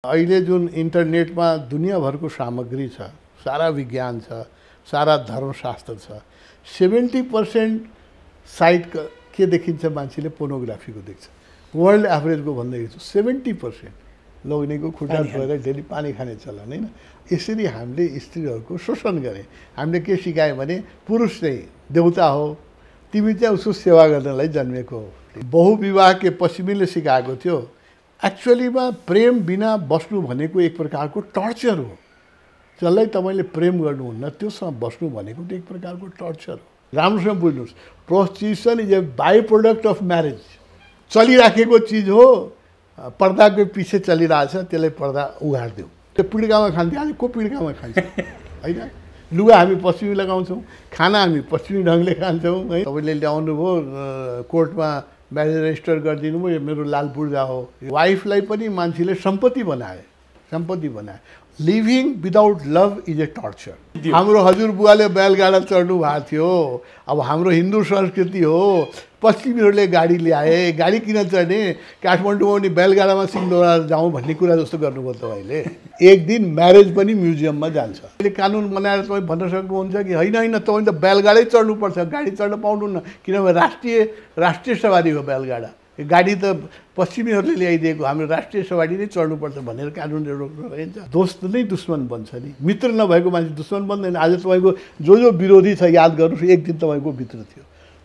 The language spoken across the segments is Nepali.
अहिले जुन इन्टरनेटमा दुनियाँभरको सामग्री छ, सारा विज्ञान छ, सारा धर्मशास्त्र छ, 70% साइट के देखिन्छ मान्छेले पोर्नोग्राफीको देख्छ। वर्ल्ड एभरेजको भन्दैछु 70% लोग्नेको खुट्टा छोएर डेली पानी खाने चलन हैन। यसरी हामीले स्त्रीहरूको शोषण गरे। हामीले के सिकायो भने पुरुष चाहिँ देवता हो, तिमी चाहिँ उसको सेवा गर्नलाई जन्मेको हो। बहुविवाह के पश्चिमीले सिकाएको थियो। एक्चुअलीमा प्रेम बिना बस्नु भनेको एक प्रकारको टर्चर हो। जसलाई तपाईँले प्रेम गर्नुहुन्न त्योसँग बस्नु भनेको एक प्रकारको टर्चर हो। राम्रोसँग बुझ्नुहोस्, prostitution is a by product of marriage. चलिराखेको चिज हो, पर्दाको पछि चलिरहेछ, त्यसलाई पर्दा उघाडिदेऊ। त्यो पिड्कामा खान्थ्यो, आज को पिड्कामा खान्छ होइन। लुगा हामी पश्चिमी लगाउँछौँ, खाना हामी पश्चिमी ढङ्गले खान्छौँ है। तपाईँले ल्याउनु भयो कोर्टमा म्यारेज रेजिस्टर गरिदिनु भयो, यो मेरो लाल पूर्जा हो। वाइफलाई पनि मान्छेले सम्पत्ति बनाए। Living without love is a torture. हाम्रो हजुरबुवाले बैलगाडा चढ्नु भएको थियो। अब हाम्रो हिन्दू संस्कृति हो, पश्चिमीहरूले गाडी ल्याए, गाडी किन चढ्ने, काठमाडौँमा पनि बैलगाडामा सिंहदौरा जाउँ भन्ने कुरा जस्तो गर्नुभयो तपाईँले। एक दिन म्यारेज पनि म्युजियममा जान्छ। अहिले कानुन बनाएर तपाईँ भन्न सक्नुहुन्छ कि होइन तपाईँ त बैलगाडै चढ्नुपर्छ, गाडी चढ्न पाउनुहुन्न, किनभने राष्ट्रिय सवारी हो बैलगाडा। गाडी त पश्चिमीहरूले ल्याइदिएको, हाम्रो राष्ट्रिय सवारी नै चढ्नुपर्छ भनेर कानुनले रोक्न सकिन्छ। दोस्त नै दुश्मन बन्छ नि, मित्र नभएको मान्छे दुश्मन बन्दैन। आज तपाईँको जो विरोधी छ याद गर्नुहोस्, एक दिन तपाईँको मित्र थियो,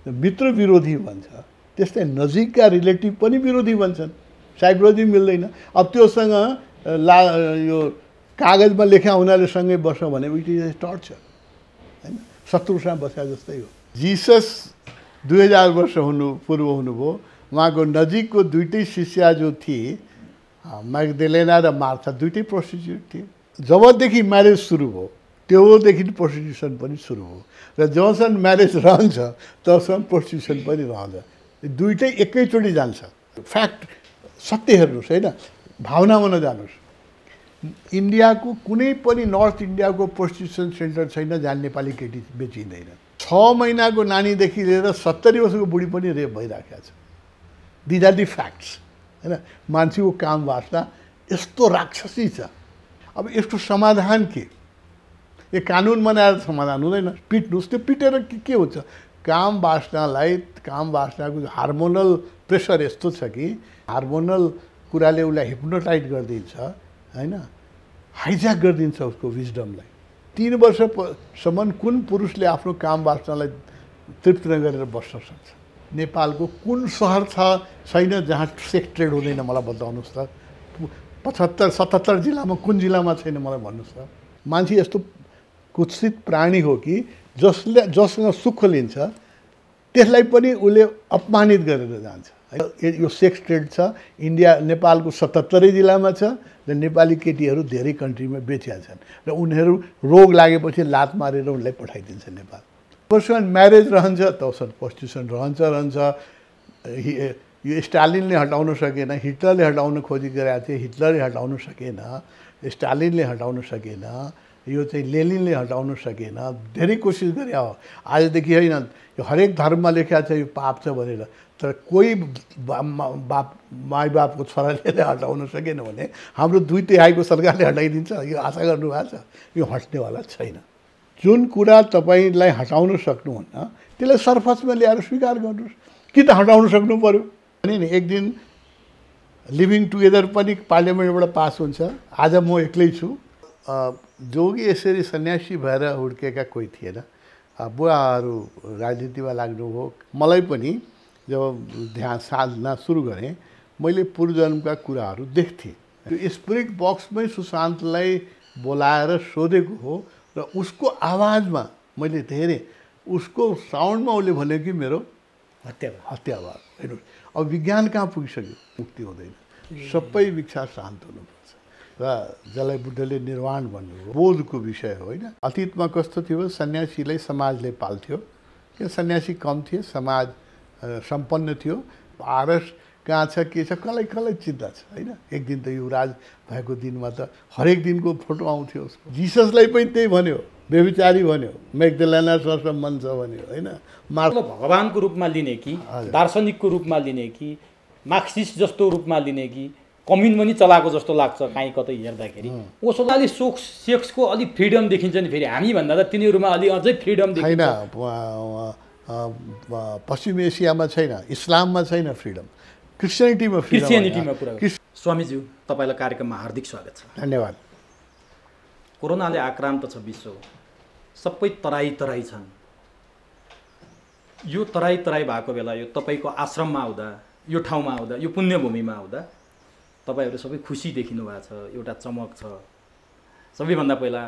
मित्र विरोधी भन्छ। त्यस्तै नजिकका रिलेटिभ पनि विरोधी भन्छन्, साइकोलोजी मिल्दैन। अब त्योसँग यो कागजमा लेखा हुनाले सँगै बस्छ भने इट इज ए टर्चर होइन, शत्रुसँग बस्या जस्तै हो। जिसस 2000 वर्ष पूर्व हुनुभयो। उहाँको नजिकको दुईटै शिष्या जो थिए, मैगदलेना र मार्था, दुईटै प्रोस्टिट्युट थिए। जबदेखि म्यारेज सुरु भयो त्योदेखि प्रोस्टिट्युसन पनि सुरु भयो, र जबसम्म म्यारेज रहन्छ तबसम्म प्रोस्टिट्युसन पनि रहन्छ। दुईटै एकैचोटि जान्छ। फ्याक्ट सत्य हेर्नुहोस् होइन, भावनामा नजानुहोस्। इन्डियाको कुनै पनि नर्थ इन्डियाको प्रोस्टिट्युसन सेन्टर छैन जहाँ नेपाली केटी बेचिँदैन। 6 महिनाको नानीदेखि लिएर 70 वर्षको बुढी पनि रेप भइराखेको छ। दिज आर दि फ्याक्ट्स होइन। मान्छेको काम वासना यस्तो राक्षसी छ। अब यसको समाधान के? यो कानुन बनाएर समाधान हुँदैन। पिट्नुहोस्, त्यो पिटेर के हुन्छ? काम वासनाको हार्मोनल प्रेसर यस्तो छ कि हार्मोनल कुराले उसलाई हिप्नोटाइज गरिदिन्छ होइन, हाइज्याक गरिदिन्छ उसको विजडमलाई। 3 वर्षसम्म कुन पुरुषले आफ्नो काम वासनालाई तृप्त नगरेर बस्न सक्छ? नेपालको कुन सहर छैन जहाँ सेक्स ट्रेड हुँदैन? मलाई बताउनुहोस् त। 75-77 जिल्लामा कुन जिल्लामा छैन मलाई भन्नुहोस् त। मान्छे यस्तो कुत्सित प्राणी हो कि जससँग सुख लिन्छ त्यसलाई पनि उसले अपमानित गरेर जान्छ। यो सेक्स ट्रेड छ नेपालको 77 जिल्लामा छ, र नेपाली केटीहरू धेरै कन्ट्रीमा बेचिया छन्, र उनीहरू रोग लागेपछि लात मारेर उनलाई पठाइदिन्छ नेपाल। तबसम्म म्यारेज रहन्छ, तबसम्म प्रोस्टिट्युसन रहन्छ। यो स्टालिनले हटाउन सकेन, हिटलरले हटाउन खोजी गरेका थिए, हिटलरले हटाउन सकेन, स्टालिनले हटाउन सकेन, यो चाहिँ लेनिनले हटाउन सकेन। धेरै कोसिस गरे हो। आजदेखि होइन, यो हरेक धर्ममा लेखा छ यो पाप छ भनेर, तर कोही माई बापको छोराले हटाउन सकेन भने हाम्रो 2/3 सरकारले हटाइदिन्छ यो आशा गर्नुभएको छ? यो हट्नेवाला छैन। जुन कुरा तपाईँलाई हटाउन सक्नुहुन्न त्यसलाई सरफसमा ल्याएर स्वीकार गर्नुहोस्। कि त हटाउन सक्नु पऱ्यो भने नि एक दिन लिभिङ टुगेदर पनि पार्लियामेन्टबाट पास हुन्छ। आज म एक्लै छु। जोगी यसरी सन्यासी भएर हुर्केका कोही थिएन। बुवाहरू राजनीतिमा लाग्नुभयो। मलाई पनि जब ध्यान साधना सुरु गरेँ, मैले पूर्वजन्मका कुराहरू देख्थेँ। त्यो स्पिरिट बक्समै सुशान्तलाई बोलाएर सोधेको हो, र उसको आवाजमा मैले धेरै, उसको साउन्डमा उसले भन्यो कि मेरो हत्या भयो। हेर्नुहोस्, अब विज्ञान कहाँ पुगिसक्यो? मुक्ति हुँदैन, सबै इच्छा शान्त हुनुपर्छ। र जसलाई बुद्धले निर्वाण भन्नुभयो बोधको विषय हो होइन। अतीतमा कस्तो थियो? सन्यासीलाई समाजले पाल्थ्यो, किन सन्यासी कम थिए, समाज सम्पन्न थियो। पारस कहाँ छ, के छ, कसलाई चिन्ता छ होइन। एक दिन त युवराज भएको दिनमा त हरेक दिनको फोटो आउँथ्यो उसको। जिससलाई पनि त्यही भन्यो, व्यभिचारी भन्यो, मैगदलेना सरसम्बन्ध छ भन्यो होइन। भगवानको रूपमा लिने कि दार्शनिकको रूपमा लिने कि मार्क्सिस्ट जस्तो रूपमा लिने कि कम्युन पनि चलाएको जस्तो लाग्छ काहीँ कतै हेर्दाखेरि। ओसोलाले सेक्सको अलिक फ्रिडम देखिन्छ नि, फेरि हामीभन्दा त तिनीहरूमा अलि अझै फ्रिडम देखिन्छ। पश्चिम एसियामा छैन, इस्लाममा छैन फ्रिडम, क्रिस्चियनिटीमा कुरा। स्वामीज्यू, तपाईँलाई कार्यक्रममा हार्दिक स्वागत छ। धन्यवाद। कोरोनाले आक्रान्त छ विश्व, सबै तराई छन्। यो तराई भएको बेला यो तपाईँको आश्रममा आउँदा, यो ठाउँमा आउँदा, यो पुण्यभूमिमा आउँदा तपाईँहरू सबै खुसी देखिनु भएको छ, एउटा चमक छ। सबैभन्दा पहिला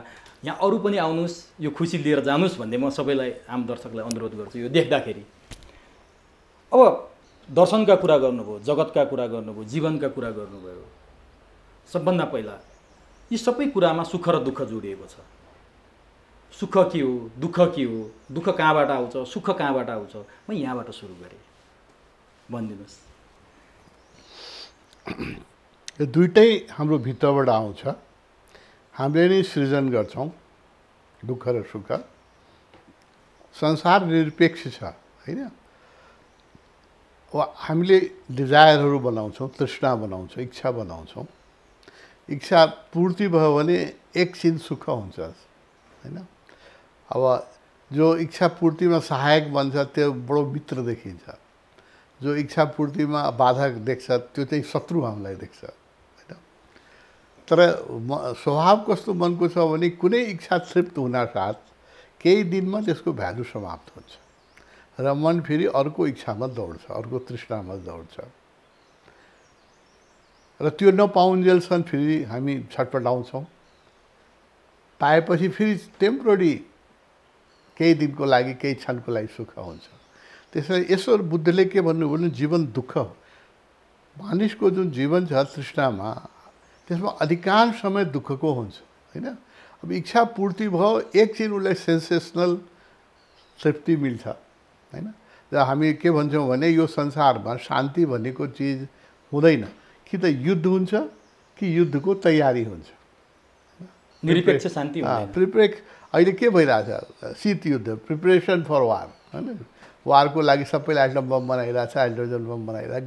यहाँ अरू पनि आउनुहोस्, यो खुसी लिएर जानुहोस् भन्ने म सबैलाई, आम दर्शकलाई अनुरोध गर्छु। यो देख्दाखेरि अब दर्शनका कुरा गर्नुभयो, जगतका कुरा गर्नुभयो, जीवनका कुरा गर्नुभयो। सबभन्दा पहिला यी सबै कुरामा सुख र दुःख जोडिएको छ। सुख के हो, दुःख के हो, दुःख कहाँबाट आउँछ, सुख कहाँबाट आउँछ, म यहाँबाट सुरु गरेँ, भनिदिनुहोस्। यो दुइटै हाम्रो भित्रबाट आउँछ। हामीले नै सृजन गर्छौँ दुःख र सुख। संसार निरपेक्ष छ होइन। हामीले डिजायरहरू बनाउँछौँ, तृष्णा बनाउँछौँ, इच्छा बनाउँछौँ। इच्छा पूर्ति भयो भने एकछिन सुख हुन्छ होइन। अब जो इच्छा पूर्तिमा सहायक बन्छ त्यो बडो मित्र देखिन्छ, जो इच्छा पूर्तिमा बाधक देख्छ त्यो चाहिँ शत्रु हामीलाई देख्छ होइन। तर स्वभाव कस्तो मनको छ भने कुनै इच्छा तृप्त हुनासाथ केही दिनमा त्यसको भ्यालु समाप्त हुन्छ र मन फेरि अर्को इच्छामा दौड्छ, अर्को तृष्णामा दौड्छ र त्यो नपाउन्जेलसम्म फेरि हामी छटपटाउँछौँ। पाएपछि फेरि टेम्पोररी केही दिनको लागि, केही क्षणको लागि सुख हुन्छ। त्यसैले यसो बुद्धले के भन्नुभयो भने जीवन दुःख हो। मानिसको जुन जीवन छ तृष्णामा, त्यसमा अधिकांश समय दुःखको हुन्छ होइन। अब इच्छा पूर्ति भयो, एकछिन उसलाई सेन्सेसनल तृप्ति मिल्छ होइन। र हामी के भन्छौँ भने यो संसारमा शान्ति भनेको चिज हुँदैन, कि त युद्ध हुन्छ कि युद्धको तयारी हुन्छ। निरपेक्ष शान्ति हुँदैन। प्रिपेक्स अहिले के भइरहेछ, शीत युद्ध, प्रिपरेसन फर वार होइन। वारको लागि सबैले एटम बम बनाइरहेछ, हाइड्रोजन बम बनाइरहेछ।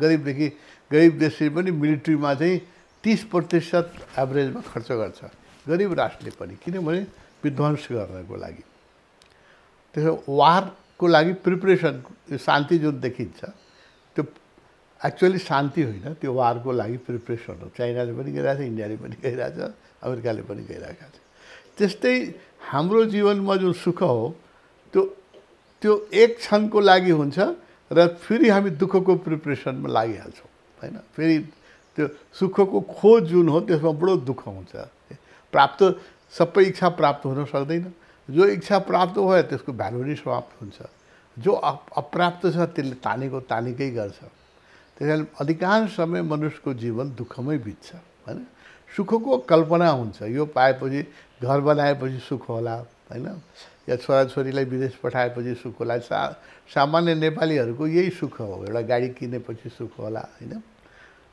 गरिब देशले पनि मिलिट्रीमा चाहिँ 30% एभरेजमा खर्च गर्छ, गरिब राष्ट्रले पनि, किनभने विध्वंस गर्नको लागि। त्यसो वारको लागि प्रिपरेसन, शान्ति जुन देखिन्छ त्यो एक्चुअली शान्ति होइन, त्यो वारको लागि प्रिपरेसन हो। चाइनाले पनि गइरहेछ, इन्डियाले पनि गइरहेछ, अमेरिकाले पनि गइरहेका छ। त्यस्तै हाम्रो जीवनमा जुन सुख हो त्यो एक क्षणको लागि हुन्छ र फेरि हामी दुःखको प्रिपरेसनमा लागिहाल्छौँ होइन। फेरि त्यो सुखको खोज जुन हो त्यसमा बडो दुःख हुन्छ। प्राप्त सबै इच्छा प्राप्त हुन सक्दैन। जो इच्छा प्राप्त भयो त्यसको भ्यालु नै समाप्त हुन्छ। जो अप्राप्त छ त्यसले तानेकै गर्छ। त्यसैले अधिकांश समय मनुष्यको जीवन दुःखमै बित्छ होइन। सुखको कल्पना हुन्छ, यो पाएपछि, घर बनाएपछि सुख होला होइन, या छोराछोरीलाई विदेश पठाएपछि सुख होला। सामान्य नेपालीहरूको यही सुख हो, एउटा गाडी किनेपछि सुख होला होइन।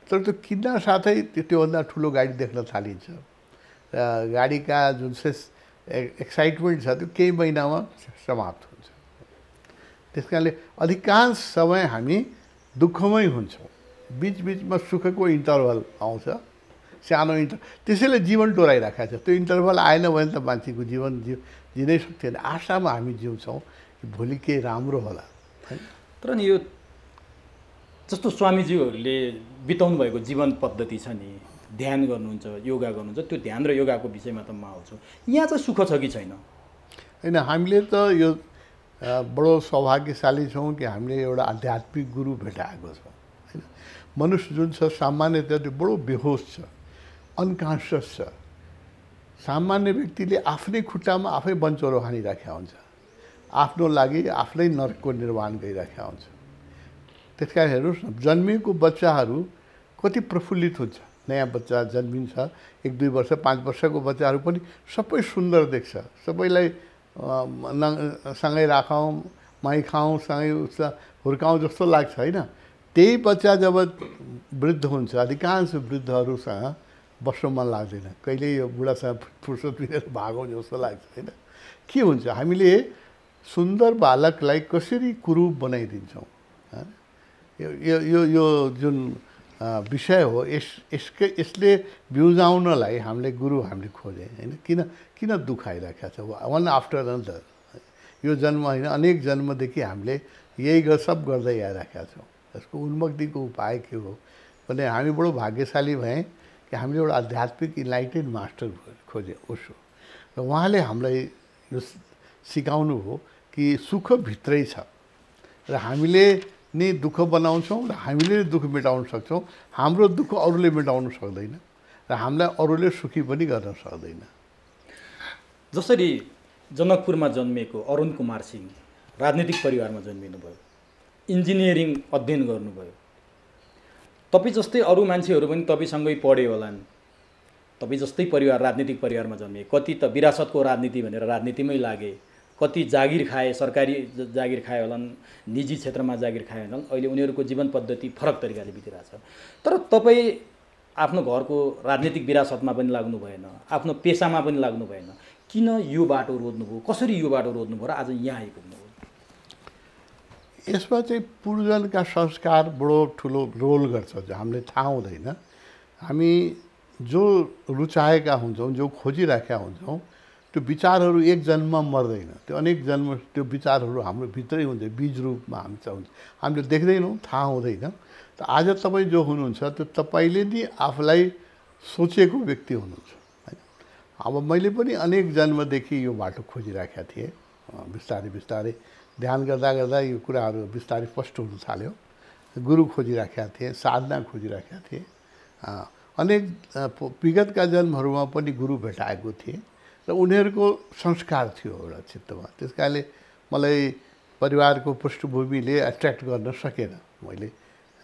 तर त्यो किन्न साथै त्योभन्दा ठुलो गाडी देख्न थालिन्छ र गाडीका जुन एक्साइटमेन्ट छ त्यो केही महिनामा समाप्त हुन्छ। त्यस कारणले अधिकांश समय हामी दुःखमै हुन्छौँ। बिचबिचमा सुखको इन्टरभल आउँछ, सानो त्यसैले जीवन टोराइराखेको छ। त्यो इन्टरभल आएन भने त मान्छेको जीवन जिनै सक्थेन। आशामा हामी जिउँछौँ कि भोलि केही राम्रो होला। तर नि यो जस्तो स्वामीज्यूहरूले बिताउनु भएको जीवन पद्धति छ नि, ध्यान गर्नुहुन्छ, योगा गर्नुहुन्छ, त्यो ध्यान र योगाको विषयमा त म आउँछु। यहाँ चाहिँ सुख छ कि छैन? होइन, हामीले त यो बडो सौभाग्यशाली छौँ कि हामीले एउटा आध्यात्मिक गुरु भेटाएको छौँ होइन। मनुष्य जुन छ सामान्यतया त्यो बडो बेहोस छ, अनकन्सियस छ। सामान्य व्यक्तिले आफ्नै खुट्टामा आफै बन्चरो हानिराखेका हुन्छ, आफ्नो लागि आफै नरकको निर्माण गरिराखेका हुन्छ। त्यस कारण हेर्नुहोस् न, जन्मिएको बच्चाहरू कति प्रफुल्लित हुन्छ। नयाँ बच्चा जन्मिन्छ, 1-2 वर्ष 5 वर्षको बच्चाहरू पनि सबै सुन्दर देख्छ। सबैलाई सँगै राखौँ, माइ खाउँ, सँगै हुर्काउँ जस्तो लाग्छ होइन। त्यही बच्चा जब वृद्ध हुन्छ, अधिकांश वृद्धहरूसँग बस्न मन लाग्दैन, कहिले यो बुढासँग फुर्सद मिलेर भागौँ जस्तो लाग्छ होइन। के हुन्छ, हामीले सुन्दर बालकलाई कसरी कुरूप बनाइदिन्छौँ। यो यो यो जुन विषय हो। यसले बिउजाउनलाई हामीले खोजे होइन। किन दुःख आइरहेको छ वान आफ्टर अनदर। यो जन्म होइन, अनेक जन्मदेखि हामीले यही सब गर्दै आइरहेका छौँ। यसको उन्मुक्तिको उपाय के हो भने हामी बडो भाग्यशाली भएँ कि हामीले एउटा आध्यात्मिक इन्लाइटेड मास्टर खोजे ओशो, र उहाँले हामीलाई यो सिकाउनु हो कि सुख भित्रै छ र हामीले नै दुःख बनाउँछौँ र हामीले दुःख मेटाउन सक्छौँ। हाम्रो दुःख अरूले मेटाउन सक्दैन र हामीलाई अरूले सुखी पनि गर्न सक्दैन। जसरी जनकपुरमा जन्मेको अरुण कुमार सिंह राजनीतिक परिवारमा जन्मिनुभयो, इन्जिनियरिङ अध्ययन गर्नुभयो, तपाईँ जस्तै अरू मान्छेहरू पनि तपाईँसँगै पढे होलान्। तपाईँ जस्तै परिवार, राजनीतिक परिवारमा जन्मिए, कति त विरासतको राजनीति भनेर राजनीतिमै लागे, कति जागिर खाए, सरकारी जागिर खाए होलान्, निजी क्षेत्रमा जागिर खाए होलान्। अहिले उनीहरूको जीवन पद्धति फरक तरिकाले बितिरहेछ। तर तपाईँ आफ्नो घरको राजनीतिक विरासतमा पनि लाग्नु भएन, आफ्नो पेसामा पनि लाग्नु भएन। किन यो बाटो रोज्नुभयो, कसरी यो बाटो रोज्नुभयो र आज यहाँ आइपुग्नुभयो? यसमा चाहिँ पूर्वजनका संस्कार बडो ठुलो रोल गर्छ, जो हामीले थाहा हुँदैन। हामी जो रुचाएका हुन्छौँ, जो खोजिराखेका हुन्छौँ, त्यो विचारहरू एक जन्ममा मर्दैन। त्यो अनेक जन्म त्यो विचारहरू हाम्रो भित्रै हुन्छ, बीज रूपमा हुन्छ। हामीले देख्दैनौँ, थाहा हुँदैन। त आज तपाईँ जो हुनुहुन्छ त्यो तपाईँले नि आफूलाई सोचेको व्यक्ति हुनुहुन्छ होइन। अब मैले पनि अनेक जन्मदेखि यो बाटो खोजिराखेका थिएँ। बिस्तारै बिस्तारै ध्यान गर्दा गर्दा यो कुराहरू बिस्तारै स्पष्ट हुन थाल्यो। गुरु खोजिराखेका थिएँ, साधना खोजिराखेका थिएँ। अनेक विगतका जन्महरूमा पनि गुरु भेटाएको थिएँ र उनीहरूको संस्कार थियो एउटा चित्तमा। त्यस कारणले मलाई परिवारको पृष्ठभूमिले एट्र्याक्ट गर्न सकेन। मैले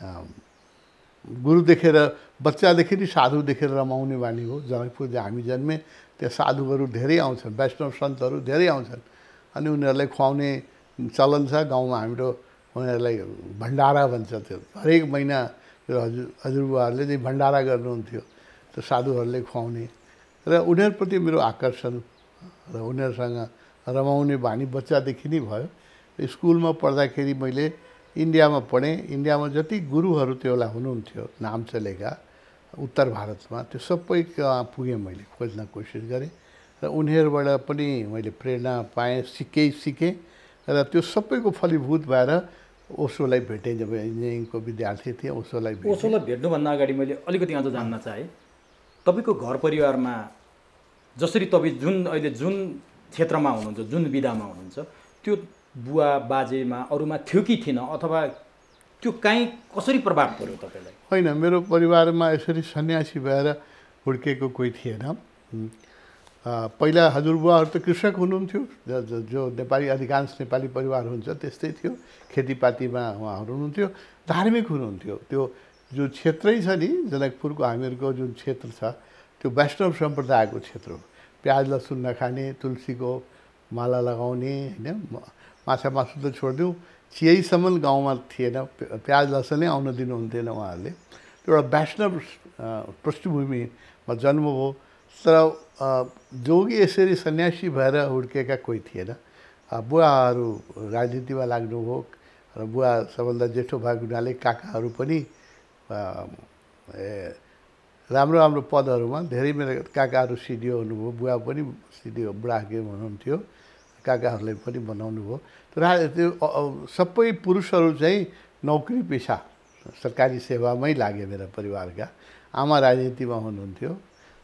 गुरु देखेर, बच्चादेखि नै साधु देखेर रमाउने बानी हो। जनकपुर जहाँ हामी जन्मे त्यहाँ साधुहरू धेरै आउँछन्, वैष्णव सन्तहरू धेरै आउँछन्। अनि उनीहरूलाई खुवाउने चलन छ गाउँमा। हाम्रो उनीहरूलाई भण्डारा भन्छ। त्यो हरेक महिना यो हजुरबुवाहरूले चाहिँ भण्डारा गर्नुहुन्थ्यो, त्यो साधुहरूले खुवाउने। र उनीहरूप्रति मेरो आकर्षण र उनीहरूसँग रमाउने बानी बच्चादेखि नै भयो। स्कुलमा पढ्दाखेरि मैले इन्डियामा पढेँ। इन्डियामा जति गुरुहरू त्यो बेला हुनुहुन्थ्यो नाम चलेका उत्तर भारतमा, त्यो सबै पुगेँ। मैले खोज्न कोसिस गरेँ र उनीहरूबाट पनि मैले प्रेरणा पाएँ, सिकेँ र त्यो सबैको फलीभूत भएर ओशोलाई भेटेँ। जब इन्जिनियरिङको विद्यार्थी थिएँ, ओशोलाई भेट्नुभन्दा अगाडि मैले अलिकति अझ जान्न चाहेँ। तपाईँको घर परिवारमा जसरी तपाईँ अहिले जुन क्षेत्रमा हुनुहुन्छ, जुन विधामा हुनुहुन्छ, त्यो बुवा बाजेमा अरूमा थियो कि थिएन, अथवा त्यो काहीँ कसरी प्रभाव पर्यो तपाईँलाई? होइन, मेरो परिवारमा यसरी सन्यासी भएर हुर्केको कोही थिएन। पहिला हजुरबुवाहरू त कृषक हुनुहुन्थ्यो, जो नेपाली अधिकांश नेपाली परिवार हुन्छ त्यस्तै थियो। खेतीपातीमा उहाँहरू हुनुहुन्थ्यो, धार्मिक हुनुहुन्थ्यो। त्यो जो क्षेत्रै छ नि जनकपुरको, हामीहरूको जुन क्षेत्र छ त्यो वैष्णव सम्प्रदायको क्षेत्र हो। प्याज लसुन नखाने, तुलसीको माला लगाउने होइन, माछा मासु त छोडिदिउँ, चियासम्म गाउँमा थिएन। प्याज लसुनै आउन दिनुहुन्थेन उहाँहरूले। त्यो एउटा वैष्णव पृष्ठभूमिमा जन्म हो। तर जोगी यसरी सन्यासी भएर हुर्केका कोही थिएन। बुवाहरू राजनीतिमा लाग्नुभयो र बुवा सबभन्दा जेठो भएको हुनाले काकाहरू पनि राम्रो राम्रो पदहरूमा, धेरै मेरो काकाहरू सिडिओ हुनुभयो, बुवा पनि सिडिओ बुढाके हुनुहुन्थ्यो, काकाहरूले पनि बनाउनु भयो। त्यो सबै पुरुषहरू चाहिँ नौकरी पेसा सरकारी सेवामै लागे। मेरा परिवारका आमा राजनीतिमा हुनुहुन्थ्यो,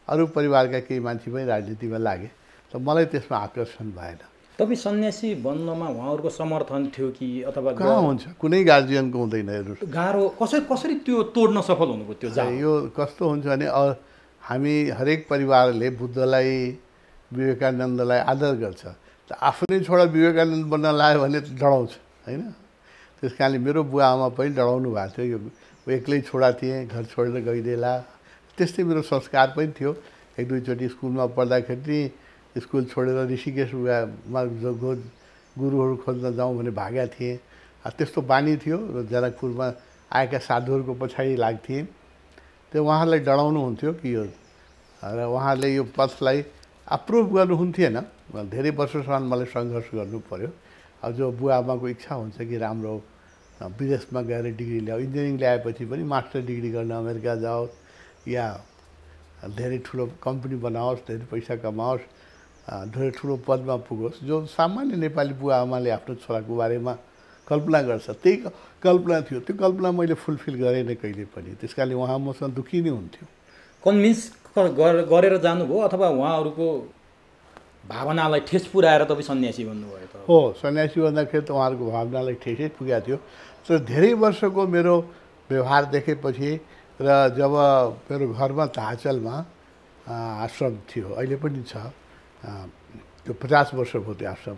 अरू परिवारका केही मान्छे पनि राजनीतिमा लागे। त मलाई त्यसमा आकर्षण भएन। तपाईँ सन्यासी बन्नमा उहाँहरूको समर्थन थियो कि अथवा कहाँ हुन्छ? कुनै गार्जियनको हुँदैन। गाह्रो कसरी त्यो तोड्न सफल हुनुभयो? त्यो यो कस्तो हुन्छ भने हामी हरेक परिवारले बुद्धलाई, विवेकानन्दलाई आदर गर्छ। त आफ्नै छोरा विवेकानन्द बन्न लाग्यो भने डराउँछ होइन। त्यस कारणले मेरो बुवा आमा पनि डराउनु भएको थियो। यो एक्लै छोरा थिएँ, घर छोडेर गइदिएला, त्यस्तै मेरो संस्कार पनि थियो। एक दुईचोटि स्कुलमा पढ्दाखेरि स्कुल छोडेर ऋषिकेशमा गुरुहरू खोज्न जाउँ भने भागेका थिएँ। त्यस्तो बानी थियो र जनकपुरमा आएका साधुहरूको पछाडि लाग्थेँ। त्यो उहाँहरूलाई डराउनुहुन्थ्यो कि यो, र उहाँहरूले यो पथलाई अप्रुभ गर्नुहुन्थेन। धेरै वर्षसम्म मलाई सङ्घर्ष गर्नु पर्यो। अब जो बुवा आमाको इच्छा हुन्छ कि राम्रो विदेशमा गएर डिग्री ल्याऊ, इन्जिनियरिङ ल्याएपछि पनि मास्टर डिग्री गर्न अमेरिका जाओस् या धेरै ठुलो कम्पनी बनाओस्, धेरै पैसा कमाओस्, धेरै ठुलो पदमा पुगोस्, जो सामान्य नेपाली बुवा आमाले आफ्नो छोराको बारेमा कल्पना गर्छ, त्यही कल्पना थियो। त्यो कल्पना मैले फुलफिल गरेन कहिले पनि, त्यस कारणले उहाँ मसँग दुःखी नै हुन्थ्यो। कन्भिन्स गरेर जानुभयो अथवा उहाँहरूको भावनालाई ठेस पुर्याएर तपाईँ सन्यासी बन्नुभयो त? हो, सन्यासी बन्दाखेरि त उहाँहरूको भावनालाई ठेसै पुगेको थियो। तर धेरै वर्षको मेरो व्यवहार देखेपछि र जब मेरो घरमा ताहाचलमा आश्रम थियो, अहिले पनि छ, त्यो 50 वर्ष भयो त्यो आश्रम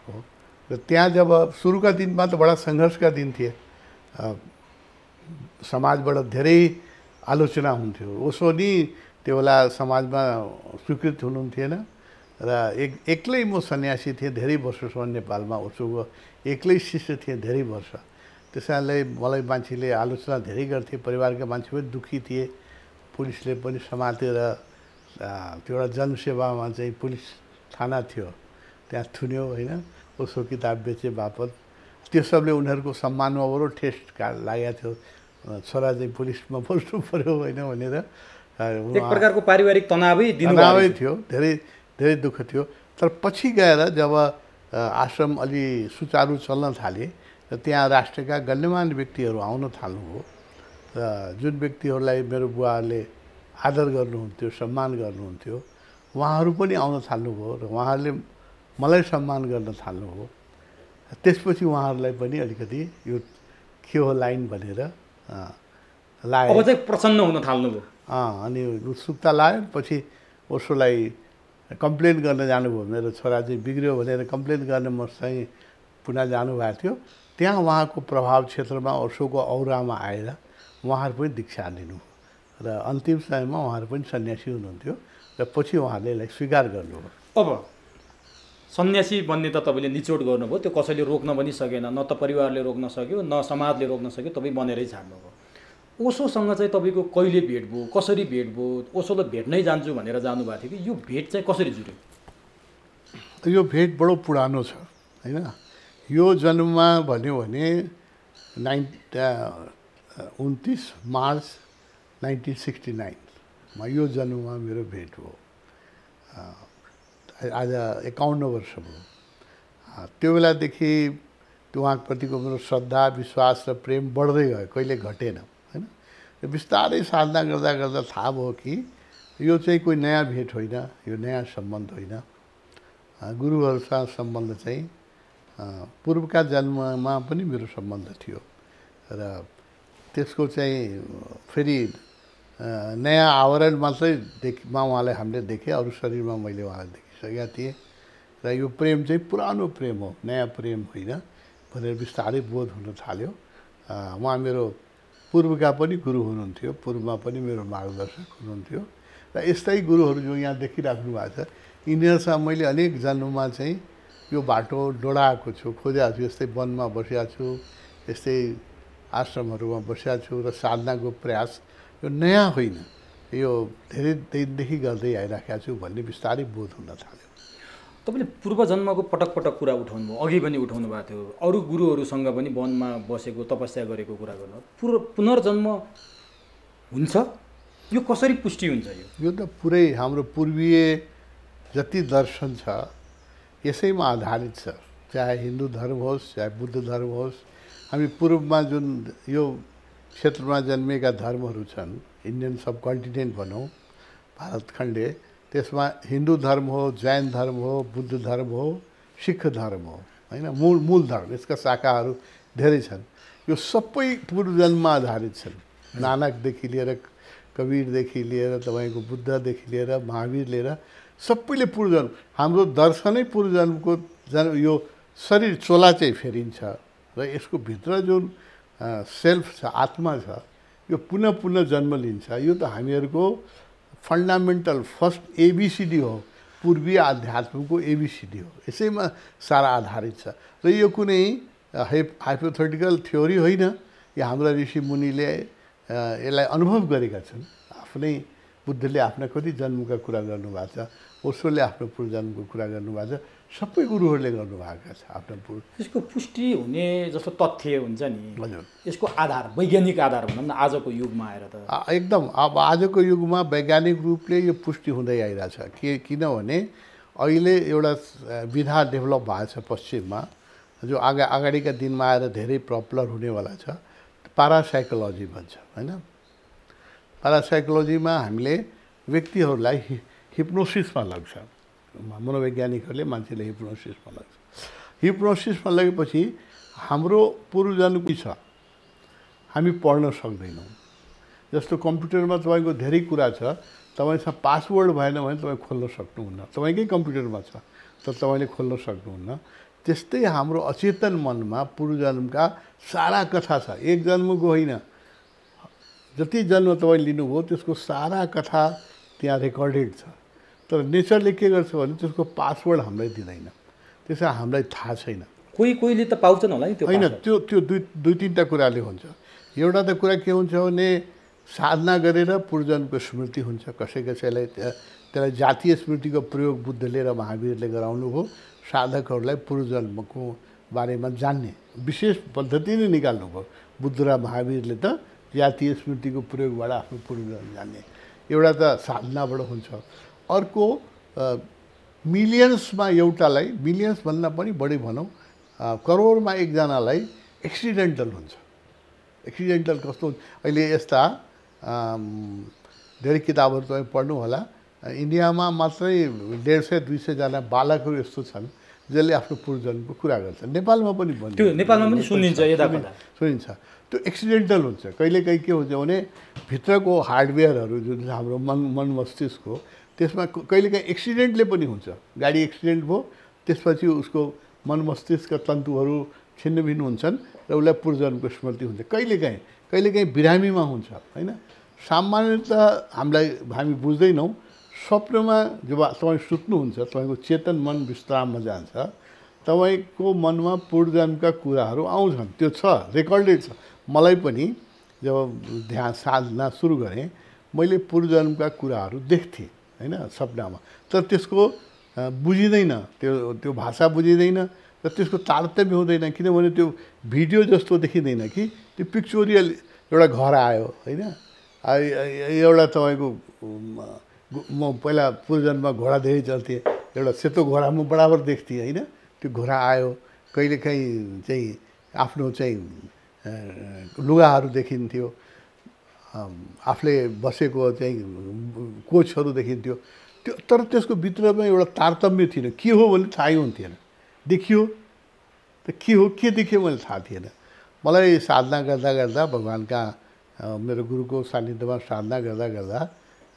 हो, र त्यहाँ जब सुरुका दिनमा त बडा सङ्घर्षका दिन थिए, समाजबाट धेरै आलोचना हुन्थ्यो। ओसो नि त्यो बेला समाजमा स्वीकृत हुनुहुन्थेन र एक्लै म सन्यासी थिएँ धेरै वर्षसम्म नेपालमा। ओसोको एक्लै शिष्य थिएँ धेरै वर्ष। त्यस कारणले मलाई मान्छेले आलोचना धेरै गर्थे, परिवारका मान्छे पनि दुःखी थिए, पुलिसले पनि समातेर त्यो एउटा जनसेवामा चाहिँ पुलिस थाना थियो त्यहाँ थुन्यो होइन, ओसो किताब बेचे बापत। त्यो सबले उनीहरूको सम्मानमा बरु ठेस लागेको थियो, छोरा चाहिँ पुलिसमा बस्नु पऱ्यो होइन भनेर। एक प्रकारको पारिवारिक तनावै थियो, धेरै धेरै दुःख थियो। तर पछि गएर जब आश्रम अलि सुचारू चल्न थाले र त्यहाँ राष्ट्रका गण्यमान्य व्यक्तिहरू आउन थाल्नुभयो र जुन व्यक्तिहरूलाई मेरो बुवाहरूले आदर गर्नुहुन्थ्यो, सम्मान गर्नुहुन्थ्यो, उहाँहरू पनि आउन थाल्नुभयो र उहाँहरूले मलाई सम्मान गर्न थाल्नुभयो। त्यसपछि उहाँहरूलाई पनि अलिकति यो के हो लाइन भनेर लाग्यो, अब चाहिँ प्रसन्न हुन थाल्नुभयो। अनि उत्सुकता लाग्यो। पछि ओसोलाई कम्प्लेन गर्न जानुभयो, मेरो छोरा चाहिँ बिग्रियो भनेर कम्प्लेन गर्न मसँग पुनः जानुभएको थियो। त्यहाँ उहाँको प्रभाव क्षेत्रमा ओसोको औरामा आएर उहाँहरू पनि दीक्षा लिनु र अन्तिम समयमा उहाँहरू पनि सन्यासी हुनुहुन्थ्यो र पछि उहाँहरूले यसलाई स्वीकार गर्नुभयो। अब सन्यासी बन्ने त तपाईँले निचोड गर्नुभयो, त्यो कसैले रोक्न पनि सकेन, न त परिवारले रोक्न सक्यो न समाजले रोक्न सक्यो, तपाईँ बनेरै छाड्नुभयो। ओसोसँग चाहिँ तपाईँको कहिले भेट भयो, कसरी भेट भयो? ओसोलाई भेट्नै जान्छु भनेर जानुभएको थियो कि यो भेट चाहिँ कसरी जुर्यो? यो भेट बडो पुरानो छ होइन। यो जन्ममा भन्यो भने 29 मार्च 1969मा यो जन्ममा मेरो भेट हो। आज 51 वर्ष भयो। त्यो बेलादेखि उहाँप्रतिको मेरो श्रद्धा, विश्वास र प्रेम बढ्दै गयो, कहिले घटेन होइन। बिस्तारै साधना गर्दा गर्दा थाहा भयो कि यो चाहिँ कोही नयाँ भेट होइन, यो नयाँ सम्बन्ध होइन। गुरुहरूसँग सम्बन्ध चाहिँ पूर्वका जन्ममा पनि मेरो सम्बन्ध थियो र त्यसको चाहिँ फेरि नयाँ आवरण मात्रै उहाँलाई हामीले देखेँ, अरू शरीरमा मैले उहाँलाई देखिसकेका थिएँ र यो प्रेम चाहिँ पुरानो प्रेम हो, नयाँ प्रेम होइन भनेर बिस्तारै बोध हुन थाल्यो। उहाँ मेरो पूर्वका पनि गुरु हुनुहुन्थ्यो, पूर्वमा पनि मेरो मार्गदर्शक हुनुहुन्थ्यो र यस्तै गुरुहरू जो यहाँ देखिराख्नु भएको छ, यिनीहरूसँग मैले अनेक जन्ममा चाहिँ यो बाटो डोडाएको छु, खोजेको छु। यस्तै वनमा बसेको छु, यस्तै आश्रमहरूमा बसेको छु र साधनाको प्रयास यो नयाँ होइन, यो धेरै दिनदेखि गर्दै आइराखेको छु भन्ने बिस्तारै बोध हुन थाल्यो। तपाईँले पूर्वजन्मको पटक पटक कुरा उठाउनु भयो, अघि पनि उठाउनु भएको थियो, अरू गुरुहरूसँग पनि वनमा बसेको तपस्या गरेको कुरा गर्नु। पुनर्जन्म हुन्छ? यो कसरी पुष्टि हुन्छ? यो त पुरै हाम्रो पूर्वीय जति दर्शन छ यसैमा आधारित छ। चाहे हिन्दू धर्म होस्, चाहे बुद्ध धर्म होस्, हामी पूर्वमा जुन यो क्षेत्रमा जन्मेका धर्महरू छन्, इन्डियन सब कन्टिनेन्ट भनौँ, भारतखण्डे, त्यसमा हिन्दू धर्म हो, जैन धर्म हो, बुद्ध धर्म हो, सिख धर्म हो होइन, मूल धर्म। यसका शाखाहरू धेरै छन्। यो सबै पूर्वजन्ममा आधारित छन्। नानकदेखि लिएर कबीरदेखि लिएर तपाईँको बुद्धदेखि लिएर महावीर लिएर सबैले पूर्वजन्म, हाम्रो दर्शनै पूर्वजन्मको यो शरीर चोला चाहिँ फेरिन्छ र यसको भित्र जुन सेल्फ छ, आत्मा छ, यो पुनः पुनः जन्म लिन्छ। यो त हामीहरूको फन्डामेन्टल फर्स्ट एबिसिडी हो, पूर्वीय आध्यात्मको एबिसिडी हो। यसैमा सारा आधारित छ र यो कुनै हाइपोथेटिकल थ्योरी होइन, यो हाम्रा ऋषि मुनिले यसलाई अनुभव गरेका छन्, आफ्नै बुद्धले आफ्ना कति जन्मका कुरा गर्नुभएको छ, ओशोले आफ्नो पूर्वजन्मको कुरा गर्नुभएको छ, सबै गुरुहरूले गर्नुभएका छ आफ्नो पूर्व। यसको पुष्टि हुने जस्तो तथ्य हुन्छ नि, हजुर, यसको आधार वैज्ञानिक आधार भनौँ न आजको युगमा आएर त एकदम अब आजको युगमा वैज्ञानिक रूपले यो पुष्टि हुँदै आइरहेछ। किनभने अहिले एउटा विधा डेभलप भएको छ पश्चिममा, जो अगाडिका दिनमा आएर धेरै पपुलर हुनेवाला छ, पारासाइकोलोजी भन्छ होइन। पारासाइकोलोजीमा हामीले व्यक्तिहरूलाई हिप्नोसिसमा लाग्छ, मनोवैज्ञानिकहरूले मान्छेले हिप्नोसिसमा लाग्छ। हिप्नोसिसमा लगेपछि हाम्रो पूर्वजन्म के छ हामी पढ्न सक्दैनौँ। जस्तो कम्प्युटरमा तपाईँको धेरै कुरा छ, तपाईँसँग पासवर्ड भएन भने तपाईँ खोल्न सक्नुहुन्न, तपाईँकै कम्प्युटरमा छ तर तपाईँले खोल्न सक्नुहुन्न। त्यस्तै हाम्रो अचेतन मनमा पूर्वजन्मका सारा कथा छ, एक जन्मको होइन, जति जन्म तपाईँ लिनुभयो त्यसको सारा कथा त्यहाँ रेकर्डेड छ। तर नेचरले के गर्छ भने त्यसको पासवर्ड हामीलाई दिँदैन, त्यसमा हामीलाई थाहा छैन। कोहीले त पाउँछन् होला नि त्यो होइन, त्यो दुई तिनवटा कुराले हुन्छ। एउटा त कुरा के हुन्छ भने साधना गरेर पूर्वजन्मको स्मृति हुन्छ, कसैलाई त्यसलाई जातीय स्मृतिको प्रयोग बुद्धले र महावीरले गराउनु हो। साधकहरूलाई पूर्वजन्मको बारेमा जान्ने विशेष पद्धति नै निकाल्नु भयो बुद्ध र महावीरले, त जातीय स्मृतिको प्रयोगबाट आफ्नो पूर्वजन्म जान्ने। एउटा त साधनाबाट हुन्छ। अर्को मिलियन्समा एउटालाई, मिलियन्स भन्दा पनि बढी भनौँ, करोडमा एकजनालाई एक्सिडेन्टल हुन्छ। एक्सिडेन्टल कस्तो हुन्छ, अहिले यस्ता धेरै किताबहरू तपाईँ पढ्नु होला। इन्डियामा मात्रै 150-200जना बालकहरू यस्तो छन् जसले आफ्नो पूर्वजन्मको कुरा गर्छन्। नेपालमा पनि भन्छ, त्यो नेपालमा पनि सुनिन्छ, सुनिन्छ। त्यो एक्सिडेन्टल हुन्छ। कहिलेकाहीँ के हुन्छ भने भित्रको हार्डवेयरहरू जुन हाम्रो मन मस्तिष्क हो त्यसमा कहिलेकाहीँ एक्सिडेन्टले पनि हुन्छ। गाडी एक्सिडेन्ट भयो, त्यसपछि उसको मन मस्तिष्क तन्तुहरू छिन्नभिन्न हुन्छन् र उसलाई पूर्वजन्मको स्मृति हुन्छ। कहिलेकाहीँ बिरामीमा हुन्छ होइन। सामान्यतः हामी बुझ्दैनौँ, स्वप्नमा जब तपाईँ सुत्नुहुन्छ तपाईँको चेतन मन विश्राममा जान्छ, तपाईँको मनमा पूर्वजन्मका कुराहरू आउँछन्, त्यो छ, रेकर्डेड छ। मलाई पनि जब ध्यान साधना सुरु गरेँ मैले पूर्वजन्मका कुराहरू देख्थेँ होइन सपनामा, तर त्यसको बुझिँदैन, त्यो भाषा बुझिँदैन र त्यसको तारतम्य हुँदैन। किनभने त्यो भिडियो जस्तो देखिँदैन कि त्यो पिक्चोरियल एउटा घर आयो होइन। एउटा तपाईँको म पहिला पूर्वजन्ममा घोडा धेरै चल्थेँ, एउटा सेतो घोडा म बराबर देख्थेँ होइन। त्यो घोडा आयो, कहिलेकाहीँ चाहिँ आफ्नो चाहिँ लुगाहरू देखिन्थ्यो, आफूले बसेको चाहिँ कोचहरू देखिन्थ्यो त्यो, तर त्यसको भित्रमा एउटा तारतम्य थिएन। के हो भने थाहै हुन्थेन। देखियो त के हो, के देख्यो मैले थाहा थिएन। मलाई साधना गर्दा गर्दा भगवान्का मेरो गुरुको सान्निध्यमा साधना गर्दा गर्दा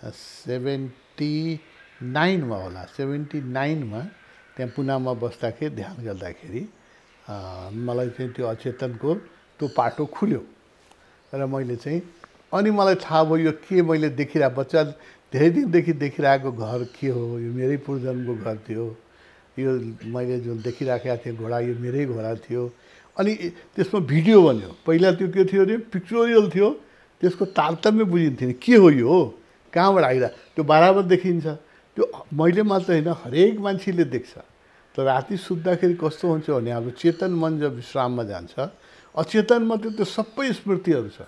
79मा होला, 79मा त्यहाँ पुनामा बस्दाखेरि ध्यान गर्दाखेरि मलाई चाहिँ त्यो अचेतनको त्यो पाटो खुल्यो र मैले चाहिँ अनि मलाई थाहा भयो यो के मैले देखिरहेको बच्चा धेरै दिनदेखि देखिरहेको घर के हो, यो मेरै पूर्वजन्मको घर थियो, यो मैले जुन देखिराखेका थिएँ घोडा यो मेरै घोडा थियो। अनि त्यसमा भिडियो बन्यो। पहिला त्यो के थियो अरे पिक्चोरियल थियो, त्यसको तारतम्य बुझिन्थेन, के हो यो, कहाँबाट आइरह, त्यो बराबर देखिन्छ। त्यो मैले मात्र होइन हरेक मान्छेले देख्छ। तर राति सुत्दाखेरि कस्तो हुन्छ भने हाम्रो चेतन मन जब विश्राममा जान्छ अचेतनमा त्यो सबै स्मृतिहरू छ,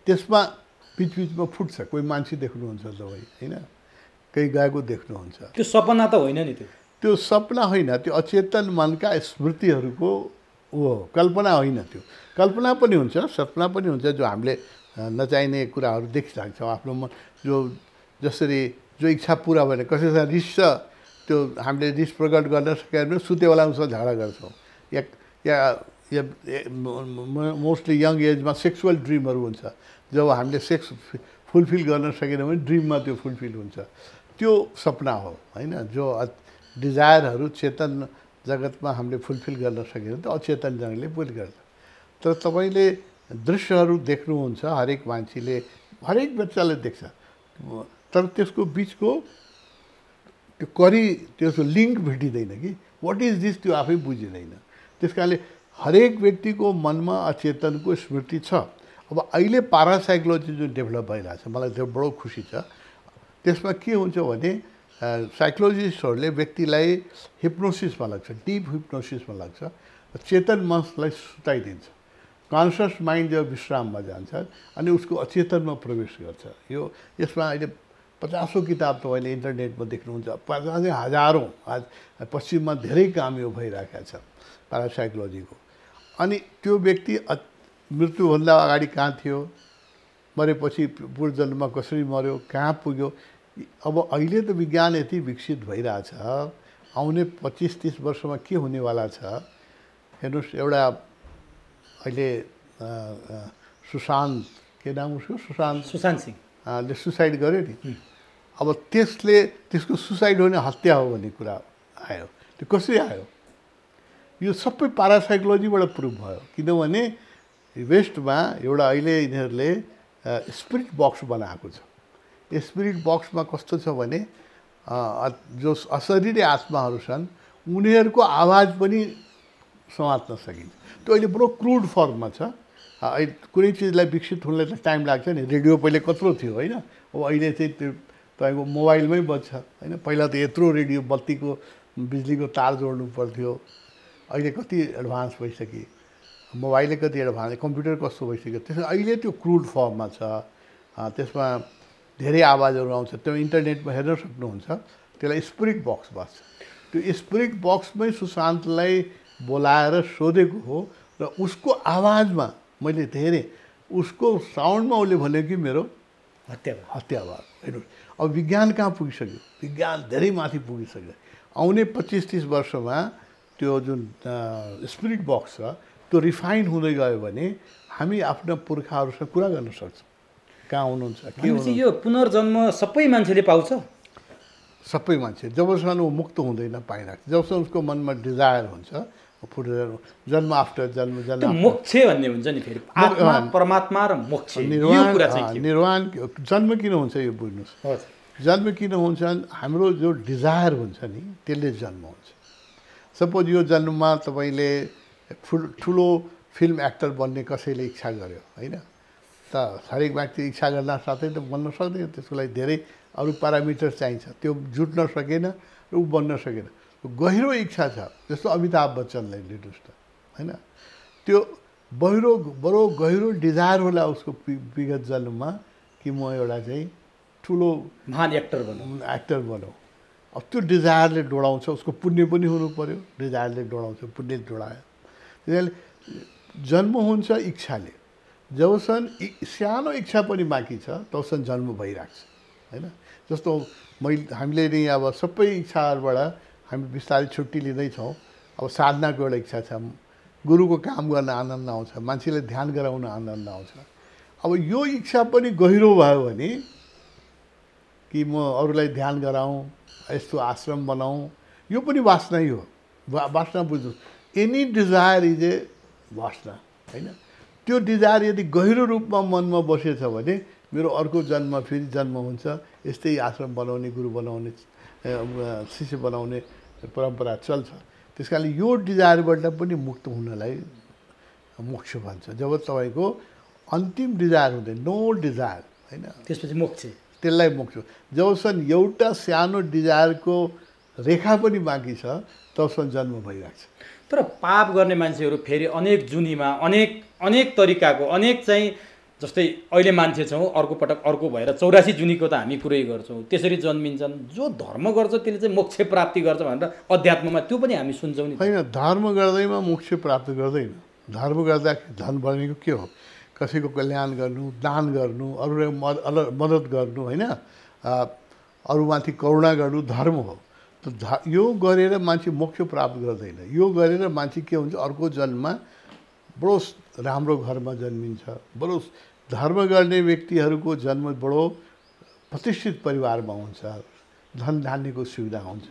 त्यसमा बिचबिचमा फुट्छ। कोही मान्छे देख्नुहुन्छ तपाईँ होइन, कहीँ गएको देख्नुहुन्छ, त्यो सपना त होइन नि, त्यो सपना होइन, त्यो अचेतन मनका स्मृतिहरूको हो, कल्पना होइन। त्यो कल्पना पनि हुन्छ, सपना पनि हुन्छ, जो हामीले नचाहिने कुराहरू देखिसक्छौँ। आफ्नो मन जसरी जो इच्छा पुरा भएन, कसैसँग रिस छ त्यो हामीले रिस प्रकट गर्न सकेन भने सुतेवालासँग झगडा गर्छौँ। या मोस्टली यङ एजमा सेक्सुअल ड्रिमहरू हुन्छ, जब हामीले सेक्स फुलफिल गर्न सकेन भने ड्रिममा त्यो फुलफिल हुन्छ, त्यो सपना हो होइन। जो डिजायरहरू चेतन जगतमा हामीले फुलफिल गर्न सकेन त अचेतन जगतले फुल गर्छ। तर तपाईँले दृश्यहरू देख्नुहुन्छ, हरेक मान्छेले हरेक बच्चाले देख्छ, तर त्यसको बिचको त्यो त्यसको लिङ्क भेटिँदैन कि वाट इज दिस, त्यो आफै बुझिँदैन। त्यस कारणले हरेक व्यक्तिको मनमा अचेतनको स्मृति छ। अब अब अहिले पारासाइकोलोजी जुन डेभलप भइरहेछ मलाई त्यो बडो खुसी छ। त्यसमा के हुन्छ भने साइकोलोजिस्टहरूले व्यक्तिलाई हिप्नोसिसमा लाग्छ, डिप हिप्नोसिसमा लाग्छ, चेतन मनलाई सुताइदिन्छ। कन्सियस माइन्ड जब विश्राममा जान्छ अनि उसको अचेतनमा प्रवेश गर्छ। यो यसमा अहिले 50औं किताब तपाईँले इन्टरनेटमा देख्नुहुन्छ, हजारौँ। आज पश्चिममा धेरै काम यो भइरहेका छ पारासाइकोलोजीको। अनि त्यो व्यक्ति मृत्युभन्दा अगाडि कहाँ थियो, मरेपछि पूर्वजन्ममा कसरी मर्यो, कहाँ पुग्यो। अब अहिले त विज्ञान यति विकसित भइरहेछ, आउने 25-30 वर्षमा के हुनेवाला छ हेर्नुहोस्। एउटा अहिले सुशान्त, के नाम उसको, सुशान्त सिंहले सुसाइड गर्यो नि। अब त्यसको सुसाइड हो भने हत्या हो भन्ने कुरा आयो। त्यो कसरी आयो? यो सबै पारासाइकोलोजीबाट प्रुभ भयो। किनभने वेस्टमा एउटा अहिले यिनीहरूले स्पिरिट बक्स बनाएको छ। स्पिरिट बक्समा कस्तो छ भने जो अशरीरी आत्माहरू छन् उनीहरूको आवाज पनि समात्न सकिन्छ। त्यो अहिले बडो क्रुड फर्ममा छ। कुनै चिजलाई विकसित हुनलाई त टाइम लाग्छ नि। रेडियो पहिले कत्रो थियो होइन, अब अहिले चाहिँ त्यो तपाईँको मोबाइलमै बज्छ होइन। पहिला त यत्रो रेडियो बत्तीको बिजुलीको तार जोड्नु पर्थ्यो, अहिले कति एडभान्स भइसक्यो, मोबाइलले कति एडभान्स, कम्प्युटर कस्तो भइसक्यो। त्यसमा अहिले त्यो क्रुड फर्ममा छ। त्यसमा धेरै आवाजहरू आउँछ। त्यो इन्टरनेटमा हेर्न सक्नुहुन्छ। त्यसलाई स्पिरिट बक्स भन्छ। त्यो स्पिरिट बक्समै सुशान्तलाई बोलाएर सोधेको हो र उसको आवाजमा मैले हेरेँ, उसको साउन्डमा उसले भन्यो कि मेरो हत्या भयो। हेर्नुहोस्, अब विज्ञान कहाँ पुगिसक्यो, विज्ञान धेरै माथि पुगिसक्यो। आउने 25-30 वर्षमा त्यो जुन स्पिरिट बक्स छ त्यो रिफाइन हुँदै गयो भने हामी आफ्ना पुर्खाहरूसँग कुरा गर्न सक्छौँ, कहाँ हुनुहुन्छ, के हुनुहुन्छ। यो पुनर्जन्म सबै मान्छेले पाउँछ? सबै मान्छे जबसम्म ऊ मुक्त हुँदैन पाइरहेको, जबसम्म उसको मनमा डिजायर हुन्छ, जन्म आफ्टर जन्म मोक्ष भन्ने हुन्छ नि। फेरि आत्मा परमात्मा र मोक्ष, निर्वाण जन्म किन हुन्छ यो बुझ्नुहोस्। जन्म किन हुन्छ? हाम्रो जो डिजायर हुन्छ नि त्यसले जन्म हुन्छ। सपोज यो जन्ममा तपाईँले ठुलो फिल्म एक्टर बन्ने कसैले इच्छा गर्यो होइन, त हरेक व्यक्ति इच्छा गर्दा साथै त बन्न सक्दैन। त्यसको लागि धेरै अरू प्यारामिटर चाहिन्छ, त्यो जुट्न सकेन र ऊ बन्न सकेन। गहिरो इच्छा छ, जस्तो अमिताभ बच्चनलाई लिनुहोस् त होइन, त्यो बडो गहिरो डिजायर होला उसको विगत जन्ममा कि म एउटा चाहिँ ठुलो महान एक्टर बनौँ। अब त्यो डिजायरले डोडाउँछ, उसको पुण्य पनि हुनु पऱ्यो, डिजायरले डोडाउँछ, पुण्य डोडायो। त्यसैले जन्म हुन्छ इच्छाले। जबसम्म सानो इच्छा पनि बाँकी छ तबसम्म जन्म भइरहेको छ होइन। जस्तो हामीले नि अब सबै इच्छाहरूबाट हामी बिस्तारै छुट्टी लिँदैछौँ। अब साधनाको एउटा इच्छा छ, गुरुको काम गर्न आनन्द आउँछ, मान्छेले ध्यान गराउन आनन्द आउँछ। अब यो इच्छा पनि गहिरो भयो भने कि म अरूलाई ध्यान गराउँ, यस्तो आश्रम बनाऊँ, यो पनि वासनै हो। वासना बुझ्नु, एनी डिजायर इज ए वासना होइन। त्यो डिजायर यदि गहिरो रूपमा मनमा बसेछ भने मेरो अर्को जन्म फेरि जन्म हुन्छ, यस्तै आश्रम बनाउने, गुरु बनाउने, शिष्य बनाउने परम्परा चल्छ। त्यस कारणले यो डिजायरबाट पनि मुक्त हुनलाई मोक्ष भन्छ। जब तपाईँको अन्तिम डिजायर हुँदैन, नो डिजायर होइन, त्यसपछि मोक्ष, त्यसलाई मोक्ष। जबसम्म एउटा सानो डिजायरको रेखा पनि बाँकी छ तबसम्म जन्म भइरहेको छ। तर पाप गर्ने मान्छेहरू फेरि अनेक जुनीमा अनेक तरिकाको चाहिँ जस्तै अहिले मान्छे छौँ, अर्को पटक अर्को भएर 84 जुनीको त हामी पुरै गर्छौँ, त्यसरी जन्मिन्छन्। जो धर्म गर्छ त्यसले चाहिँ मोक्ष प्राप्ति गर्छ भनेर अध्यात्ममा त्यो पनि हामी सुन्छौँ नि। होइन, धर्म गर्दैमा मोक्ष प्राप्त गर्दैन। धर्म गर्दा धन भनेको के हो? कसैको कल्याण गर्नु, दान गर्नु, अरूलाई मद्दत गर्नु होइन, अरूमाथि करुणा गर्नु धर्म हो। यो गरेर मान्छे मोक्ष प्राप्त गर्दैन। यो गरेर मान्छे के हुन्छ, अर्को जन्ममा बडो राम्रो घरमा जन्मिन्छ। बडो धर्म गर्ने व्यक्तिहरूको जन्म बडो प्रतिष्ठित परिवारमा हुन्छ, धन धान्यको सुविधा हुन्छ,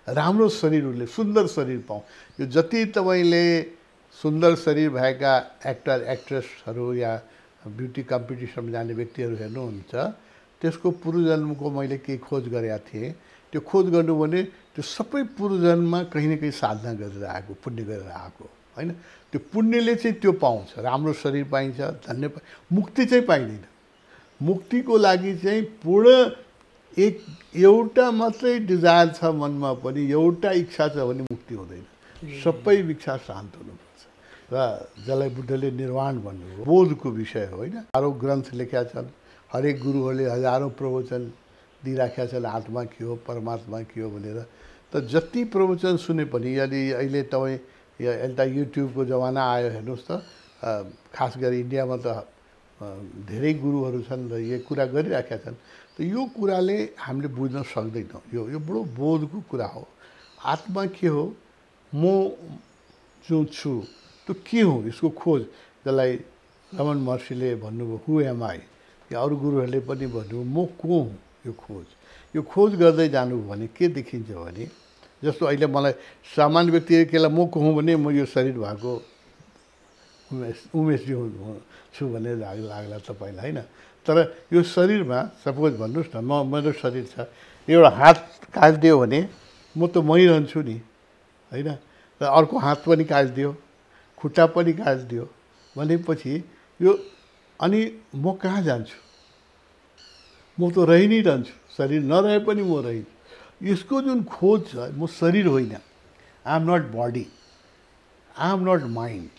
राम्रो शरीर, उसले सुन्दर शरीर पाउँ। यो जति तपाईँले सुन्दर शरीर भएका एक्टर एक्ट्रेसहरू या ब्युटी कम्पिटिसनमा जाने व्यक्तिहरू हेर्नुहुन्छ, त्यसको पूर्वजन्मको मैले केही खोज गरेका थिएँ। त्यो खोज गर्नु भने त्यो सबै पूर्वजन्ममा कहीँ न कहीँ साधना गरेर आएको, पुण्य गरेर आएको। होइन। त्यो पुण्यले चाहिँ त्यो पाउँछ, राम्रो शरीर पाइन्छ, धन्य मुक्ति चाहिँ पाइँदैन। मुक्तिको लागि चाहिँ पूर्ण एउटा मात्रै डिजायर छ मनमा पनि, एउटा इच्छा छ भने मुक्ति हुँदैन। सबै इच्छा शान्त हुनुपर्छ र जसलाई बुद्धले निर्वाण भन्नुभयो बोधको विषय हो होइन। हजारौँ ग्रन्थ लेखेका छन्, हरेक गुरुहरूले हजारौँ प्रवचन दिइराखेका छन्, आत्मा के हो, परमात्मा के हो भनेर। त जति प्रवचन सुने पनि यदि अहिले तपाईँ एउटा युट्युबको जमाना आयो हेर्नुहोस् त, खास गरी इन्डियामा त धेरै गुरुहरू छन् र यो कुरा गरिराखेका छन्। त यो कुराले हामीले बुझ्न सक्दैनौँ। यो बडो बोधको कुरा हो। आत्मा के हो, म जो छु त्यो के हो, यसको खोज, जसलाई रमन महर्षिले भन्नुभयो हु एम आई, या अरू गुरुहरूले पनि भन्नुभयो म को हुँ। यो खोज गर्दै जानु भने के देखिन्छ भने, जस्तो अहिले मलाई सामान्य व्यक्ति केलाई म को हुँ भने म यो शरीर भएको उमेशजी छु भन्ने लाग्ला तपाईँलाई होइन। तर यो शरीरमा सपोज भन्नुहोस् न, मेरो शरीर छ, एउटा हात काटिदियो भने म त मै रहन्छु नि होइन। र अर्को हात पनि काटिदियो, खुट्टा पनि काटिदियो भनेपछि यो अनि म कहाँ जान्छु? म त रहि नै रहन्छु, शरीर नरहे पनि म रहि। यसको जुन खोज छ, म शरीर होइन, I am not body, I am not mind,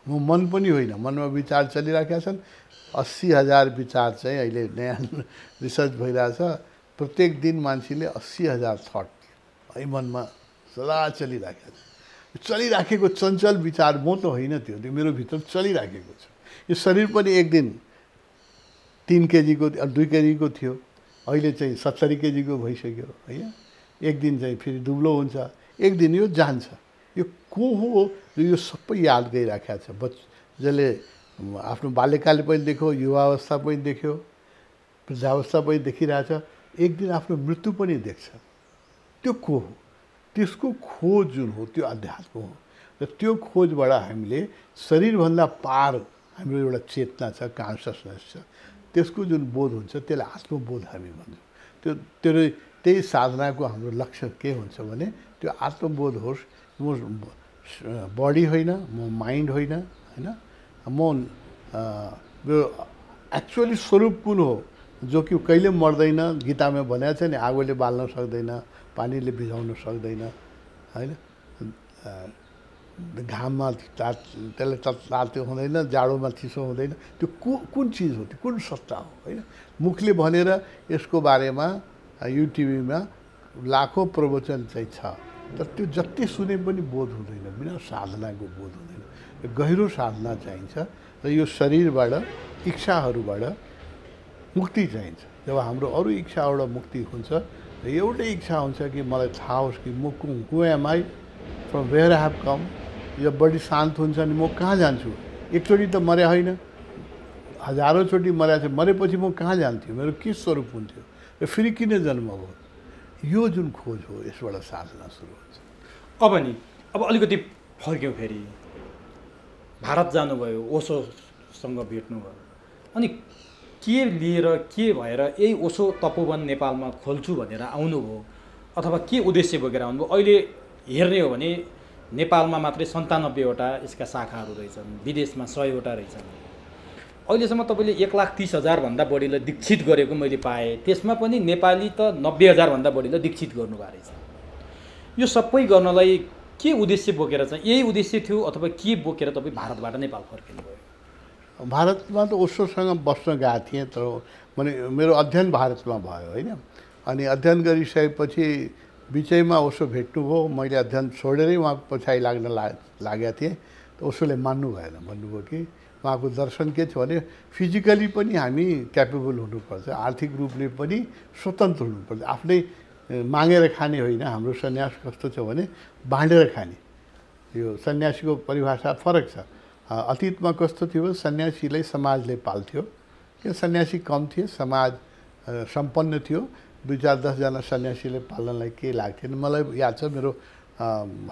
म मन पनि होइन। मनमा विचार चलिराखेका छन्, 80,000 विचार चाहिँ अहिले नयाँ रिसर्च भइरहेछ। प्रत्येक दिन मान्छेले 80,000 थट है मनमा सदा चलिराखेको चञ्चल विचार म त होइन, त्यो मेरो भित्र चलिराखेको छ। यो शरीर पनि एक दिन 3 केजीको 2 केजीको थियो, अहिले चाहिँ 70 केजीको भइसक्यो होइन। एक दिन चाहिँ फेरि दुब्लो हुन्छ, एक दिन यो जान्छ। यो को हो यो सबै याद गरिराखेको छ। जसले आफ्नो बाल्यकाल पनि देख्यो, युवावस्था पनि देख्यो, वृद्धावस्था पनि देखिरहेछ, एक दिन आफ्नो मृत्यु पनि देख्छ। त्यो को हो? त्यसको खोज जुन हो त्यो अध्यात्म हो। र त्यो खोजबाट हामीले शरीरभन्दा पार हाम्रो एउटा चेतना छ, कन्सियसनेस छ, त्यसको जुन बोध हुन्छ त्यसलाई आत्मबोध हामी भन्छौँ। त्यही साधनाको हाम्रो लक्ष्य के हुन्छ भने त्यो आत्मबोध होस्। म बडी होइन, म माइन्ड होइन होइन, म एक्चुअली स्वरूप कुन हो जो कि कहिले मर्दैन। गीतामा भनेको छ नि, आगोले बाल्न सक्दैन, पानीले भिजाउन सक्दैन होइन, घाममा त्यसले तातो हुँदैन, जाडोमा चिसो हुँदैन। त्यो कुन चिज हो, त्यो कुन सत्ता हो होइन। मुखले भनेर यसको बारेमा युट्युबमा लाखौँ प्रवचन चाहिँ छ, तर त्यो जति सुने पनि बोध हुँदैन, बिना साधनाको बोध हुँदैन। गहिरो साधना चाहिन्छ र यो शरीरबाट इच्छाहरूबाट मुक्ति चाहिन्छ। जब हाम्रो अरू इच्छाबाट मुक्ति हुन्छ र एउटै इच्छा हुन्छ कि मलाई थाहा होस् कि म who am I, from where I have come. यो बडी शान्त हुन्छ नि म कहाँ जान्छु? एकचोटि त मरे होइन, हजारौँ चोटि मरेको छ, मरेपछि म कहाँ जान्थ्यो, मेरो के स्वरूप हुन्थ्यो र फेरि किन जन्म भयो? यो जुन खोज हो, यसबाट साधना सुरु हुन्छ। अब अलिकति फर्क्यौँ, फेरि भारत जानुभयो, ओशोसँग भेट्नुभयो, अनि के लिएर के भएर यही ओशो तपोवन नेपालमा खोल्छु भनेर आउनुभयो, अथवा के उद्देश्य बोकेर आउनुभयो? अहिले हेर्ने हो भने नेपालमा मात्रै 97वटा यसका शाखाहरू रहेछन्, विदेशमा 100वटा रहेछन्। अहिलेसम्म तपाईँले 1,30,000 भन्दा बढीलाई दीक्षित गरेको मैले पाएँ। त्यसमा पनि नेपाली त 90,000 भन्दा बढीलाई दीक्षित गर्नुभएको रहेछ। यो सबै गर्नलाई के उद्देश्य बोकेर चाहिँ, यही उद्देश्य थियो अथवा के बोकेर तपाईँ भारतबाट नेपाल फर्किनुभयो? भारतमा त ओशोसँग बस्न गएको थिएँ, तर मेरो अध्ययन भारतमा भयो होइन। अनि अध्ययन गरिसकेपछि बिचैमा ओशो भेट्नुभयो, मैले अध्ययन छोडेरै उहाँको पछाडि लाग्न लागेको थिएँ। त ओशोले मान्नु भएन, भन्नुभयो कि उहाँको दर्शन के छ भने फिजिकली पनि हामी क्यापेबल हुनुपर्छ, आर्थिक रूपले पनि स्वतन्त्र हुनुपर्छ, आफ्नै मागेर खाने होइन। हाम्रो सन्यास कस्तो छ भने बाँडेर खाने। यो सन्यासीको परिभाषा फरक छ। अतीतमा कस्तो थियो, सन्यासीलाई समाजले पाल्थ्यो, किन सन्यासी कम थिए, समाज सम्पन्न थियो, 2-4-10 जना सन्यासीले पाल्नलाई के लाग्थेन। मलाई याद छ मेरो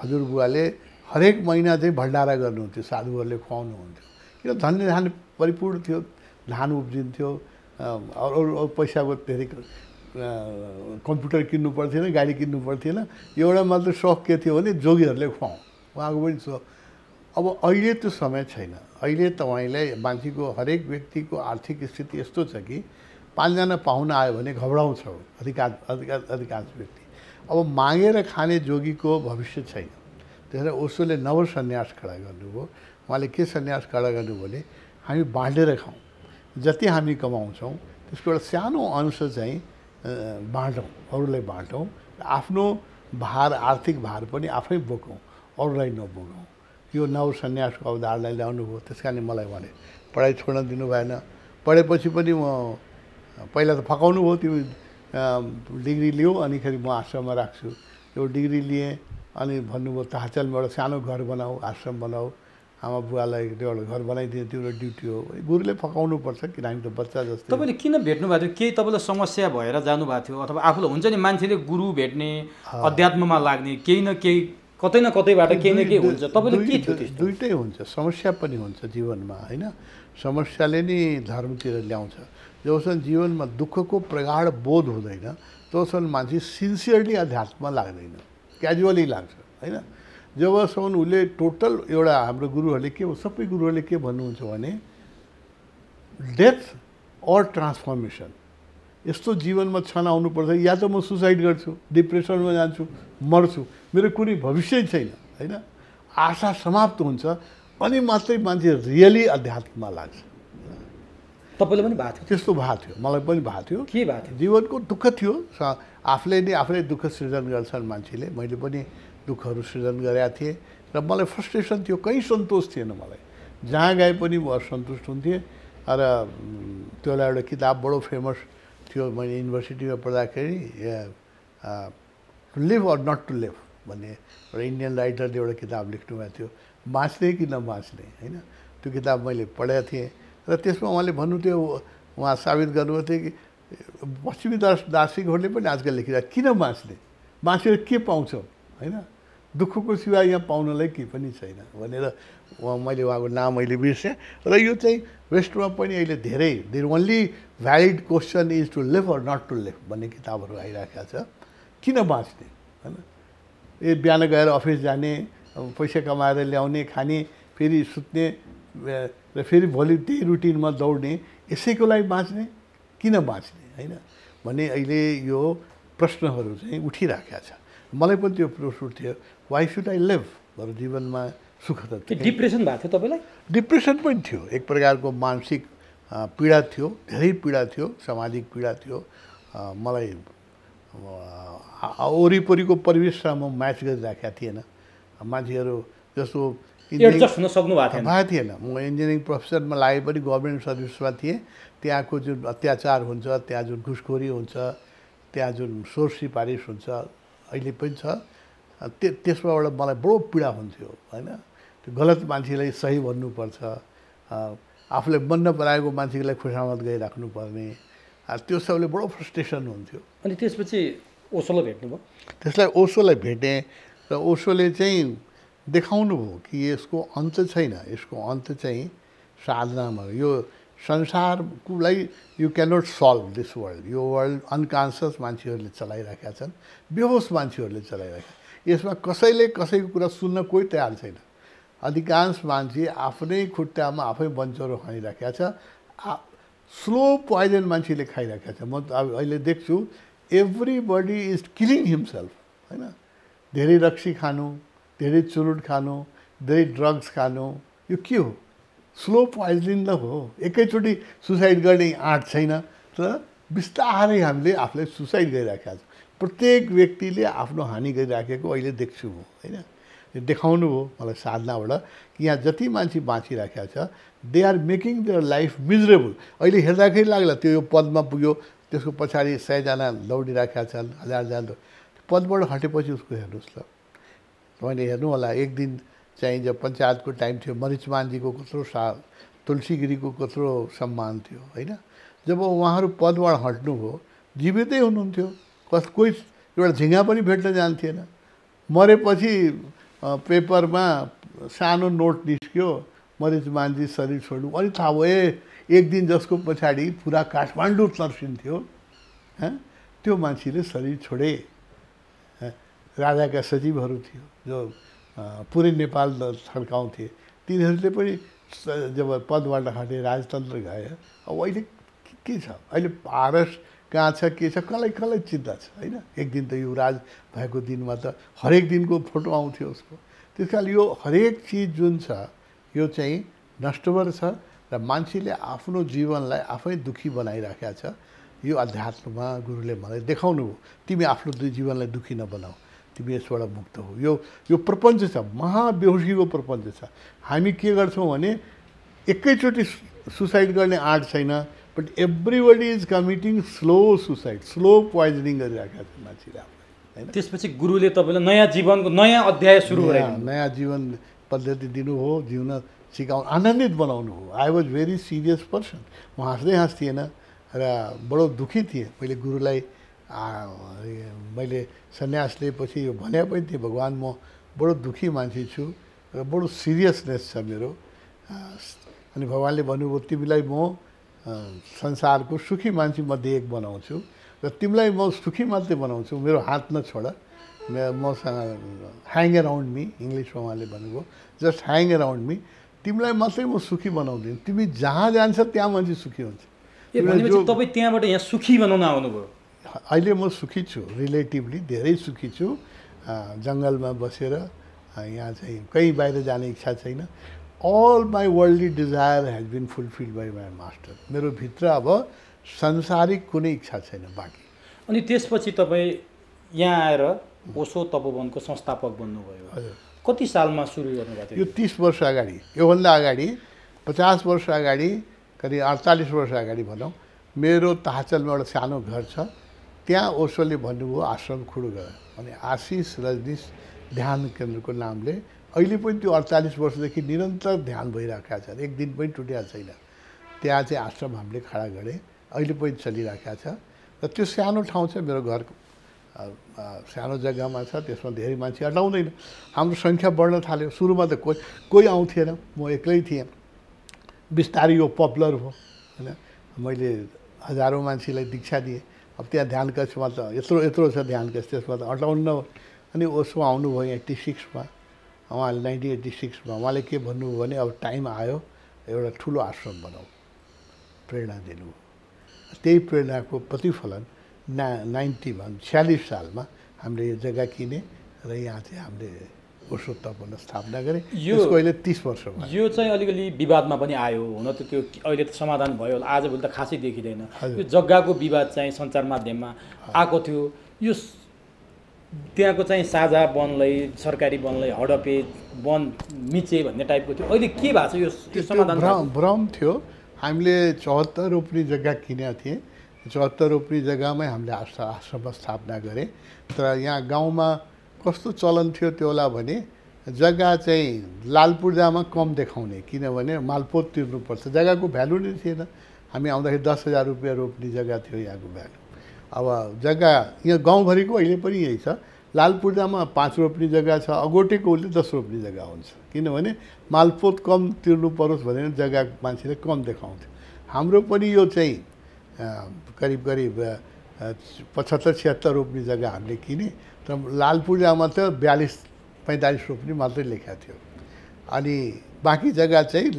हजुरबुवाले हरेक महिना चाहिँ भण्डारा गर्नुहुन्थ्यो, साधुहरूले खुवाउनुहुन्थ्यो, किन धन्य धान परिपूर्ण थियो, धान उब्जिन्थ्यो, अरू पैसाको धेरै कम्प्युटर किन्नु पर्थेन, गाडी किन्नु पर्थेन। एउटा मात्र सोख के थियो भने जोगीहरूले खुवाउँ, उहाँको पनि सोख। अब अहिले त्यो समय छैन। अहिले तपाईँलाई मान्छेको हरेक व्यक्तिको आर्थिक स्थिति यस्तो छ कि 5 जना पाहुना आयो भने घबराउँछ अधिकांश व्यक्ति। अब मागेर खाने जोगीको भविष्य छैन। त्यसैले ओशोले नवसन्यास खडा गर्नुभयो। उहाँले के सन्यास खडा गर्नु भने हामी बाँडेर खाउँ, जति हामी कमाउँछौँ त्यसको एउटा सानो अंश चाहिँ बाँडौँ, अरूलाई बाँडौँ, आफ्नो भार आर्थिक भार पनि आफै बोकौँ, अरूलाई नबोकौँ। यो नवसन्यासको अवधारणा ल्याउनु भयो। त्यस कारण मलाई भने पढाइ छोड्न दिनु भएन। पढेपछि पनि म पहिला त फकाउनु भयो, तिमी डिग्री लियो अनिखेरि म आश्रममा राख्छु। यो डिग्री लिएँ अनि भन्नुभयो ताहाचलमा एउटा सानो घर बनाऊ, आश्रम बनाऊ, आमा बुवालाई एउटा घर बनाइदिए, त्यो एउटा ड्युटी हो। गुरुले फकाउनु पर्छ किन हामी त बच्चा जस्तै। तपाईँले किन भेट्नु भएको थियो? केही तपाईँलाई समस्या भएर जानुभएको थियो अथवा आफूलाई हुन्छ नि मान्छेले गुरु भेट्ने, अध्यात्ममा लाग्ने, केही न केही कतै न कतैबाट केही न केही हुन्छ। तपाईँले के थियो त्यस्तो? दुइटै हुन्छ, समस्या पनि हुन्छ जीवनमा होइन। समस्याले नै धर्मतिर ल्याउँछ। जबसम्म जीवनमा दुःखको प्रगाढ बोध हुँदैन तबसम्म मान्छे सिन्सियरली अध्यात्ममा लाग्दैन, क्याजुअली लाग्छ होइन। जबसम्म उसले टोटल एउटा हाम्रो गुरुहरूले के सबै गुरुहरूले के भन्नुहुन्छ भने डेथ और ट्रान्सफर्मेसन यस्तो जीवनमा क्षण आउनुपर्छ, या त म सुसाइड गर्छु, डिप्रेसनमा जान्छु, मर्छु, मेरो कुनै भविष्य छैन होइन, आशा समाप्त हुन्छ, अनि मात्रै मान्छे रियली अध्यात्ममा लाग्छ। तपाईँले पनि भएको थियो? त्यस्तो भएको थियो, मलाई पनि भएको थियो। के भएको थियो? जीवनको दुःख थियो, आफूले दुःख सृजन गर्छन् मान्छेले। मैले पनि दुःखहरू सृजन गरेका थिएँ र मलाई फ्रस्ट्रेसन थियो, कहीँ सन्तोष थिएन मलाई। जहाँ गए पनि म असन्तुष्ट हुन्थेँ। र त्यो एउटा किताब बडो फेमस थियो, मैले युनिभर्सिटीमा पढ्दाखेरि to live or not to live भन्ने एउटा इन्डियन राइटरले एउटा किताब लेख्नुभएको थियो, बाँच्ने कि नबाँच्ने होइन। त्यो किताब मैले पढेको थिएँ र त्यसमा उहाँले भन्नुहुन्थ्यो, उहाँ साबित गर्नुभएको थियो कि पश्चिमी दार्शनिकहरूले पनि आजकल लेखिरहेको किन बाँच्ने, बाँचेर के पाउँछौँ होइन, दुःखको सिवाय यहाँ पाउनलाई केही पनि छैन भनेर मैले उहाँको नाम अहिले बिर्सेँ। र यो चाहिँ वेस्टमा पनि अहिले धेरै only valid question is to live or not to live भन्ने किताबहरू आइरहेको छ। किन बाँच्ने होइन, बिहान गएर अफिस जाने, पैसा कमाएर ल्याउने, खाने, फेरि सुत्ने र फेरि भोलि त्यही रुटिनमा दौड्ने, यसैको लागि बाँच्ने, किन बाँच्ने होइन भन्ने अहिले यो प्रश्नहरू चाहिँ उठिरहेका छ। मलाई पनि त्यो प्रश्न उठ्थ्यो, वाइ सुड आई लिभ, बरु जीवनमा सुख त थियो। डिप्रेसन भएको थियो तपाईँलाई? डिप्रेसन पनि थियो, एक प्रकारको मानसिक पीडा थियो, धेरै पीडा थियो, सामाजिक पीडा थियो। मलाई वरिपरिको परिवेशसँग म म्याच गरिराखेका थिएन। मान्छेहरू जस्तो एडजस्ट हुन सक्नु भएको थिएन। म इन्जिनियरिङ प्रोफेसनमा लागे पनि गभर्मेन्ट सर्भिसमा थिएँ। त्यहाँको जुन अत्याचार हुन्छ, त्यहाँ जुन घुसखोरी हुन्छ, त्यहाँ जुन सोर सिफारिस हुन्छ, अहिले पनि छ, त्यसबाट मलाई बडो पीडा हुन्थ्यो होइन। त्यो गलत मान्छेलाई सही भन्नुपर्छ, आफूले मन नपराएको मान्छेलाई खुसामत गरिराख्नुपर्ने, त्यो सबले बडो फ्रस्ट्रेसन हुन्थ्यो। अनि त्यसपछि ओशोलाई भेट्नुभयो? त्यसलाई ओशोलाई भेटेँ र ओशोले चाहिँ देखाउनु भयो कि यसको अन्त छैन, यसको अन्त चाहिँ साधनामा। यो संसारलाई you cannot solve this world, यो वर्ल्ड अनकन्सियस मान्छेहरूले चलाइरहेका छन्, बेहोस मान्छेहरूले चलाइरहेका। यसमा कसैले कसैको कुरा सुन्न कोही तयार छैन। अधिकांश मान्छे आफ्नै खुट्टामा आफै बन्चरो खाइरहेका छ, स्लो पोइजन मान्छेले खाइरहेका छ। म अहिले देख्छु एभ्रिबडी इज किलिङ हिमसेल्फ होइन। धेरै रक्सी खानु, धेरै चुरुट खानु, धेरै ड्रग्स खानु, यो के हो? स्लो पोइजनिङ त हो। एकैचोटि सुसाइड गर्ने आँट छैन, तर बिस्तारै हामीले आफूलाई सुसाइड गरिराखेका छौँ। प्रत्येक व्यक्तिले आफ्नो हानि गरिराखेको अहिले देख्छु म होइन। देखाउनु हो मलाई साधनाबाट कि यहाँ जति मान्छे बाँचिराखेका छ, they are making their life miserable. अहिले हेर्दाखेरि लाग्ला त्यो यो पदमा पुग्यो, त्यसको पछाडि 100 जना दौडिराखेका छन्, 1000 जना। पदबाट हटेपछि उसको हेर्नुहोस् ल, तपाईँले हेर्नु होला। एक दिन चाहिँ जब पञ्चायतको टाइम थियो, मरिचमानजीको कत्रो तुलसी गिरीको कत्रो सम्मान थियो होइन। जब उहाँहरू पदबाट हट्नुभयो, जीवितै हुनुहुन्थ्यो, कोही एउटा झिङ्गा पनि भेट्न जान्थेन। मरेपछि पेपरमा सानो नोट निस्क्यो, मरिचमानजी शरीर छोड्नु, अनि थाहा भयो एक दिन जसको पछाडि पुरा काठमाडौँ तर्सिन्थ्यो, त्यो मान्छेले शरीर छोडे। राजाका सचिवहरू थियो जो पुरै नेपाल थड्काउँथे, तिनीहरूले पनि जब पदबाट हटे राजतन्त्र गए। अब अहिले के छ, अहिले पारस कहाँ छ, के छ, कसलाई कसलाई चिन्ता छ होइन। एक दिन त युवराज भएको दिनमा त हरेक दिनको फोटो आउँथ्यो उसको। त्यस कारण यो हरेक चिज जुन छ यो चाहिँ नष्टबर छ र मान्छेले आफ्नो जीवनलाई आफै दुःखी बनाइराखेका छ। यो अध्यात्ममा गुरुले मलाई देखाउनु हो, तिमी आफ्नो जीवनलाई दुःखी नबनाऊ, तिमी यसबाट मुक्त हो। यो प्रपञ्च छ, महाबेहोसीको प्रपञ्च छ। हामी के गर्छौँ भने एकैचोटि सुसाइड गर्ने आँट छैन, but everybody is committing slow suicide, slow poisoning गरिराखेका छन् मान्छेले होइन। त्यसपछि गुरुले तपाईँलाई नयाँ जीवनको नयाँ अध्याय सुरु गराइदिनु, नयाँ जीवन पद्धति दिनु हो, जिउन सिकाउनु, आनन्दित बनाउनु हो। I was very serious person, म हाँस्दै थिएन र बडो दुःखी थिएँ। मैले गुरुलाई मैले सन्यास लिएपछि यो भने पनि थिएँ, भगवान् म बडो दुःखी मान्छे छु र बडो सिरियसनेस छ मेरो। अनि भगवान्ले भन्नुभयो तिमीलाई म संसारको सुखी मान्छे मध्ये एक बनाउँछु र तिमीलाई म सुखी मात्रै बनाउँछु, मेरो हात नछोड, मसँग ह्याङ एराउन्ड मी, इङ्ग्लिसमा उहाँले भन्नुभयो जस्ट ह्याङ एराउन्ड मी, तिमीलाई मात्रै म सुखी बनाउँदिनँ, तिमी जहाँ जान्छ त्यहाँ मान्छे सुखी हुन्छ। तपाईँ त्यहाँबाट यहाँ सुखी बनाउन आउनुभयो। अहिले म सुखी छु, रिलेटिभली धेरै सुखी छु। जङ्गलमा बसेर यहाँ चाहिँ कहीँ बाहिर जाने इच्छा छैन। All my worldly desire has been fulfilled by my master. मेरो भित्र अब सांसारिक कुनै इच्छा छैन बाँकी। अनि त्यसपछि तपाईँ यहाँ आएर ओशो तपोवनको संस्थापक बन्नुभयो। हजुर। कति सालमा सुरु गर्नुभएको थियो? यो 30 वर्ष अगाडि, योभन्दा अगाडि 50 वर्ष अगाडि, करिब 48 वर्ष अगाडि भनौँ, मेरो ताहचलमा एउटा सानो घर छ, त्यहाँ ओशोले भन्नुभयो आश्रम खुड गर। अनि आशिष रजनीश ध्यान केन्द्रको नामले अहिले पनि त्यो 48 वर्षदेखि निरन्तर ध्यान भइरहेका छन्, एक दिन पनि टुटेको छैन। त्यहाँ चाहिँ आश्रम हामीले खडा गरे, अहिले पनि चलिरहेका छ। र त्यो सानो ठाउँ छ, मेरो घरको सानो जग्गामा छ, त्यसमा धेरै मान्छे अटाउँदैन। हाम्रो सङ्ख्या बढ्न थाल्यो। सुरुमा त कोही आउँथेन, म एक्लै थिएँ। बिस्तारै यो पपुलर भयो होइन। मैले हजारौँ मान्छेलाई दीक्षा दिएँ। अब त्यहाँ ध्यान कक्षमा त यत्रो छ ध्यान कक्ष, त्यसमा त अटाउन्न हो। अनि ओशो आउनुभयो 86मा, उहाँले 1986मा उहाँले के भन्नुभयो भने अब टाइम आयो एउटा ठुलो आश्रम बनाऊ, प्रेरणा दिनुभयो। त्यही प्रेरणाको प्रतिफलन 46 सालमा हामीले यो जग्गा किने र यहाँ चाहिँ हामीले ओशो तपोवन स्थापना गरे। यसको अहिले 30 वर्ष भयो। यो चाहिँ अलिकति विवादमा पनि आयो, हुन त त्यो अहिले त समाधान भयो होला, आजभोलि त खासै देखिँदैन। यो जग्गाको विवाद चाहिँ सञ्चार माध्यममा आएको थियो। यो त्यहाँको चाहिँ साझा वनलाई, सरकारी वनलाई हडपे, वन मिचे भन्ने टाइपको थियो। अहिले के भएको छ यो समाधान? भ्रम थियो। हामीले 74 रोप्ने जग्गा किनेका थिएँ। 74 रोप्ने जग्गामै हामीले आश्रम स्थापना गरे। तर यहाँ गाउँमा कस्तो चलन थियो त्यो होला भने जग्गा चाहिँ लालपूर्जामा कम देखाउने, किनभने मालपोत तिर्नुपर्छ, जग्गाको भ्यालु नै थिएन। हामी आउँदाखेरि 10,000 रुपियाँ रोप्ने जग्गा थियो यहाँको भ्यालु। अब जग्गा यहाँ गाउँभरिको अहिले पनि यही छ। लालपूर्जामा 5 रोप्ने जग्गा छ, अगोटेको उसले 10 रोप्ने जग्गा हुन्छ, किनभने मालपोत कम तिर्नु परोस् भनेर जग्गा मान्छेले कम देखाउँथ्यो। हाम्रो पनि यो चाहिँ करिब 75-76 रोप्ने जग्गा हामीले किने। तर लालपूर्जामा त 42-45 रोप्ने मात्रै लेखेको थियो। अनि बाँकी जग्गा चाहिँ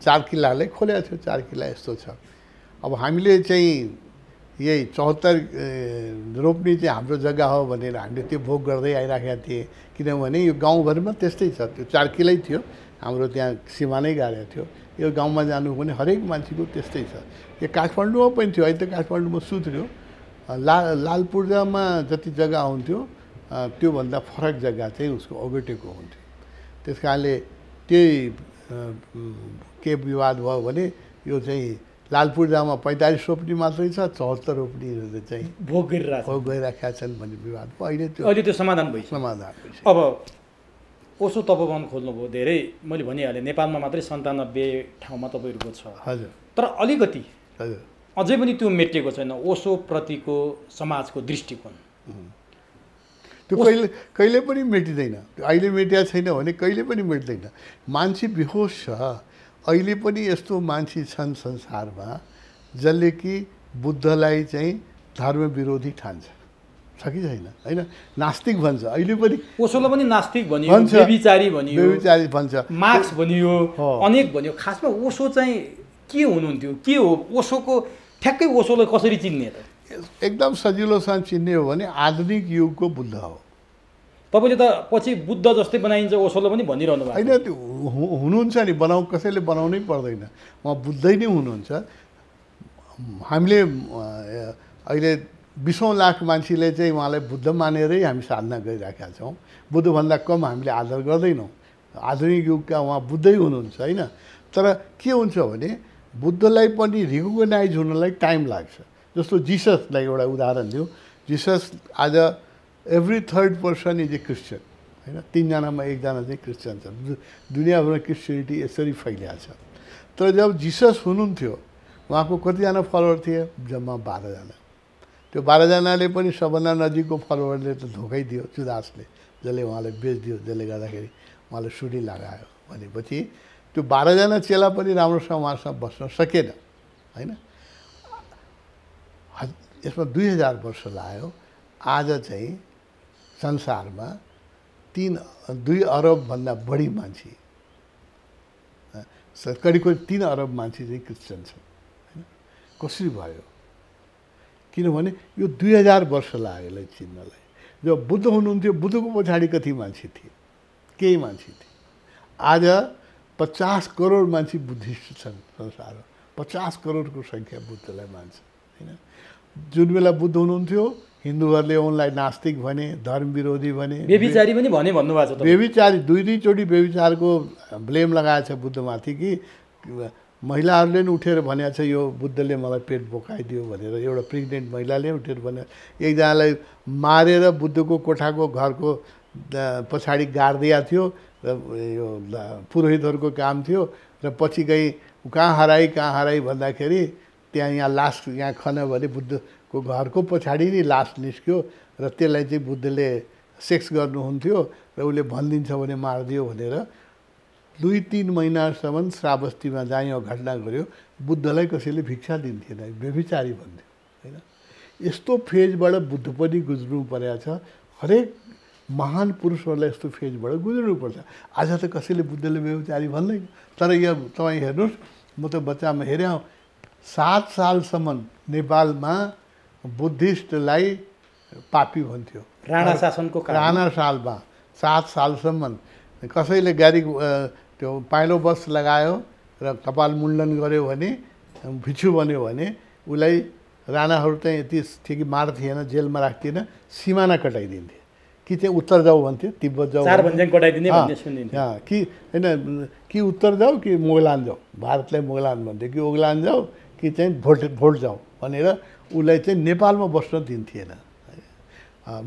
4 किल्लालाई खोलेको थियो, 4 किल्ला यस्तो छ। अब हामीले चाहिँ यही 74 रोप्ने चाहिँ हाम्रो जग्गा हो भनेर हामीले त्यो भोग गर्दै आइराखेका थिएँ, किनभने यो गाउँभरिमा त्यस्तै छ। त्यो 4 किल्लै थियो, हाम्रो त्यहाँ सीमा नै गाडेको थियो। यो गाउँमा जानु भने हरेक मान्छेको त्यस्तै छ। यो काठमाडौँमा पनि थियो, अहिले त काठमाडौँमा सुध्रियो। लालपूर्जामा जति जग्गा हुन्थ्यो त्योभन्दा फरक जग्गा चाहिँ उसको अगोटेको हुन्थ्यो। त्यस कारणले त्यही के विवाद भयो भने यो चाहिँ लालपूर्जामा 45 रोप्ने मात्रै छ, 74 रोप्नेहरूले चाहिँ भोग गरिराखेका छन् भन्ने विवाद भयो। अहिले त्यो समाधान भइसक्यो। समाधान भइसक्यो। अब ओशो तपोवन खोल्नुभयो, धेरै मैले भनिहालेँ नेपालमा मात्रै 97 ठाउँमा तपाईँहरूको छ। हजुर। तर अलिकति हजुर अझै पनि त्यो मेटिएको छैन ओशो प्रतिको समाजको दृष्टिकोण। त्यो कहिले पनि मेटिँदैन। अहिले मेटिया छैन भने कहिले पनि मेट्दैन। मान्छे बेहोस छ। अहिले पनि यस्तो मान्छे छन् संसारमा जसले कि बुद्धलाई चाहिँ धर्म विरोधी ठान्छ। छ कि छैन होइन नास्तिक भन्छ अहिले पनि ओशोलाई पनि नास्तिक भनियो भन्छ बेबिचारी भनियो बेबिचारी भन्छ मार्क्स भनियो हो। अनेक भनियो खासमा ओशो चाहिँ के हुनुहुन्थ्यो के हो ओशोको ठ्याक्कै ओशोलाई कसरी चिन्ने त एकदम सजिलोसँग चिन्ने हो भने आधुनिक युगको बुद्ध हो तपाईँले त पछि बुद्ध जस्तै बनाइन्छ ओशोलाई पनि भनिरहनु भएको होइन त्यो हुनुहुन्छ नि कसैले बनाउनै पर्दैन उहाँ बुद्धै नै हुनुहुन्छ हामीले अहिले 20औं लाख मान्छेले चाहिँ उहाँलाई बुद्ध मानेरै हामी साधना गरिराखेका छौँ बुद्धभन्दा कम हामीले आदर गर्दैनौँ आधुनिक युगका उहाँ बुद्धै हुनुहुन्छ होइन तर के हुन्छ भने बुद्धलाई पनि रिकगनाइज हुनलाई टाइम लाग्छ जस्तो जिससलाई एउटा उदाहरण दिउँ जिसस आज every third person is a Christian होइन 3 जनामा 1 जना चाहिँ क्रिस्चियन छ दुनियाँभरमा क्रिस्चियनिटी यसरी फैलिएको छ तर जब जिसस हुनुहुन्थ्यो उहाँको कतिजना फलोवर थिए जम्मा 12 जना त्यो 12 जनाले पनि सबभन्दा नजिकको फलोवरले त धोकै दियो जुदासले जसले उहाँलाई बेचिदियो जसले गर्दाखेरि उहाँले सुली लगायो भनेपछि त्यो 12 जना चेला पनि राम्रोसँग उहाँसँग बस्न सकेन होइन यसमा 2000 वर्ष लाग्यो आज चाहिँ संसारमा 2 अरबभन्दा बढी मान्छे करिब 3 अरब मान्छे चाहिँ क्रिस्चियन छन् होइन कसरी भयो किनभने यो 2000 वर्ष लाग्यो यसलाई चिन्नलाई जब बुद्ध हुनुहुन्थ्यो बुद्धको पछाडि कति मान्छे थिए केही मान्छे थिए आज 50 करोड मान्छे बुद्धिस्ट छन् संसारमा 50 करोडको सङ्ख्या बुद्धलाई मान्छ होइन जुन बेला बुद्ध हुनुहुन्थ्यो हिन्दूहरूले उनलाई नास्तिक भने धर्म विरोधी भने बेबिचारी पनि भने भन्नुभएको छ बेबिचारी 2-3 चोटि बेबिचारको ब्लेम लगाएको छ बुद्धमाथि कि महिलाहरूले नि उठेर भनेको छ यो बुद्धले मलाई पेट बोकाइदियो भनेर एउटा प्रेग्नेन्ट महिलाले उठेर भने एकजनालाई मारेर बुद्धको कोठाको घरको पछाडि गाडिदिएको थियो र यो पुरोहितहरूको काम थियो र पछि गई कहाँ हराई भन्दाखेरि त्यहाँ यहाँ लास यहाँ खन भने बुद्धको घरको पछाडि नै लास निस्क्यो र त्यसलाई चाहिँ बुद्धले सेक्स गर्नुहुन्थ्यो र उसले भनिदिन्छ भने मारिदियो भनेर 2-3 महिनासम्म श्रावस्तीमा जहाँ यो घटना गर्यो बुद्धलाई कसैले भिक्षा दिन्थेन व्यभिचारी भन्थ्यो होइन यस्तो फेजबाट बुद्ध पनि गुज्नु परेको छ हरेक महान पुरुषहरूलाई यस्तो फेजबाट गुज्नुपर्छ आज त कसैले बुद्धले व्यभिचारी भन्दैन तर यो तपाईँ हेर्नुहोस् म त बच्चामा हेरेँ 7 सालसम्म नेपालमा बुद्धिस्टलाई पापी भन्थ्यो राणा शासनको राणा सालमा 7 सालसम्म कसैले गाडी त्यो पाइलो बस लगायो र कपाल मुण्डन गर्यो भने भिक्षु बन्यो भने उसलाई राणाहरू चाहिँ यति थियो कि मार थिएन जेलमा राख्थिएन सिमाना कटाइदिन्थे कि चाहिँ उत्तर जाऊ भन्थ्यो तिब्बत जाऊ 4 भन्ज्याङ कटाइदिने भन्ने सुनिन्थ्यो कि होइन कि उत्तर जाऊ कि मोगलान जाऊ भारतलाई मोगलान भन्थ्यो कि ओगलान जाऊ कि चाहिँ भोट जाऊ भनेर उसलाई चाहिँ नेपालमा बस्न दिन्थिएन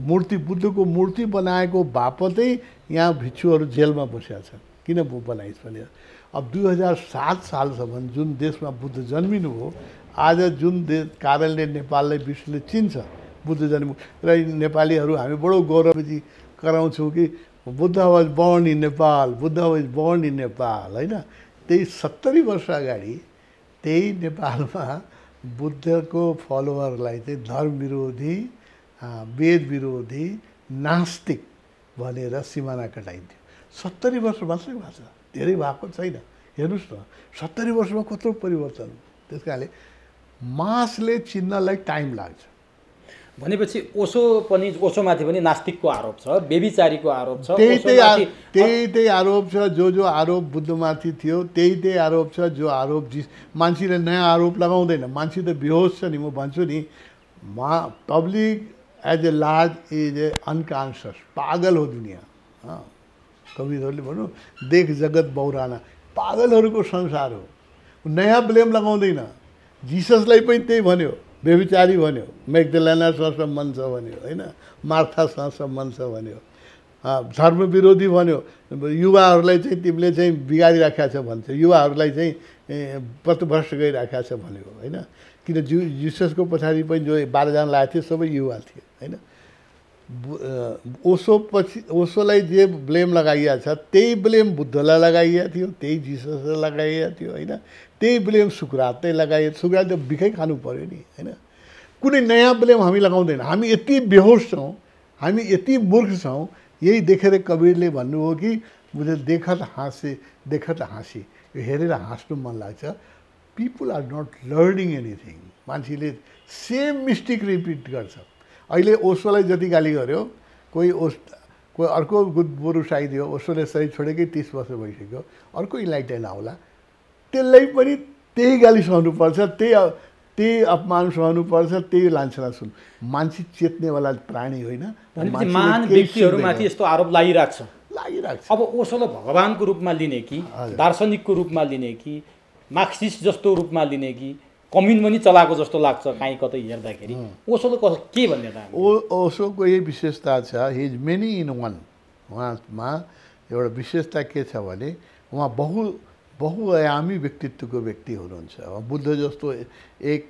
मूर्ति बुद्धको मूर्ति बनाएको बापतै यहाँ भिक्षुहरू जेलमा बसेका छन् किन बनाइस् भनेर अब 2007 सालसम्म जुन देशमा बुद्ध जन्मिनु हो आज जुन कारणले नेपाललाई विश्वले चिन्छ बुद्ध जन्म र नेपालीहरू हामी बडो गौरवजी कराउँछौँ कि Buddha was born in Nepal Buddha was born in Nepal होइन त्यही 70 वर्ष अगाडि त्यही नेपालमा बुद्धको फलोवरलाई चाहिँ धर्म विरोधी वेद विरोधी नास्तिक भनेर सिमाना कटाइन्थ्यो 70 वर्ष मात्रै भएको छ धेरै भएको छैन हेर्नुहोस् न 70 वर्षमा कत्रो परिवर्तन त्यस कारणले मासले चिन्नलाई टाइम लाग्छ भनेपछि ओशोमाथि पनि नास्तिकको आरोप छ बेबिचारीको आरोप छ त्यही आरोप छ जो आरोप बुद्धमाथि थियो त्यही आरोप छ जो आरोप मान्छेले नयाँ आरोप लगाउँदैन मान्छे त बेहोस छ नि म भन्छु नि public as a large is a unconscious पागल हो दुनियाँ कविहरूले भनौँ देख जगत बौराना पागलहरूको संसार हो नयाँ ब्लेम लगाउँदैन जिससलाई पनि त्यही भन्यो बेबिचारी भन्यो मैग्दलेनासँग सम्बन्ध छ भन्यो होइन मार्थासँग सम्बन्ध छ भन्यो धर्म विरोधी भन्यो युवाहरूलाई चाहिँ तिमीले चाहिँ बिगारिराखेका छ भन्छ युवाहरूलाई चाहिँ पथभ्रष्ट गरिराखेका छ भन्यो होइन किन जिससको पछाडि पनि जो 12 जना लागेको थियो सबै युवा थिए होइन ओशोलाई जे ब्लेम लगाइएको छ त्यही ब्लेम बुद्धलाई लगाइएको थियो त्यही जिससलाई लगाइएको थियो होइन त्यही ब्लेम सुकरातलाई लगाइएको सुकरात त बिखै खानु पऱ्यो नि होइन कुनै नयाँ ब्लेम हामी लगाउँदैन। हामी यति बेहोस छौँ, हामी यति मूर्ख छौँ। यही देखेर कबीरले भन्नुभयो कि मुझे देखत हाँसी, यो हेरेर हाँस्नु मन लाग्छ। People are not learning anything. मान्छेले सेम मिस्टेक रिपिट गर्छ। अहिले ओसोलाई जति गाली गर्यो, कोही अर्को गुरु साइदियो, ओसोले सही छोडेकै 30 वर्ष भइसक्यो, अर्को इन्लाइटेन आउला, त्यसलाई पनि त्यही गाली सहनुपर्छ, त्यही अपमान सहनुपर्छ, त्यही लान्छना सुन। मान्छे चेत्नेवाला प्राणी होइन। महान व्यक्तिहरूमाथि यस्तो आरोप लागिरहेको छ। अब ओसोलाई भगवानको रूपमा लिने कि दार्शनिकको रूपमा लिने कि मार्क्सिस्ट जस्तो रूपमा लिने कि कम्युन पनि चलाएको जस्तो लाग्छ काहीँ कतै हेर्दाखेरि। ओसोले के भन्ने त ओसोको यही विशेषता छ, he is many in one. उहाँमा एउटा विशेषता के छ भने उहाँ बहुआयामी व्यक्तित्वको व्यक्ति हुनुहुन्छ। बुद्ध जस्तो एक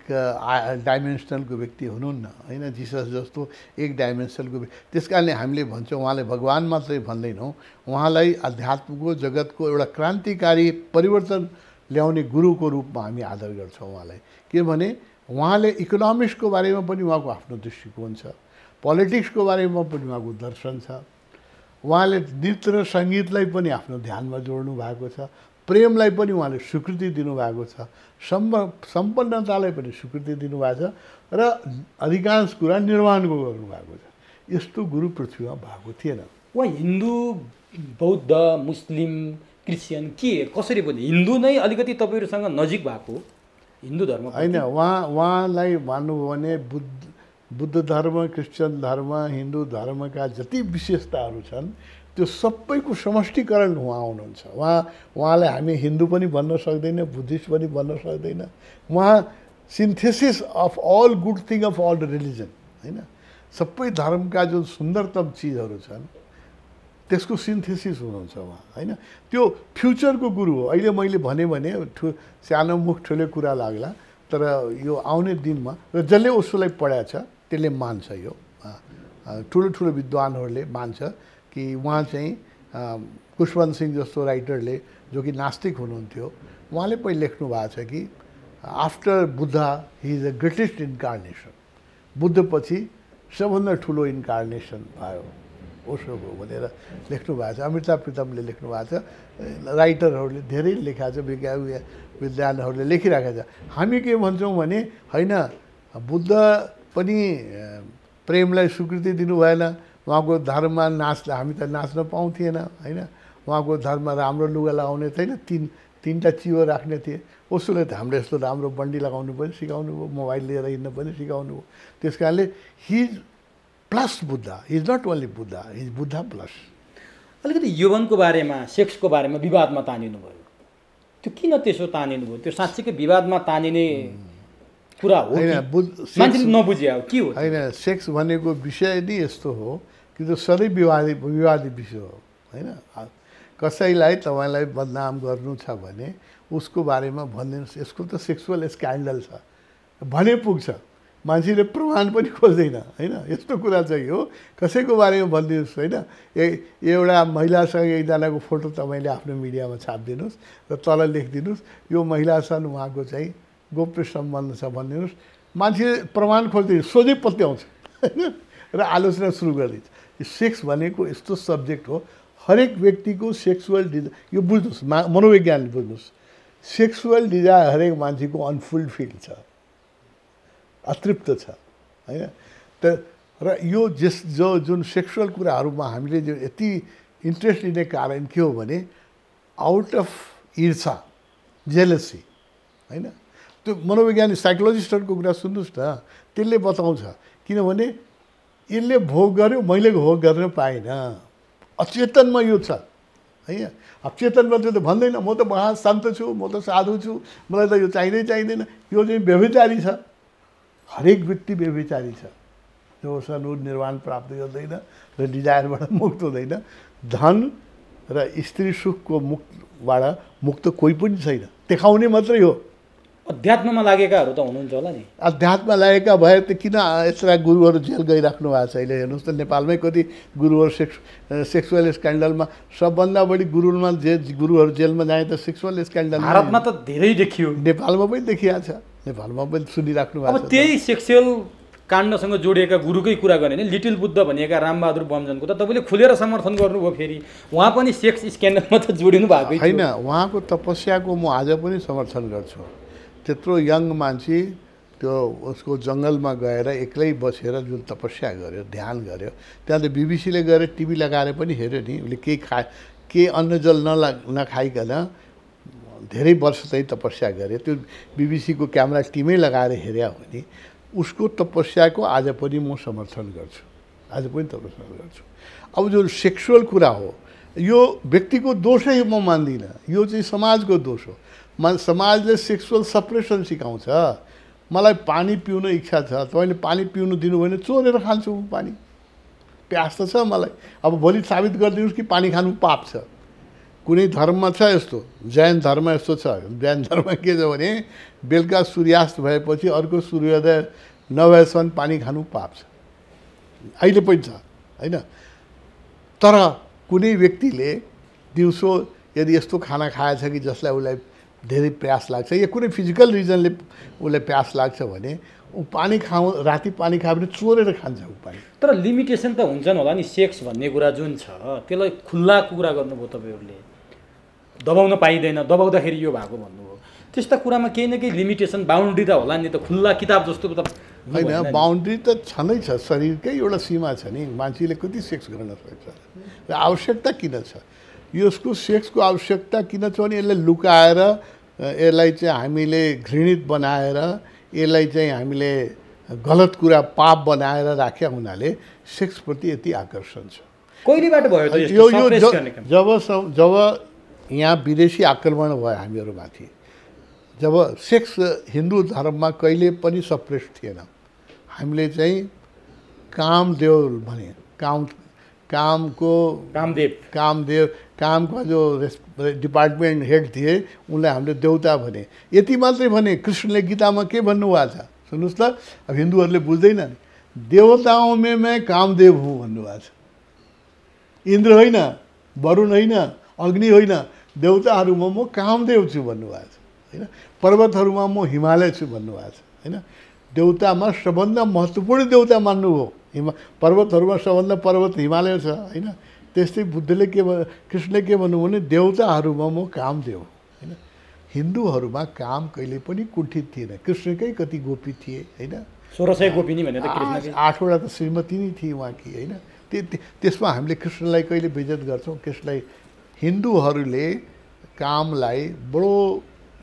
डाइमेन्सनलको व्यक्ति हुनुहुन्न होइन, जिसस जस्तो एक डाइमेन्सनलको। त्यस कारणले हामीले भन्छौँ उहाँलाई भगवान मात्रै भन्दैनौँ, उहाँलाई अध्यात्मको जगतको एउटा क्रान्तिकारी परिवर्तन ल्याउने गुरुको रूपमा हामी आदर गर्छौँ उहाँलाई। किनभने उहाँले इकोनोमिक्सको बारेमा पनि उहाँको आफ्नो दृष्टिकोण छ, पोलिटिक्सको बारेमा पनि उहाँको दर्शन छ। उहाँले नृत्य र सङ्गीतलाई पनि आफ्नो ध्यानमा जोड्नु भएको छ, प्रेमलाई पनि उहाँले स्वीकृति दिनुभएको छ, सम्पन्नतालाई पनि स्वीकृति दिनुभएको छ र अधिकांश कुरा निर्माणको गर्नुभएको छ। यस्तो गुरु पृथ्वीमा भएको थिएन। उहाँ हिन्दू, बौद्ध, मुस्लिम, क्रिस्चियन के कसरी पनि हिन्दू नै अलिकति तपाईँहरूसँग नजिक भएको हिन्दू धर्म होइन। उहाँलाई भन्नुभयो भने बुद्ध धर्म, क्रिस्चियन धर्म, हिन्दू धर्मका जति विशेषताहरू छन् त्यो सबैको समष्टिकरण उहाँ हुनुहुन्छ। उहाँलाई हामी हिन्दू पनि भन्न सक्दैन, बुद्धिस्ट पनि भन्न सक्दैन। उहाँ synthesis of all good thing of all religion होइन, सबै धर्मका जुन सुन्दरतम चिजहरू छन् त्यसको सिन्थेसिस हुनुहुन्छ उहाँ होइन। त्यो फ्युचरको गुरु हो। अहिले मैले भने सानो मुख ठुलो कुरा लाग्ला, तर यो आउने दिनमा र जसले उसलाई पढाएको छ त्यसले मान्छ। यो ठुलो विद्वानहरूले मान्छ कि उहाँ चाहिँ खुशवन्त सिंह जस्तो राइटरले, जो कि नास्तिक हुनुहुन्थ्यो, उहाँले पहिले लेख्नु भएको छ कि after Buddha he is the greatest incarnation. बुद्धपछि सबभन्दा ठुलो इन्कार्नेसन भयो ओशोको भनेर लेख्नु भएको छ। अमृता प्रीतमले लेख्नु भएको छ, राइटरहरूले धेरै लेखाएको छ, विद्वानहरूले लेखिरहेको छ। हामी के भन्छौँ भने होइन, बुद्ध पनि प्रेमलाई स्वीकृति दिनु भएन, उहाँको धर्ममा हामी त नाच्न पाउँथेन होइन, उहाँको धर्म राम्रो लुगा लगाउने थिएन, तिनवटा चियो राख्ने थिए। उसले त हाम्रो यस्तो राम्रो बन्डी लगाउनु पनि सिकाउनु भयो, मोबाइल लिएर हिँड्न पनि सिकाउनु भयो। त्यस कारणले he plus Buddha, is not only Buddha, is Buddha plus. अलिकति यौवनको बारेमा, सेक्सको बारेमा विवादमा तानिनु भयो, त्यो किन त्यसो तानिनु भयो? त्यो साँच्चीकै विवादमा तानिने कुरा हो होइन? मान्छेले नबुझ्या हो के हो? होइन, सेक्स भनेको विषय नै यस्तो हो कि त्यो सधैँ विवादित विषय हो होइन। कसैलाई तपाईँलाई बदनाम गर्नु छ भने उसको बारेमा भनिदिनुहोस्, यसको त सेक्सुअल स्क्यान्डल छ भने पुग्छ। मान्छेले प्रमाण पनि खोज्दैन होइन। यस्तो कुरा चाहिँ हो, कसैको बारेमा भनिदिनुहोस् होइन। एउटा महिलासँग एकजनाको फोटो तपाईँले आफ्नो मिडियामा छापिदिनुहोस् र तल लेखिदिनुहोस् यो महिलासँग उहाँको चाहिँ गोप्य सम्बन्ध छ भनिदिनुहोस्, मान्छेले प्रमाण खोज्दैन, सोझै पत्याउँछ होइन र आलोचना सुरु गरिदिन्छ। सेक्स भनेको यस्तो सब्जेक्ट हो, हरेक व्यक्तिको सेक्सुअल यो बुझ्नुहोस्, मनोविज्ञान बुझ्नुहोस्, सेक्सुअल डिजायर हरेक मान्छेको अनफुलफिल छ, अतृप्त छ होइन। र यो जुन सेक्सुअल कुराहरूमा हामीले जो यति इन्ट्रेस्ट लिने कारण के हो भने आउट अफ ईर्षा, जेलसी होइन। त्यो मनोवैज्ञानिक साइकोलोजिस्टहरूको कुरा सुन्नुहोस् न, त्यसले बताउँछ। किनभने यसले भोग गर्यो, मैले भोग गर्न पाइनँ, अचेतनमा यो छ होइन। अब चेतनमा त्यो त भन्दैन, म त महा सन्त छु, म त साधु छु, मलाई त यो चाहिँदैन। यो चाहिँ व्यभिचारी छ, हरेक व्यक्ति व्यभिचारी छ जोसँग निर्वाण प्राप्त गर्दैन र डिजायरबाट मुक्त हुँदैन। धन र स्त्री सुखको मुक्तबाट मुक्त कोही पनि छैन, देखाउने मात्रै हो। अध्यात्ममा लागेकाहरू त हुनुहुन्छ होला नि। अध्यात्ममा लागेका भए त किन यस्ता गुरुहरू जेल गइराख्नु भएको छ? अहिले हेर्नुहोस् त, नेपालमै कति गुरुहरू सेक्सुअल स्क्यान्डलमा, सबभन्दा बढी गुरुहरू जेलमा जाए त सेक्सुअल स्क्यान्डल। भारतमा त धेरै देखियो, नेपालमा पनि देखिएको छ, नेपालमा पनि सुनिराख्नु भएको छ। अब त्यही सेक्सुअल काण्डसँग जोडिएका गुरुकै कुरा गर्ने नि लिटिल बुद्ध भनिएका रामबहादुर बमजनको त तपाईँले खुलेर समर्थन गर्नुभयो। फेरि उहाँ पनि सेक्स स्क्यान्डलमा त जोडिनु भएको होइन। उहाँको तपस्याको म आज पनि समर्थन गर्छु। त्यत्रो यङ मान्छे त्यो उसको जङ्गलमा गएर एक्लै बसेर जुन तपस्या गर्यो, ध्यान गर्यो, त्यहाँ त बिबिसीले गएर टिभी लगाएर पनि हेऱ्यो नि। उसले केही अन्न जल नखाइकन धेरै वर्ष चाहिँ तपस्या गरे। त्यो बिबिसीको क्यामेरा टिमै लगाएर हेऱ्या हो नि। उसको तपस्याको आज पनि म समर्थन गर्छु, आज पनि समर्थन गर्छु। अब जो सेक्सुअल कुरा हो, यो व्यक्तिको दोषै म मान्दिनँ, यो चाहिँ समाजको दोष हो। समाजले सेक्सुअल सप्रेसन सिकाउँछ। मलाई पानी पिउन इच्छा छ, तपाईँले पानी पिउनु दिनु भने चोरेर खान्छु म पानी। प्यास त छ मलाई, अब भोलि साबित गरिदिनुहोस् कि पानी खानु पाप छ। कुनै धर्ममा छ यस्तो, जैन धर्म यस्तो छ। जैन धर्म के छ भने बेलुका सूर्यास्त भएपछि अर्को सूर्योदय नभएसम्म पानी खानु पाप छ। अहिले पनि छ होइन। तर कुनै व्यक्तिले दिउँसो यदि यस्तो खाना खाएछ कि जसलाई उसलाई धेरै प्यास लाग्छ या कुनै फिजिकल रिजनले उसलाई प्यास लाग्छ भने ऊ पानी राति पानी खायो भने चोरेर खान्छ ऊ पानी। तर लिमिटेसन त हुन्छन् होला नि। सेक्स भन्ने कुरा जुन छ त्यसलाई खुल्ला कुरा गर्नुभयो तपाईँहरूले, दबाउन पाइँदैन, दबाउँदाखेरि यो भएको भन्नुभयो। त्यस्ता कुरामा केही न केही लिमिटेसन बााउन्ड्री त होला नि त। खुल्ला किताब जस्तो त होइन, बााउन्ड्री त छँदै छ। शरीरकै एउटा सीमा छ नि, मान्छेले कति सेक्स गर्न सक्छ र आवश्यकता किन छ। यसको सेक्सको आवश्यकता किन छ भने यसलाई लुकाएर, यसलाई चाहिँ हामीले घृणित बनाएर, यसलाई चाहिँ हामीले गलत कुरा पाप बनाएर राख्या हुनाले सेक्सप्रति यति आकर्षण छ। कहिलेबाट भयो त यो? जब यहाँ विदेशी आक्रमण भयो हामीहरूमाथि, जब सेक्स हिन्दू धर्ममा कहिले पनि सप्रेस थिएन। हामीले चाहिँ कामदेव भने, कामको जो डिपार्टमेन्ट हेड थिए उनलाई हामीले देवता भने। यति मात्रै भने। कृष्णले गीतामा के भन्नुभएको छ सुन्नुहोस् त, अब हिन्दूहरूले बुझ्दैनन्। देवताओं में मैं कामदेव हुँ भन्नुभएको छ। इन्द्र होइन, वरुण होइन, अग्नि होइन, देवताहरूमा म कामदेव छु भन्नुभएको छ होइन। पर्वतहरूमा म हिमालय छु भन्नुभएको छ होइन। देवतामा सबभन्दा महत्त्वपूर्ण देवता मान्नुभयो। पर्वतहरूमा सबभन्दा पर्वत हिमालय छ होइन। त्यस्तै बुद्धले कृष्णले के भन्नुभयो भने देवताहरूमा म कामदेव होइन। हिन्दूहरूमा काम कहिले पनि कुण्ठित थिएन। कृष्णकै कति गोपी थिए होइन, 1600 गोपी नि भने त कृष्णकै 8वटा त श्रीमती नै थिए उहाँकी होइन। त्यसमा हामीले कृष्णलाई कहिले बेइज्जत गर्छौँ। कृष्णलाई हिन्दूहरूले कामलाई बडो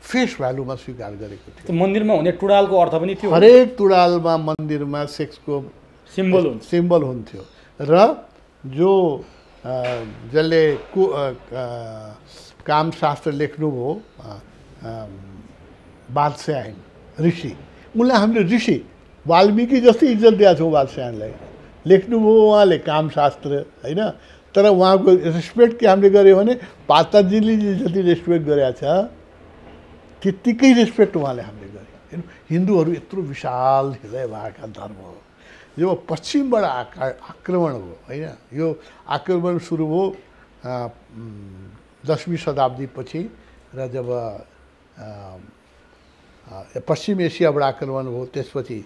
फेस भ्यालुमा स्वीकार गरेको थियो। मन्दिरमा हुने टुडालको अर्थ पनि थियो। हरेक टुडालमा मन्दिरमा सेक्सको सिम्बल हुन्थ्यो। र जो जसले कामशास्त्र लेख्नुभयो बादशाहन ऋषि, उनलाई हामीले ऋषि वाल्मीकि जस्तै इज्जत दिएको छौँ। बादशाहनलाई लेख्नुभयो उहाँले कामशास्त्र होइन। तर उहाँको रेस्पेक्ट के हामीले गऱ्यो भने पातञ्जलीले जति रेस्पेक्ट गरेका छ त्यत्तिकै रेस्पेक्ट उहाँले हामीले गऱ्यो। हिन्दूहरू यत्रो विशाल हृदय भएका धर्म हो। यो पश्चिमबाट आक्रमण हो होइन। यो आक्रमण सुरु भयो 10वीं शताब्दी पछि र जब पश्चिम एसियाबाट आक्रमण भयो, त्यसपछि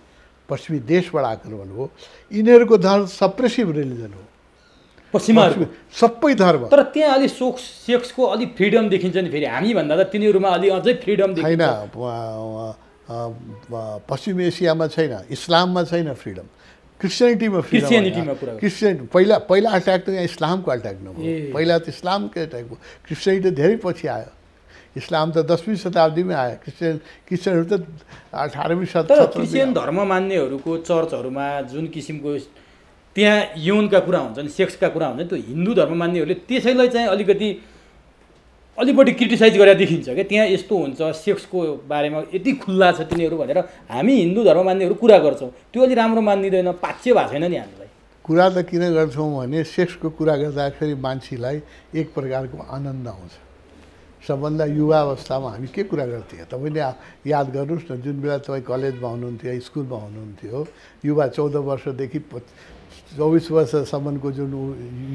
पश्चिमी देशबाट आक्रमण भयो। यिनीहरूको धर्म सप्रेसिभ रिलिजन हो पश्चिमाहरू सबै धर्म। तर त्यहाँ अलि सेक्सको अलिक फ्रिडम देखिन्छ नि। फेरि हामीभन्दा त तिनीहरूमा अलि अझै फ्रिडम देखिन्छ। छैन, पश्चिम एसियामा छैन, इस्लाममा छैन फ्रिडम, क्रिस्चियनिटीमा फ्रिडम। क्रिस्चियनिटी पहिला अट्याक त यहाँ इस्लामको अट्याक नभयो। पहिला त इस्लामकै अट्याक भयो। क्रिस्चियनिटी धेरै पछि आयो। इस्लाम त 10वीं शताब्दीमै आयो। क्रिस्चियनहरू त 18वीं शताब्दी। क्रिस्चियन धर्म मान्नेहरूको चर्चहरूमा जुन किसिमको त्यहाँ यौनका कुरा हुन्छन्, सेक्सका कुरा हुन्छन्, त्यो हिन्दू धर्म मान्नेहरूले त्यसैलाई चाहिँ अलिकति क्रिटिसाइज गरेर देखिन्छ क्या। त्यहाँ यस्तो हुन्छ, सेक्सको बारेमा यति खुल्ला छ तिनीहरू भनेर हामी हिन्दू धर्म मान्नेहरू कुरा गर्छौँ। त्यो अलि राम्रो मानिँदैन, पाच्य भएको छैन नि हामीलाई। कुरा त किन गर्छौँ भने सेक्सको कुरा गर्दाखेरि मान्छेलाई एक प्रकारको आनन्द आउँछ। सबभन्दा युवा अवस्थामा हामी के कुरा गर्थ्यौँ तपाईँले याद गर्नुहोस् न। जुन बेला तपाईँ कलेजमा हुनुहुन्थ्यो, स्कुलमा हुनुहुन्थ्यो, युवा 14 वर्षदेखि 24 वर्षसम्मको जुन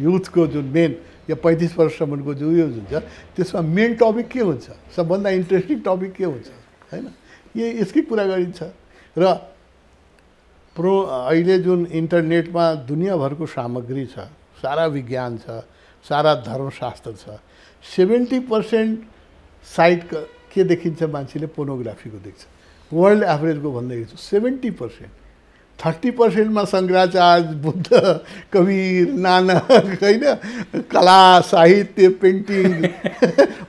युथको जुन मेन या 35 वर्षसम्मको जो उयो हुन्छ, त्यसमा मेन टपिक के हुन्छ, सबभन्दा इन्ट्रेस्टिङ टपिक के हुन्छ होइन। यसकै कुरा गरिन्छ। र अहिले जुन इन्टरनेटमा दुनियाँभरको सामग्री छ, सारा विज्ञान छ, सारा धर्मशास्त्र छ, 70% साइट के देखिन्छ मान्छेले पोर्नोग्राफीको देख्छ। वर्ल्ड एभरेजको भन्दैछु 70%। 30%मा शङ्कराचार्य, बुद्ध, कबीर, नानक, होइन, कला, साहित्य, पेन्टिङ,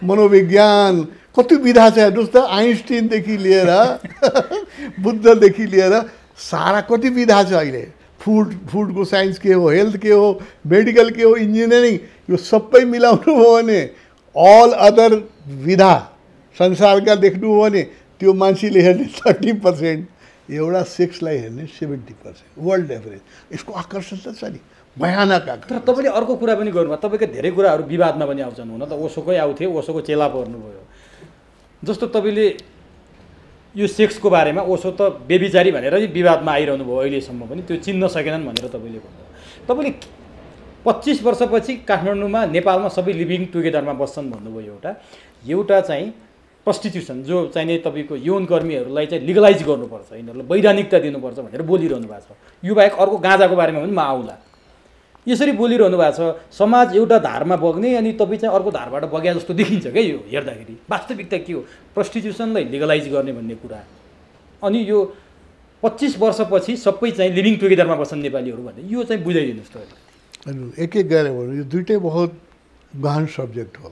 मनोविज्ञान, कति विधा छ हेर्नुहोस् त। आइन्स्टिनदेखि लिएर बुद्धदेखि लिएर सारा कति विधा छ अहिले। फुडको साइन्स के हो, हेल्थ के हो, मेडिकल के हो, इन्जिनियरिङ, यो सबै मिलाउनु भयो भने अल अदर विधा संसारका देख्नु हो भने त्यो मान्छेले हेर्ने 30%, एउटा सेक्सलाई हेर्ने 70%। World average. यसको आकर्षण त छ नि, भयानक आकर्षण। तर तपाईँले अर्को कुरा पनि गर्नुभयो, तपाईँको धेरै कुराहरू विवादमा पनि आउँछन्। हुन त ओसोकै आउँथ्यो, ओसोको चेला पर्नुभयो। जस्तो तपाईँले यो सेक्सको बारेमा ओसो त बेबिचारी भनेर चाहिँ विवादमा आइरहनु भयो, अहिलेसम्म पनि त्यो चिन्न सकेनन् भनेर तपाईँले भन्नुभयो। तपाईँले 25 वर्षपछि काठमाडौँमा, नेपालमा सबै लिभिङ टुगेदरमा बस्छन् भन्नुभयो। एउटा चाहिँ प्रस्टिट्युसन जो चाहिने तपाईँको यौनकर्मीहरूलाई चाहिँ लिगलाइज गर्नुपर्छ, यिनीहरूलाई वैधानिकता दिनुपर्छ भनेर बोलिरहनु भएको छ। यो बाहेक अर्को गाँजाको बारेमा पनि म आउला। यसरी बोलिरहनु भएको छ। समाज एउटा धारमा बग्ने अनि तपाईँ चाहिँ अर्को धारबाट बग्या जस्तो देखिन्छ क्या यो हेर्दाखेरि। वास्तविकता के हो? प्रस्टिट्युसनलाई लिगलाइज गर्ने भन्ने कुरा। अनि यो 25 वर्षपछि सबै चाहिँ लिभिङ टुगेदरमा बस्छन् नेपालीहरू भन्ने, यो चाहिँ बुझाइदिनुहोस् त। एक एक गरेर भन्नु, यो दुइटै बहुत गहन सब्जेक्ट हो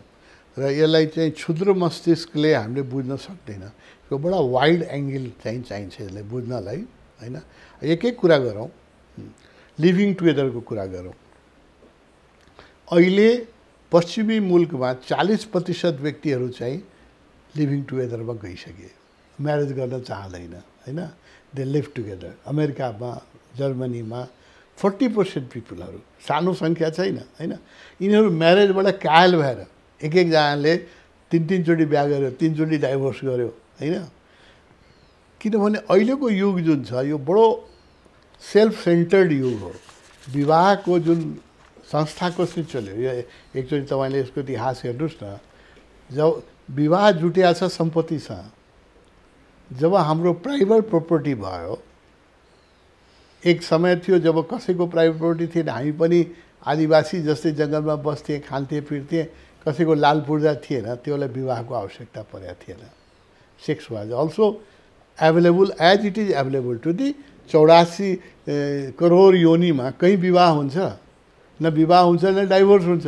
र यसलाई चाहिँ क्षुद्र मस्तिष्कले हामीले बुझ्न सक्दैन। यो बडा वाइड एङ्गल चाहिँ चाहिन्छ यसलाई बुझ्नलाई, होइन। एक एक कुरा गरौँ। लिभिङ टुगेदरको कुरा गरौँ। अहिले पश्चिमी मुल्कमा 40% व्यक्तिहरू चाहिँ लिभिङ टुगेदरमा गइसके, म्यारेज गर्न चाहँदैन, होइन। They live together. अमेरिकामा, जर्मनीमा 40% पिपुलहरू, सानो सङ्ख्या छैन, होइन। यिनीहरू म्यारेजबाट कायल भएर एकजनाले 3 चोटि बिहा गर्यो, 3 चोटि डाइभोर्स गर्यो, होइन। किनभने अहिलेको युग जुन छ यो बडो सेल्फ सेन्टर्ड युग हो। विवाहको जुन संस्था कसरी चल्यो, यो एकचोटि तपाईँले यसको इतिहास हेर्नुहोस् न। जब विवाह जुटिया छ सम्पत्तिसँग, जब हाम्रो प्राइभेट प्रोपर्टी भयो, एक समय थियो जब कसैको प्राइभेट प्रोपर्टी थिएन, हामी पनि आदिवासी जस्तै जङ्गलमा बस्थेँ, खान्थेँ, फिर्थेँ, कसैको लाल पूर्जा थिएन, त्यसलाई विवाहको आवश्यकता परेको थिएन। Sex was also available as it is available to the 84 crore योनिमा। कहीँ विवाह हुन्छ न, विवाह हुन्छ न डाइभोर्स हुन्छ।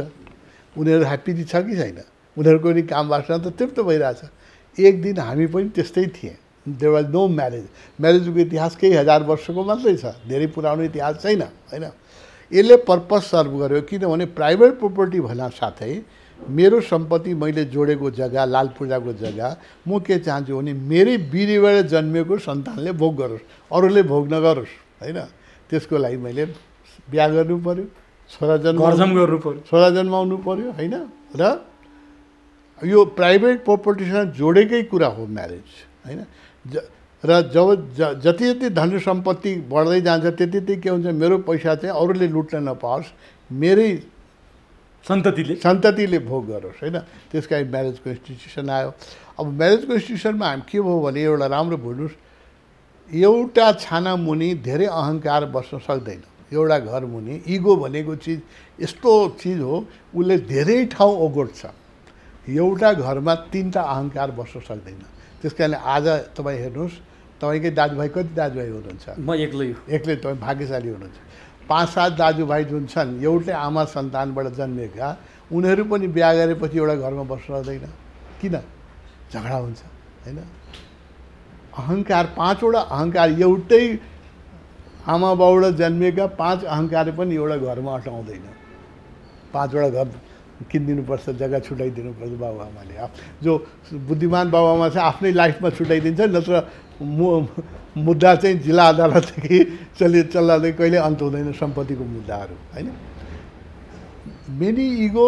उनीहरू ह्याप्पी छ कि छैन? उनीहरूको नि काम वासना त तृप्त भइरहेछ। एक दिन हामी पनि त्यस्तै थिएँ। There was no marriage. म्यारेजको इतिहास केही हजार वर्षको मात्रै छ, धेरै पुरानो इतिहास छैन, होइन। यसले पर्पस सर्भ गर्यो, किनभने प्राइभेट प्रोपर्टी भन्न साथै मेरो सम्पत्ति, मैले जोडेको जग्गा, लाल पूजाको जग्गा, म के चाहन्छु भने मेरै बिरेबाट जन्मेको सन्तानले भोग गरोस्, अरूले भोग नगरोस्, होइन। त्यसको लागि मैले बिहा गर्नु पऱ्यो, छोरा जन्माउनु पऱ्यो, होइन। र यो प्राइभेट प्रोपर्टीसँग जोडेकै कुरा हो म्यारेज, होइन। र जब जति जति धन सम्पत्ति बढ्दै जान्छ त्यति के हुन्छ, मेरो पैसा चाहिँ अरूले लुट्न नपाओस्, मेरै सन्ततिले भोग गरोस्, होइन। त्यस कारण म्यारेजको इन्स्टिट्युसन आयो। अब म्यारेजको इन्स्टिट्युसनमा हामी के भयो भने, एउटा राम्रो बुझ्नुहोस्, एउटा छाना मुनि धेरै अहङ्कार बस्न सक्दैन। एउटा घर मुनि इगो भनेको चिज यस्तो चिज हो, उसले धेरै ठाउँ ओगट्छ। एउटा घरमा 3टा अहङ्कार बस्न सक्दैन। त्यस कारण आज तपाईँ हेर्नुहोस्, तपाईँकै दाजुभाइ, कति दाजुभाइ हुनुहुन्छ? म एक्लै। तपाईँ भाग्यशाली हुनुहुन्छ। 5-7 दाजुभाइ जुन छन् एउटै आमा सन्तानबाट जन्मेका, उनीहरू पनि बिहा गरेपछि एउटा घरमा बस्न सक्दैन। किन? झगडा हुन्छ, होइन। अहङ्कार, 5वटा अहङ्कार, एउटै आमा बाउबाट जन्मेका 5 अहङ्कार पनि एउटा घरमा अटाउँदैन। 5वटा घर किनिदिनुपर्छ, जग्गा छुट्याइदिनुपर्छ बाबुआमाले। जो बुद्धिमान बाबुआमा चाहिँ आफ्नै लाइफमा छुट्याइदिन्छ, नत्र मुद्दा चाहिँ जिल्ला अदालतदेखि चल्लादै कहिले अन्त हुँदैन सम्पत्तिको मुद्दाहरू, होइन। Many ego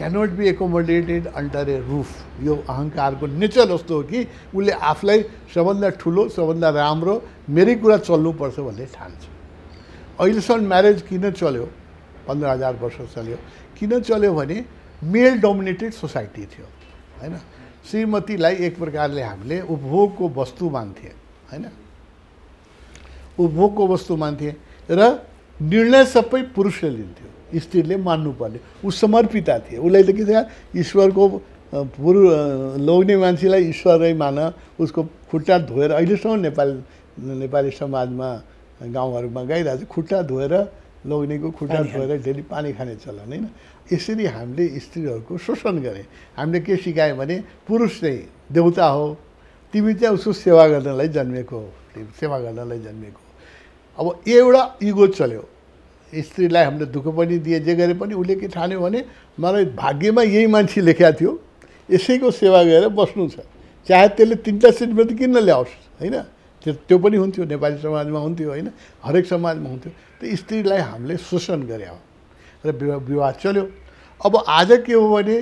cannot be accommodated under a roof. यो अहङ्कारको नेचर जस्तो हो कि उसले आफूलाई सबभन्दा ठुलो, सबभन्दा राम्रो, मेरै कुरा चल्नुपर्छ भन्ने ठान्छ। अहिलेसम्म म्यारेज किन चल्यो? 15,000 वर्ष चल्यो। किन चल्यो भने मेल डोमिनेटेड सोसाइटी थियो, होइन। श्रीमतीलाई एक प्रकारले हामीले उपभोगको वस्तु मान्थे, होइन। ऊ भोकको वस्तु मान्थे र निर्णय सबै पुरुषले लिन्थ्यो, स्त्रीले मान्नुपर्ने। ऊ समर्पिता थिए, उसलाई त के थियो ईश्वरको लोग्ने मान्छेलाई ईश्वरै मान, उसको खुट्टा धोएर अहिलेसम्म नेपाली समाजमा गाउँहरूमा गाइरहेको छ, खुट्टा धोएर लोग्नेको खुट्टा धोएर डेली पानी खाने चलन होइन। यसरी हामीले स्त्रीहरूको शोषण गरे। हामीले के सिकायो भने पुरुष चाहिँ देउता हो, तिमी चाहिँ उसको सेवा गर्नलाई जन्मेको हो, सेवा गर्नलाई जन्मेको हो। अब एउटा इगो चल्यो, स्त्रीलाई हामीले दुःख पनि दिए, जे गरे पनि उसले के ठान्यो भने मलाई भाग्यमा यही मान्छे लेखेको थियो, यसैको सेवा गरेर बस्नु छ, चाहे त्यसले 3टा श्रीमती किन ल्याओस् होइन। त्यो पनि हुन्थ्यो, नेपाली समाजमा हुन्थ्यो होइन, हरेक समाजमा हुन्थ्यो। त्यो स्त्रीलाई हामीले शोषण गरे हो र विवाद चल्यो। अब आज के हो भने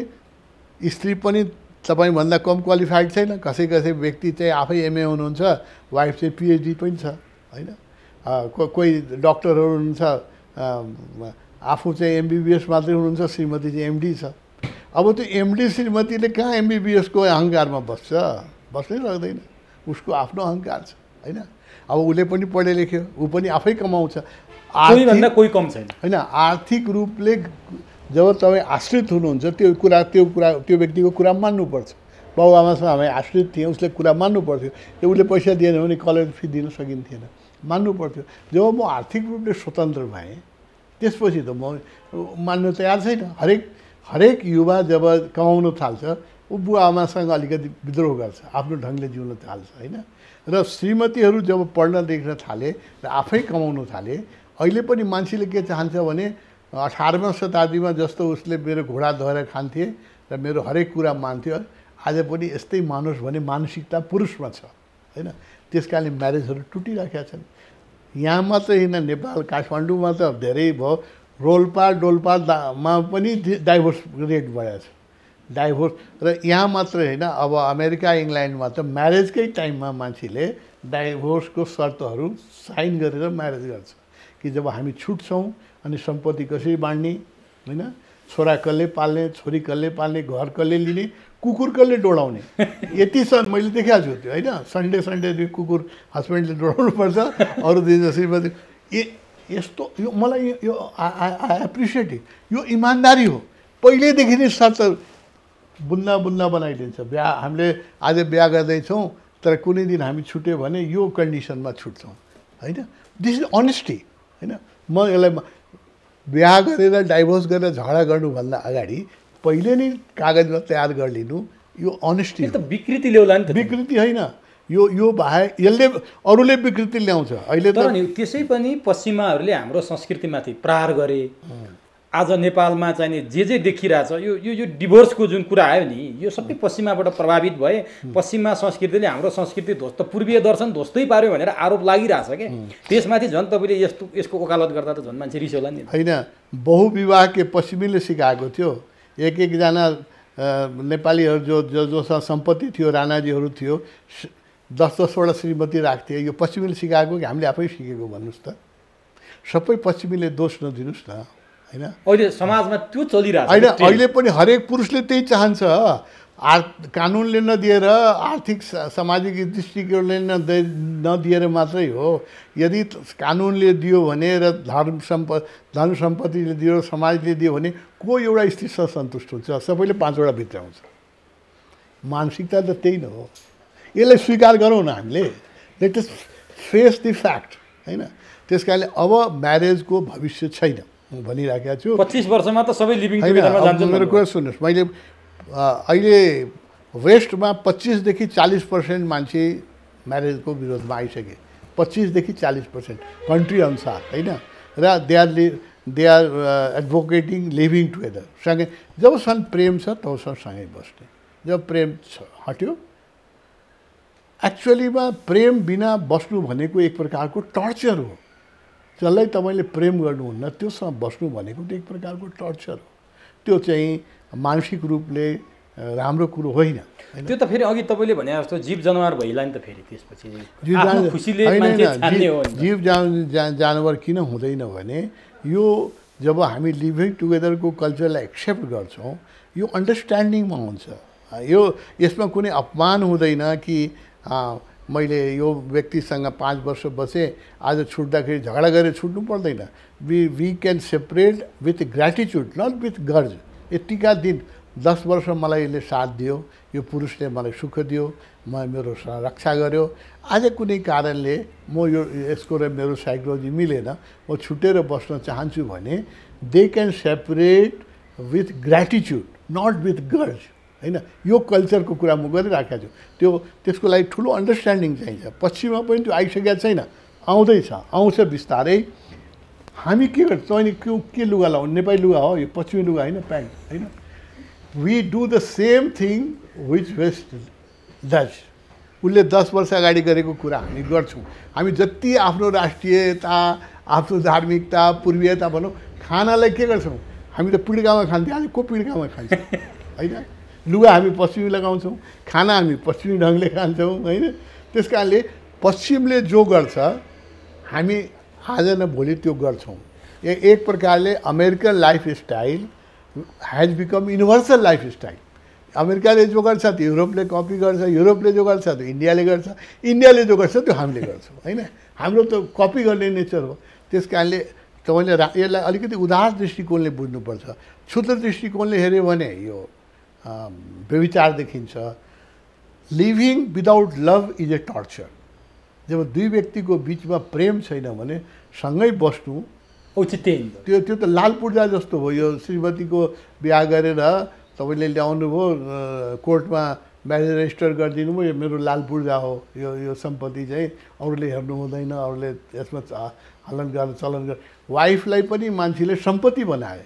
स्त्री पनि तपाईँभन्दा कम क्वालिफाइड छैन, कसै कसै व्यक्ति चाहिँ आफै एमए हुनुहुन्छ, वाइफ चाहिँ पिएचडी पनि छ होइन। कोही डक्टरहरू हुनुहुन्छ, आफू चाहिँ एमबिबिएस मात्रै हुनुहुन्छ, श्रीमती चाहिँ एमडी छ। अब त्यो एमडी श्रीमतीले कहाँ एमबिबिएसको अहङ्कारमा बस्नै सक्दैन, उसको आफ्नो अहङ्कार छ होइन। अब उसले पनि पढे लेख्यो, ऊ पनि आफै कमाउँछ, कोही कम छैन होइन। आर्थिक रूपले जब तपाईँ आश्रित हुनुहुन्छ त्यो व्यक्तिको कुरा मान्नुपर्छ। बाबुआमासँग हामी आश्रित थियौँ, उसले कुरा मान्नुपर्थ्यो। उसले पैसा दिएन भने कलेज फी दिन सकिन्थेन, मान्नुपर्थ्यो। जब म आर्थिक रूपले स्वतन्त्र भएँ त्यसपछि त म मान्नु तयार छैन। हरेक युवा जब कमाउन थाल्छ ऊ बुवा आमासँग अलिकति विद्रोह गर्छ, आफ्नो ढङ्गले जिउन थाल्छ होइन। र श्रीमतीहरू जब पढ्न लेख्न थाले र आफै कमाउन थाले, अहिले पनि मान्छेले के चाहन्छ भने 18औं शताब्दीमा जस्तो उसले मेरो घोडा धोएर खान्थे र मेरो हरेक कुरा मान्थ्यो, आज पनि यस्तै मानुस् भने मानसिकता पुरुषमा छ होइन। त्यस कारणले म्यारेजहरू टुटिराखेका छन्। यहाँ मात्रै होइन, नेपाल काठमाडौँमा त धेरै भयो, रोल्पा-डोल्पामा पनि डाइभोर्स रेट बढेको छ, डाइभोर्स। र यहाँ मात्रै होइन, अब अमेरिका इङ्ल्यान्डमा त म्यारेजकै टाइममा मान्छेले डाइभोर्सको शर्तहरू साइन गरेर म्यारेज गर्छ कि जब हामी छुट्छौँ अनि सम्पत्ति कसरी बाँड्ने होइन, छोरा कसले पाल्ने, छोरी कसले पाल्ने, घर कसले लिने, कुकुर कसले डोडाउने, यति मैले देखाएको छु त्यो होइन। सन्डे कुकुर हस्बेन्डले डोडाउनुपर्छ, अरू दिन श्रीमती। यस्तो यो मलाई यो आई एप्रिसिएट यो इमान्दारी हो। पहिल्यैदेखि नै शर्त बुन्दा बनाइदिन्छ। हामीले आज बिहा गर्दैछौँ तर कुनै दिन हामी छुट्यो भने यो कन्डिसनमा छुट्छौँ होइन। दिस इज अनेस्टी होइन। म यसलाई बिहा गरेर डाइभोर्स गरेर झगडा गर्नुभन्दा अगाडि पहिले नै कागजमा तयार गरिलिनु, यो अनेस्टी त विकृति ल्याउला नि त। विकृति होइन, यो बाहेक यसले अरूले विकृति ल्याउँछ। अहिले त त्यसै पनि पश्चिमाहरूले हाम्रो संस्कृतिमाथि प्रहार गरे। आज नेपालमा चाहिँ जे देखिरहेछ यो डिभोर्सको जुन कुरा आयो नि, यो सबै पश्चिमाबाट प्रभावित भए। पश्चिमा संस्कृतिले हाम्रो संस्कृति ध्वस्त, पूर्वीय दर्शन ध्वस्तै पार्यो भनेर आरोप लागिरहेछ क्या। त्यसमाथि झन् तपाईँले यसको वकालत गर्दा त झन् मान्छे रिस होला नि। होइन, बहुविवाह के पश्चिमीले सिकाएको थियो। एकजना नेपालीहरू जोसँग सम्पत्ति थियो, राणाजीहरू थियो, 10-10वटा श्रीमती राख्थे। यो पश्चिमीले सिकाएको कि हामीले आफै सिकेको भन्नुहोस् त? सबै पश्चिमीले दोष नदिनुहोस् न होइन। अहिले समाजमा त्यो चलिरहेछ होइन, अहिले पनि हरेक पुरुषले त्यही चाहन्छ। कानुनले नदिएर, आर्थिक सामाजिक दृष्टिकोणले नदिएर मात्रै हो। यदि कानुनले दियो भने र धन सम्पत्तिले दियो, समाजले दियो भने को एउटा स्त्रीसँग सन्तुष्ट हुन्छ? सबैले 5वटा भित्राउँछ। मानसिकता त त्यही न हो। यसलाई स्वीकार गरौँ न हामीले। Let us face the fact होइन। त्यस कारणले अब म्यारेजको भविष्य छैन म भनिराखेको छु। 25 वर्षमा त सबै लिभिङ टुगेदरमा जान्छ। मेरो कुरा सुन्नुहोस्, मैले अहिले वेस्टमा 25देखि 40% मान्छे म्यारेजको विरोधमा आइसके। 25देखि 40% कन्ट्री अनुसार होइन। र they are advocating living together. सँगै जबसम्म प्रेम छ तबसम्म सँगै बस्ने। जब प्रेम हट्यो, एक्चुअलीमा प्रेम बिना बस्नु भनेको एक प्रकारको टर्चर हो। जसलाई तपाईँले प्रेम गर्नुहुन्न त्योसँग बस्नु भनेको त एक प्रकारको टर्चर हो। त्यो चाहिँ मानसिक रूपले राम्रो कुरो होइन। त्यो त फेरि अघि तपाईँले भने जस्तो जीव जनावर भइला नि त। फेरि त्यसपछि जीव जानवर किन हुँदैन भने यो जब हामी लिभिङ टुगेदरको कल्चरलाई एक्सेप्ट गर्छौँ, यो अन्डरस्ट्यान्डिङमा हुन्छ। यसमा कुनै अपमान हुँदैन कि मैले यो व्यक्तिसँग 5 वर्ष बसेँ, आज छुट्दाखेरि झगडा गरेर छुट्नु पर्दैन। We can separate with gratitude, not with grudge. यतिका दिन 10 वर्ष मलाई यसले साथ दियो, यो पुरुषले मलाई सुख दियो, मेरो रक्षा गर्यो। आज कुनै कारणले म यो यसको र मेरो साइकोलोजी मिलेन, म छुटेर बस्न चाहन्छु भने they can separate with gratitude, not with grudge, होइन। यो कल्चरको कुरा म गरिराखेको छु। त्यसको लागि ठुलो अन्डरस्ट्यान्डिङ चाहिन्छ। पश्चिममा पनि त्यो आइसकेको छैन, आउँदैछ, आउँछ बिस्तारै। हामी के गर्छ, तैँले के लुगा लाउनु, नेपाली लुगा हो यो, पश्चिमी लुगा होइन, प्यान्ट होइन। We do the same thing which west does. उसले 10 वर्ष अगाडि गरेको कुरा हामी गर्छौँ। हामी जति आफ्नो राष्ट्रियता, आफ्नो धार्मिकता, पूर्वीयता भनौँ, खानालाई के गर्छौँ, हामी त पिड्कामा खान्थ्यौँ, आज को पिड्कामा खान्छ, होइन। लुगा हामी पश्चिमी लगाउँछौँ, खाना हामी पश्चिमी ढङ्गले खान्छौँ, होइन। त्यस कारणले पश्चिमले जो गर्छ हामी आज न भोलि त्यो गर्छौँ। एक प्रकारले American lifestyle has become universal lifestyle. अमेरिकाले जो गर्छ त्यो युरोपले कपी गर्छ, युरोपले जो गर्छ त्यो इन्डियाले गर्छ, इन्डियाले जो गर्छ त्यो हामीले गर्छौँ, होइन। हाम्रो त कपी गर्ने नेचर हो। त्यस कारणले तपाईँले यसलाई अलिकति उदार दृष्टिकोणले बुझ्नुपर्छ। क्षुद्र दृष्टिकोणले हेऱ्यो भने यो व्यभिचार देखिन्छ। Living without love is a torture. जब दुई व्यक्तिको बिचमा प्रेम छैन भने सँगै बस्नु औचित्य त्यो त लाल पूर्जा जस्तो हो। यो श्रीमतीको बिहा गरेर तपाईँले ल्याउनु भयो कोर्टमा म्यारेज रेजिस्टर गरिदिनु भयो, यो मेरो लाल पूर्जा हो, यो सम्पत्ति चाहिँ अरूले हेर्नु हुँदैन, अरूले यसमा हलन गरेर चलन गरेर वाइफलाई पनि मान्छेले सम्पत्ति बनाए।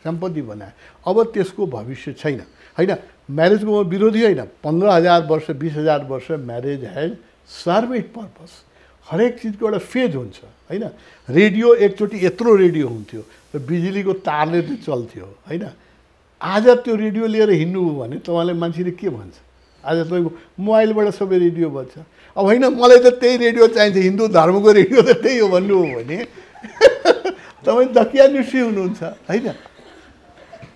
अब त्यसको भविष्य छैन, होइन। म्यारेजको म विरोधी होइन। 15,000 वर्ष 20,000 वर्ष marriage has serve it purpose. हरेक चिजको एउटा फेज हुन्छ, होइन। रेडियो एकचोटि यत्रो रेडियो हुन्थ्यो र बिजुलीको तारले त्यो चल्थ्यो, होइन। आज त्यो रेडियो लिएर हिँड्नु हो भने तपाईँलाई मान्छेले के भन्छ, आज तपाईँको मोबाइलबाट सबै रेडियो बज्छ। अब होइन मलाई त त्यही रेडियो चाहिन्छ, हिन्दू धर्मको रेडियो त त्यही हो भन्नु हो भने तपाईँ दकिया निश्चय हुनुहुन्छ, होइन।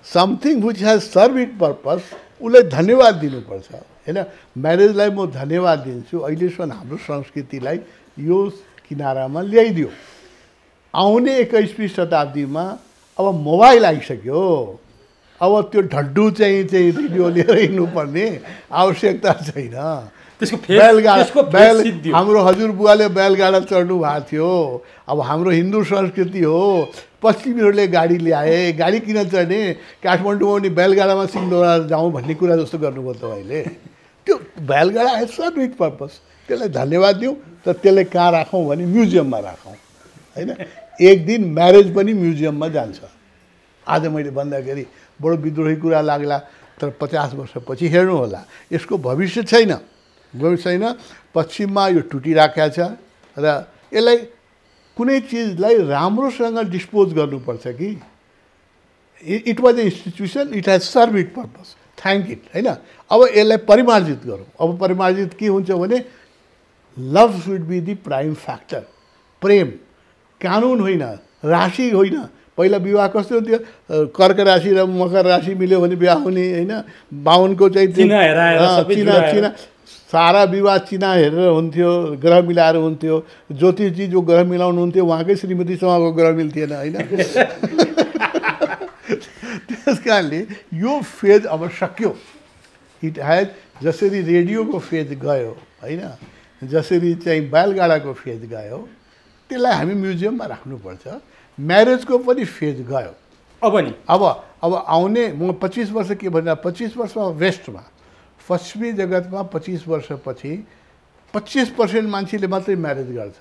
Something which has serve it purpose, उसलाई धन्यवाद दिनुपर्छ, होइन। म्यारेजलाई म धन्यवाद दिन्छु, अहिलेसम्म हाम्रो संस्कृतिलाई यो किनारामा ल्याइदियो। आउने 21वीं शताब्दीमा अब मोबाइल आइसक्यो, अब त्यो ढड्डु चाहिँ रेडियो लिएर हिँड्नुपर्ने आवश्यकता छैन। हाम्रो हजुरबुवाले बैलगाडा चढ्नु भएको थियो। अब हाम्रो हिन्दू संस्कृति हो, पश्चिमीहरूले गाडी ल्याए, गाडी किन चढ्ने, काठमाडौँमा पनि बैलगाडामा सिंहदरबार जाउँ भन्ने कुरा जस्तो गर्नुभयो तपाईँले। त्यो बैलगाडा हेज सर्भ इट पर्पस, त्यसलाई धन्यवाद दिउँ। तर त्यसलाई कहाँ राखौँ भने म्युजियममा राखौँ, होइन। एक दिन म्यारेज पनि म्युजियममा जान्छ। आज मैले भन्दाखेरि बडो विद्रोही कुरा लाग्ला, तर 50 वर्षपछि हेर्नु होला, यसको भविष्य छैन। पश्चिममा यो टुटिराखेको छ र यसलाई कुनै चिजलाई राम्रोसँग डिस्पोज गर्नुपर्छ कि it was a institution, it has serve it purpose, thank it, होइन। अब यसलाई परिमार्जित गरौँ। अब परिमार्जित के हुन्छ भने love should be the prime factor. प्रेम, कानुन होइन, राशि होइन। पहिला विवाह कस्तो हुन्थ्यो, कर्क राशि र मकर राशि मिल्यो भने बिहा हुने, होइन। बाहुनको चाहिँ चिना सारा विवाह चिना हेरेर हुन्थ्यो, ग्रह मिलाएर हुन्थ्यो। ज्योतिषजी जो ग्रह मिलाउनुहुन्थ्यो उहाँकै श्रीमतीसँगको ग्रह मिल्थेन, होइन। त्यस कारणले यो फेज अब सक्यो। इट हेज, जसरी रेडियोको फेज गयो, होइन, जसरी चाहिँ बैलगाडाको फेज गयो, त्यसलाई हामी म्युजियममा राख्नुपर्छ। म्यारेजको पनि फेज गयो। अब आउने म 25 वर्ष के भन्दा 25 वर्षमा वेस्टमा पश्चिमी जगतमा 25 वर्षपछि 25% मान्छेले मात्रै म्यारेज गर्छ,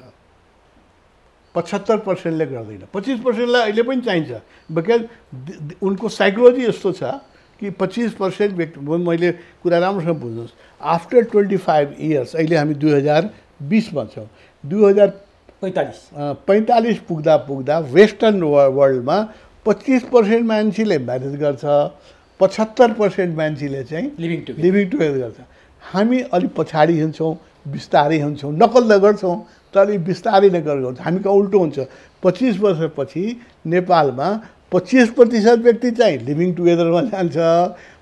75%ले गर्दैन। 25%लाई अहिले पनि चाहिन्छ, बिकज उनको साइकोलोजी यस्तो छ कि 25% व्यक्ति, मैले कुरा राम्रोसँग बुझ्नुहोस्, आफ्टर 25 इयर्स, अहिले हामी 2020मा छौँ, 2045 पुग्दा वेस्टर्न वर्ल्डमा 25% मान्छेले म्यारेज गर्छ, 75% मान्छेले चाहिँ लिभिङ टुगेदर गर्छ। हामी अलिक पछाडि हिँड्छौँ, बिस्तारै हिँड्छौँ, नकल त गर्छौँ तर अलिक बिस्तारै नकल गर्छौँ। हामी कहाँ उल्टो हुन्छ, 25 वर्षपछि नेपालमा 25% व्यक्ति चाहिँ लिभिङ टुगेदरमा जान्छ,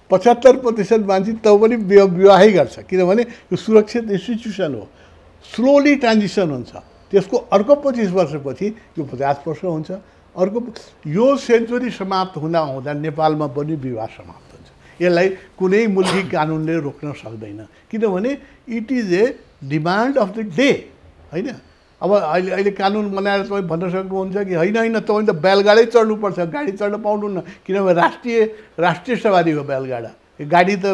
75% मान्छे त पनि विवाहै गर्छ, किनभने यो सुरक्षित इन्स्टिट्युसन हो। स्लोली ट्रान्जिसन हुन्छ। त्यसको अर्को 25 वर्षपछि यो 50 वर्ष हुन्छ। अर्को यो सेन्चुरी समाप्त हुँदा हुँदा नेपालमा पनि विवाह समाप्त हुन्छ। यसलाई कुनै मुलकी कानुनले रोक्न सक्दैन, किनभने it is a demand of the day, होइन? अब अहिले कानुन बनाएर तपाईँ भन्न सक्नुहुन्छ कि होइन तपाईँ त बैलगाडै चढ्नुपर्छ, गाडी चढ्न पाउनुहुन्न, किनभने राष्ट्रिय सवारी हो बैलगाडा, गाडी त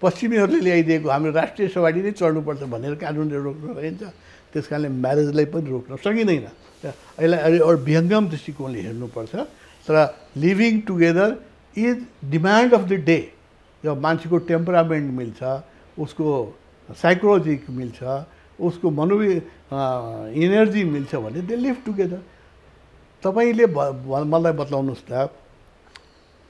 पश्चिमीहरूले ल्याइदिएको, हाम्रो राष्ट्रिय सवारी नै चढ्नुपर्छ भनेर कानुनले रोक्न सकिन्छ। त्यस कारणले म्यारेजलाई पनि रोक्न सकिँदैन। यसलाई एउटा विहङ्गम दृष्टिकोणले हेर्नुपर्छ। तर living together is demand of the day. यो मान्छेको टेम्परामेन्ट मिल्छ, उसको साइकोलोजी मिल्छ, उसको इनर्जी मिल्छ भने दे लिभ टुगेदर। तपाईँले मलाई बताउनुहोस् त,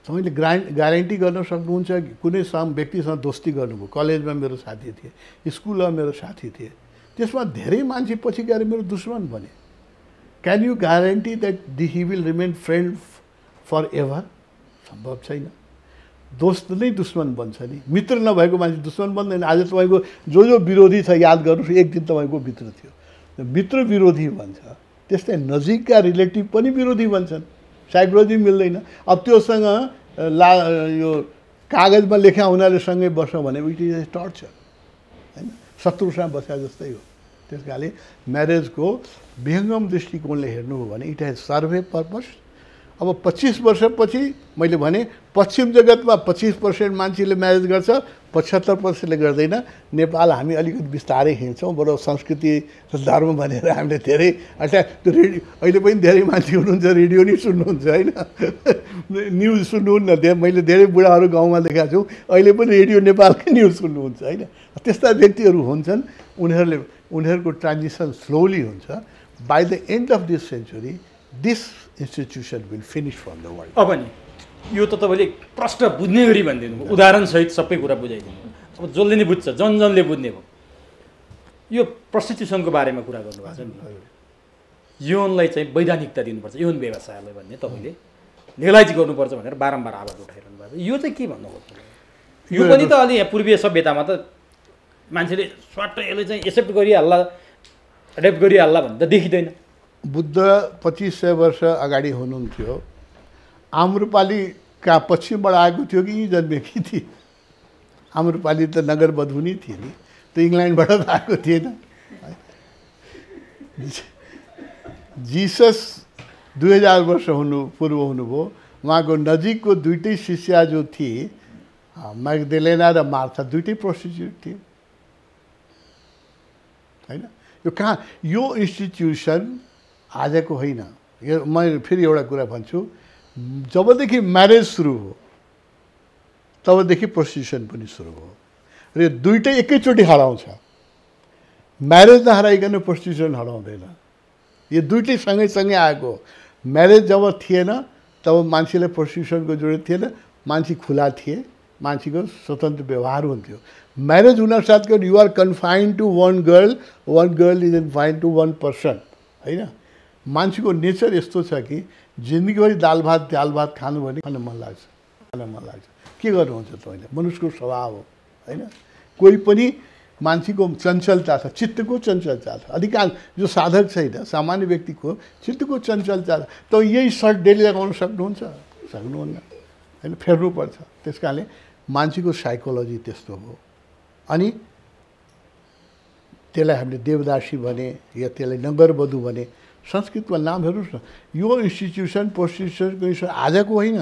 तपाईँले ग्यारेन्टी गर्न सक्नुहुन्छ कि कुनै व्यक्तिसँग दोस्ती गर्नुभयो, कलेजमा मेरो साथी थिए, स्कुलमा मेरो साथी थिए, त्यसमा धेरै मान्छे पछि गएर मेरो दुश्मन बने। Can you guarantee that he will remain friend for ever? सम्भव छैन। दोस्त नै दुश्मन बन्छ नि, मित्र नभएको मान्छे दुश्मन बन्दैन। आज तपाईँको जो विरोधी छ याद गर्नुहोस्, एक दिन तपाईँको मित्र थियो, मित्र विरोधी भन्छ। त्यस्तै नजिकका रिलेटिभ पनि विरोधी बन्छन्, साइकोलोजी मिल्दैन। अब त्योसँग यो कागजमा लेखा हुनाले सँगै बस्छ भने इट इज ए टर्चर, होइन? शत्रुसँग बस्या जस्तै हो। त्यस कारणले म्यारेजको विहङ्गम दृष्टिकोणले हेर्नु हो भने it has serve a purpose. अब 25 वर्षपछि मैले भने पश्चिम जगतमा 25% मान्छेले म्यारेज गर्छ, 75%ले गर्दैन। नेपाल हामी अलिकति बिस्तारै हिँड्छौँ, बरु संस्कृति र धर्म भनेर हामीले धेरै त्यो रेडियो, अहिले पनि धेरै मान्छे हुनुहुन्छ रेडियो नै सुन्नुहुन्छ, होइन? न्युज सुन्नुहुन्न। मैले धेरै बुढाहरू गाउँमा देखाएको छु, अहिले पनि रेडियो नेपालकै न्युज सुन्नुहुन्छ, होइन? त्यस्ता व्यक्तिहरू हुन्छन्, उनीहरूको ट्रान्जिसन स्लोली हुन्छ। By the end of this century this institution will finish from the world. अब नि यो त तपाईँले प्रष्ट बुझ्ने गरी भनिदिनु भयो, उदाहरणसहित सबै कुरा बुझाइदिनु। अब जसले नै बुझ्छ, जनले बुझ्ने भयो। यो प्रस्टिट्युसनको बारेमा कुरा गर्नुभएको छ नि, यौनलाई चाहिँ वैधानिकता दिनुपर्छ, यौन व्यवसायलाई भन्ने तपाईँले लिगलाइज गर्नुपर्छ भनेर बारम्बार आवाज उठाइरहनु भएको छ। यो चाहिँ के भन्नु खोज्नु? यो पनि त अलि यहाँ पूर्वीय सभ्यतामा त मान्छेले स्वाट यसले चाहिँ एक्सेप्ट गरिहाल्ला, एडेप्ट गरिहाल्ला भन्ने त देखिँदैन। बुद्ध 2500 वर्ष अगाडि हुनुहुन्थ्यो, आम्रपाली कहाँ पश्चिमबाट आएको थियो कि यहीँ जन्मेकी थिए? आम्रपाली त नगरवधु नै थिए नि, त इङ्ल्यान्डबाट त आएको थिएन। जिसस 2000 वर्ष पूर्व हुनुभयो। उहाँको नजिकको दुईटै शिष्या जो थिए, मैग्दलेना र मार्था, दुईटै प्रोस्टिट्युट थिए, होइन? यो कहाँ, यो इन्स्टिट्युसन आजको होइन। यो म फेरि एउटा कुरा भन्छु, जबदेखि म्यारेज सुरु हो तबदेखि प्रोस्टिट्युसन पनि सुरु हो, र यो दुईटै एकैचोटि हराउँछ। म्यारेज नहराइकन प्रोस्टिट्युसन हराउँदैन। यो दुईटै सँगै आएको। म्यारेज जब थिएन तब मान्छेलाई प्रोस्टिट्युसनको जरुरत थिएन, मान्छे खुला थिए, मान्छेको स्वतन्त्र व्यवहार हुन्थ्यो। म्यारेज हुन साथको you are confined to one girl is confined to one person, होइन? मान्छेको नेचर यस्तो छ कि जिन्दगीभरि दाल भात खानु भने खान मन लाग्छ। के गर्नुहुन्छ तपाईँले? मनुष्यको स्वभाव हो, होइन? कोही पनि मान्छेको चञ्चलता छ, चित्तको चञ्चलता छ। अधिकांश जो साधक छैन, सामान्य व्यक्तिको चित्तको चञ्चलता छ। त यही सर्ट डेली लगाउन सक्नुहुन्छ? सक्नुहुन्न, होइन? फेर्नुपर्छ। त्यस कारणले मान्छेको साइकोलोजी त्यस्तो हो। अनि त्यसलाई हामीले देवदासी भने या त्यसलाई नगरवधु भने, संस्कृतमा नाम हेर्नुहोस् न। यो इन्स्टिट्युसन प्रोस्टिट्युसनको आजको होइन,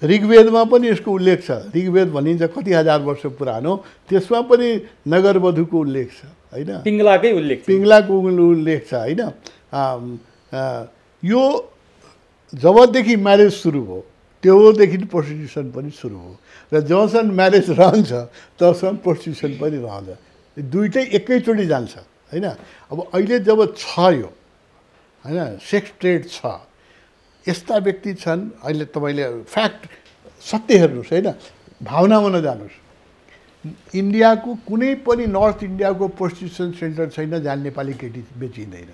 ऋग्वेदमा पनि यसको उल्लेख छ। ऋग्वेद भनिन्छ कति हजार वर्ष पुरानो, त्यसमा पनि नगरवधुको उल्लेख छ, होइन? पिङ्गलाको उल्लेख छ, होइन? यो जबदेखि म्यारेज सुरु भयो त्योदेखि प्रोस्टिट्युसन पनि सुरु हो, र जबसम्म म्यारेज रहन्छ तबसम्म प्रोस्टिट्युसन पनि रहन्छ। दुईटै एकैचोटि जान्छ, होइन? अब अहिले जब छ यो, होइन, सेक्स ट्रेड छ, यस्ता व्यक्ति छन्। अहिले तपाईँले फ्याक्ट सत्य हेर्नुहोस्, होइन? भावनामा नजानुहोस्। इन्डियाको कुनै पनि नर्थ इन्डियाको प्रोस्टिट्युसन सेन्टर छैन जहाँ नेपाली केटी बेचिँदैन।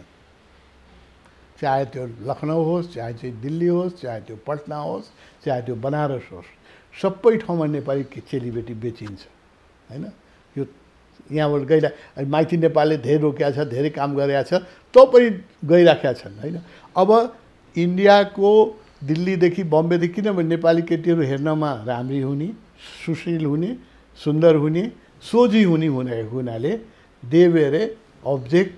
चाहे त्यो लखनऊ होस्, चाहे चाहिँ दिल्ली होस्, चाहे त्यो पटना होस्, चाहे त्यो बनारस होस्, सबै ठाउँमा नेपाली चेलीबेटी बेचिन्छ, होइन? यो यहाँबाट गइरहेको माइती नेपालले धेरै रोकेका छ, धेरै काम गरेका छ, तँ पनि गइराखेका छन् होइन। अब इन्डियाको दिल्लीदेखि बम्बेदेखि किनभने नेपाली केटीहरू हेर्नमा राम्री हुने, सुशील हुने, सुन्दर हुने, सोझी हुने हुनाले दे वेर ए अब्जेक्ट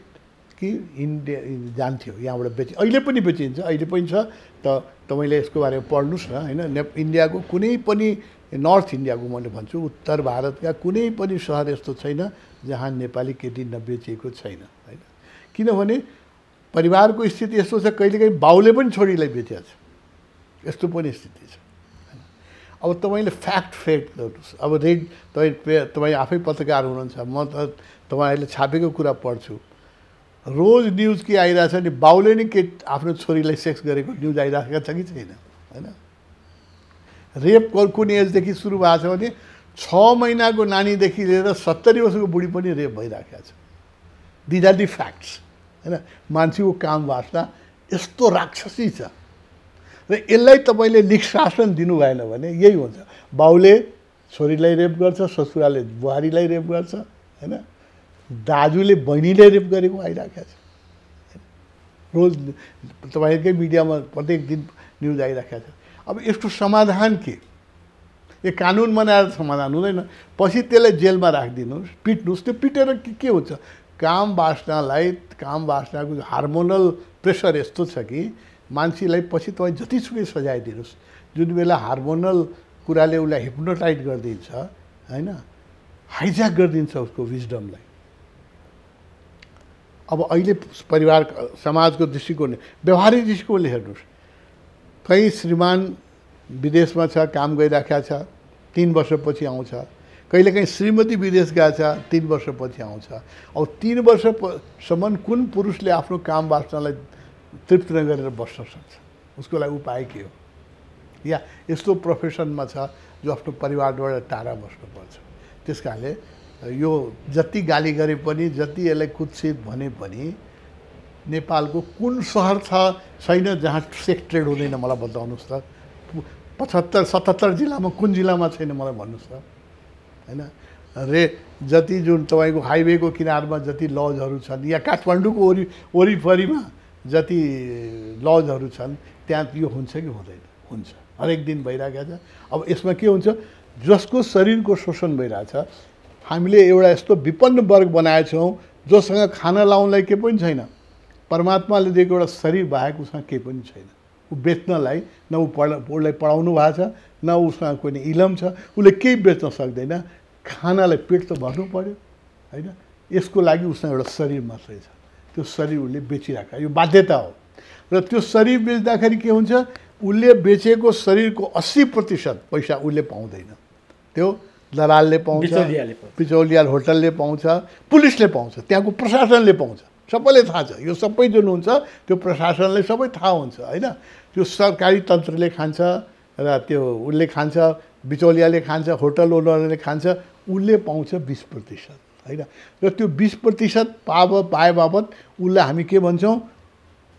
कि इन्डिया जान्थ्यो यहाँबाट बेच, अहिले पनि बेचिन्छ, अहिले पनि छ। त तपाईँले यसको बारेमा पढ्नुहोस् न होइन। इन्डियाको कुनै पनि नर्थ इन्डियाको मैले भन्छु, उत्तर भारतका कुनै पनि सहर यस्तो छैन जहाँ नेपाली केटी नबेचिएको छैन होइन। किनभने परिवारको स्थिति यस्तो छ, कहिलेकाहीँ बाउले पनि छोरीलाई बेचेको छ, यस्तो पनि स्थिति छ। अब तपाईँले फ्याक्ट गर्नुहोस्। अब तपाईँ आफै पत्रकार हुनुहुन्छ, म त तपाईँहरूले छापेको कुरा पढ्छु। रोज न्युज के आइरहेछ नि, बाउले नै आफ्नो छोरीलाई सेक्स गरेको न्युज आइरहेको छ कि छैन होइन। रेप कुन एजदेखि सुरु भएको छ भने 6 महिनाको नानीदेखि लिएर 70 वर्षको बुढी पनि रेप भइराखेको छ। दिज आर दि फ्याक्ट्स होइन। मान्छेको काम वासना यस्तो राक्षसी छ र यसलाई तपाईँले निष्कासन दिनु भएन भने यही हुन्छ। बाउले छोरीलाई रेप गर्छ, ससुराले बुहारीलाई रेप गर्छ होइन, दाजुले बहिनीले रेप गरेको आइराखेको छ। रोज तपाईँकै मिडियामा प्रत्येक दिन न्युज आइराखेको छ। अब यसको समाधान के? यो कानुन बनाएर समाधान हुँदैन। पछि त्यसलाई जेलमा राखिदिनुहोस्, पिट्नुहोस्। त्यो पिटेर के हुन्छ? काम वासनाको हार्मोनल प्रेसर यस्तो छ कि मान्छेलाई पछि तपाईँ जतिसुकै सजाय दिनुहोस्, जुन बेला हार्मोनल कुराले उसलाई हिप्नोटाइज गरिदिन्छ होइन, हाइज्याक गरिदिन्छ उसको विजडमलाई। अब अहिले परिवार समाजको दृष्टिकोण, व्यवहारिक दृष्टिकोणले हेर्नुहोस्। कहीँ श्रीमान विदेशमा छ, काम गरिराखेका छ, 3 वर्षपछि आउँछ। कहिलेकाहीँ श्रीमती विदेश गएको छ, 3 वर्षपछि आउँछ। अब 3 वर्षसम्म कुन पुरुषले आफ्नो काम वासनालाई तृप्त नगरेर बस्न सक्छ? उसको लागि उपाय के हो? या यस्तो प्रोफेसनमा छ जो आफ्नो परिवारबाट टाढा बस्नुपर्छ। त्यस कारणले यो जति गाली गरे पनि, जति यसलाई कुत्सित भने पनि, नेपालको कुन सहर छैन जहाँ सेक्स ट्रेड हुँदैन? मलाई बताउनुहोस् त। 75-77 जिल्लामा कुन जिल्लामा छैन मलाई भन्नुहोस् त होइन। जति जुन तपाईँको हाइवेको किनारमा जति लजहरू छन् या काठमाडौँको वरिपरिमा जति लजहरू छन् त्यहाँ यो हुन्छ कि हुँदैन? हुन्छ, हरेक दिन भइरहेको छ। अब यसमा के हुन्छ? जसको शरीरको शोषण भइरहेछ, हामीले एउटा यस्तो विपन्न वर्ग बनाएछौँ जोसँग खाना लाउनलाई केही पनि छैन। परमात्माले दिएको एउटा शरीर बाहेक उसँग केही पनि छैन। ऊ बेच्नलाई न उसलाई पढाउनु भएको छ, न उसँग कुनै इलम छ, उसले केही बेच्न सक्दैन। खानालाई पेट त भर्नु पऱ्यो होइन। यसको लागि उसँग एउटा शरीर मात्रै छ, त्यो शरीर उसले बेचिरहेको, यो बाध्यता हो। र त्यो शरीर बेच्दाखेरि के हुन्छ? उसले बेचेको शरीरको 80% पैसा उसले पाउँदैन, त्यो दलालले पाउँछ, बिचौलिया होटलले पाउँछ, पुलिसले पाउँछ, त्यहाँको प्रशासनले पाउँछ। सबैले थाहा छ, यो सबै जुन हुन्छ त्यो प्रशासनले सबै थाहा हुन्छ होइन। त्यो सरकारी तन्त्रले खान्छ र त्यो उसले खान्छ, बिचौलियाले खान्छ, होटल ओनरले खान्छ, उसले पाउँछ 20% होइन। र त्यो 20% पाए बापत उसलाई हामी के भन्छौँ?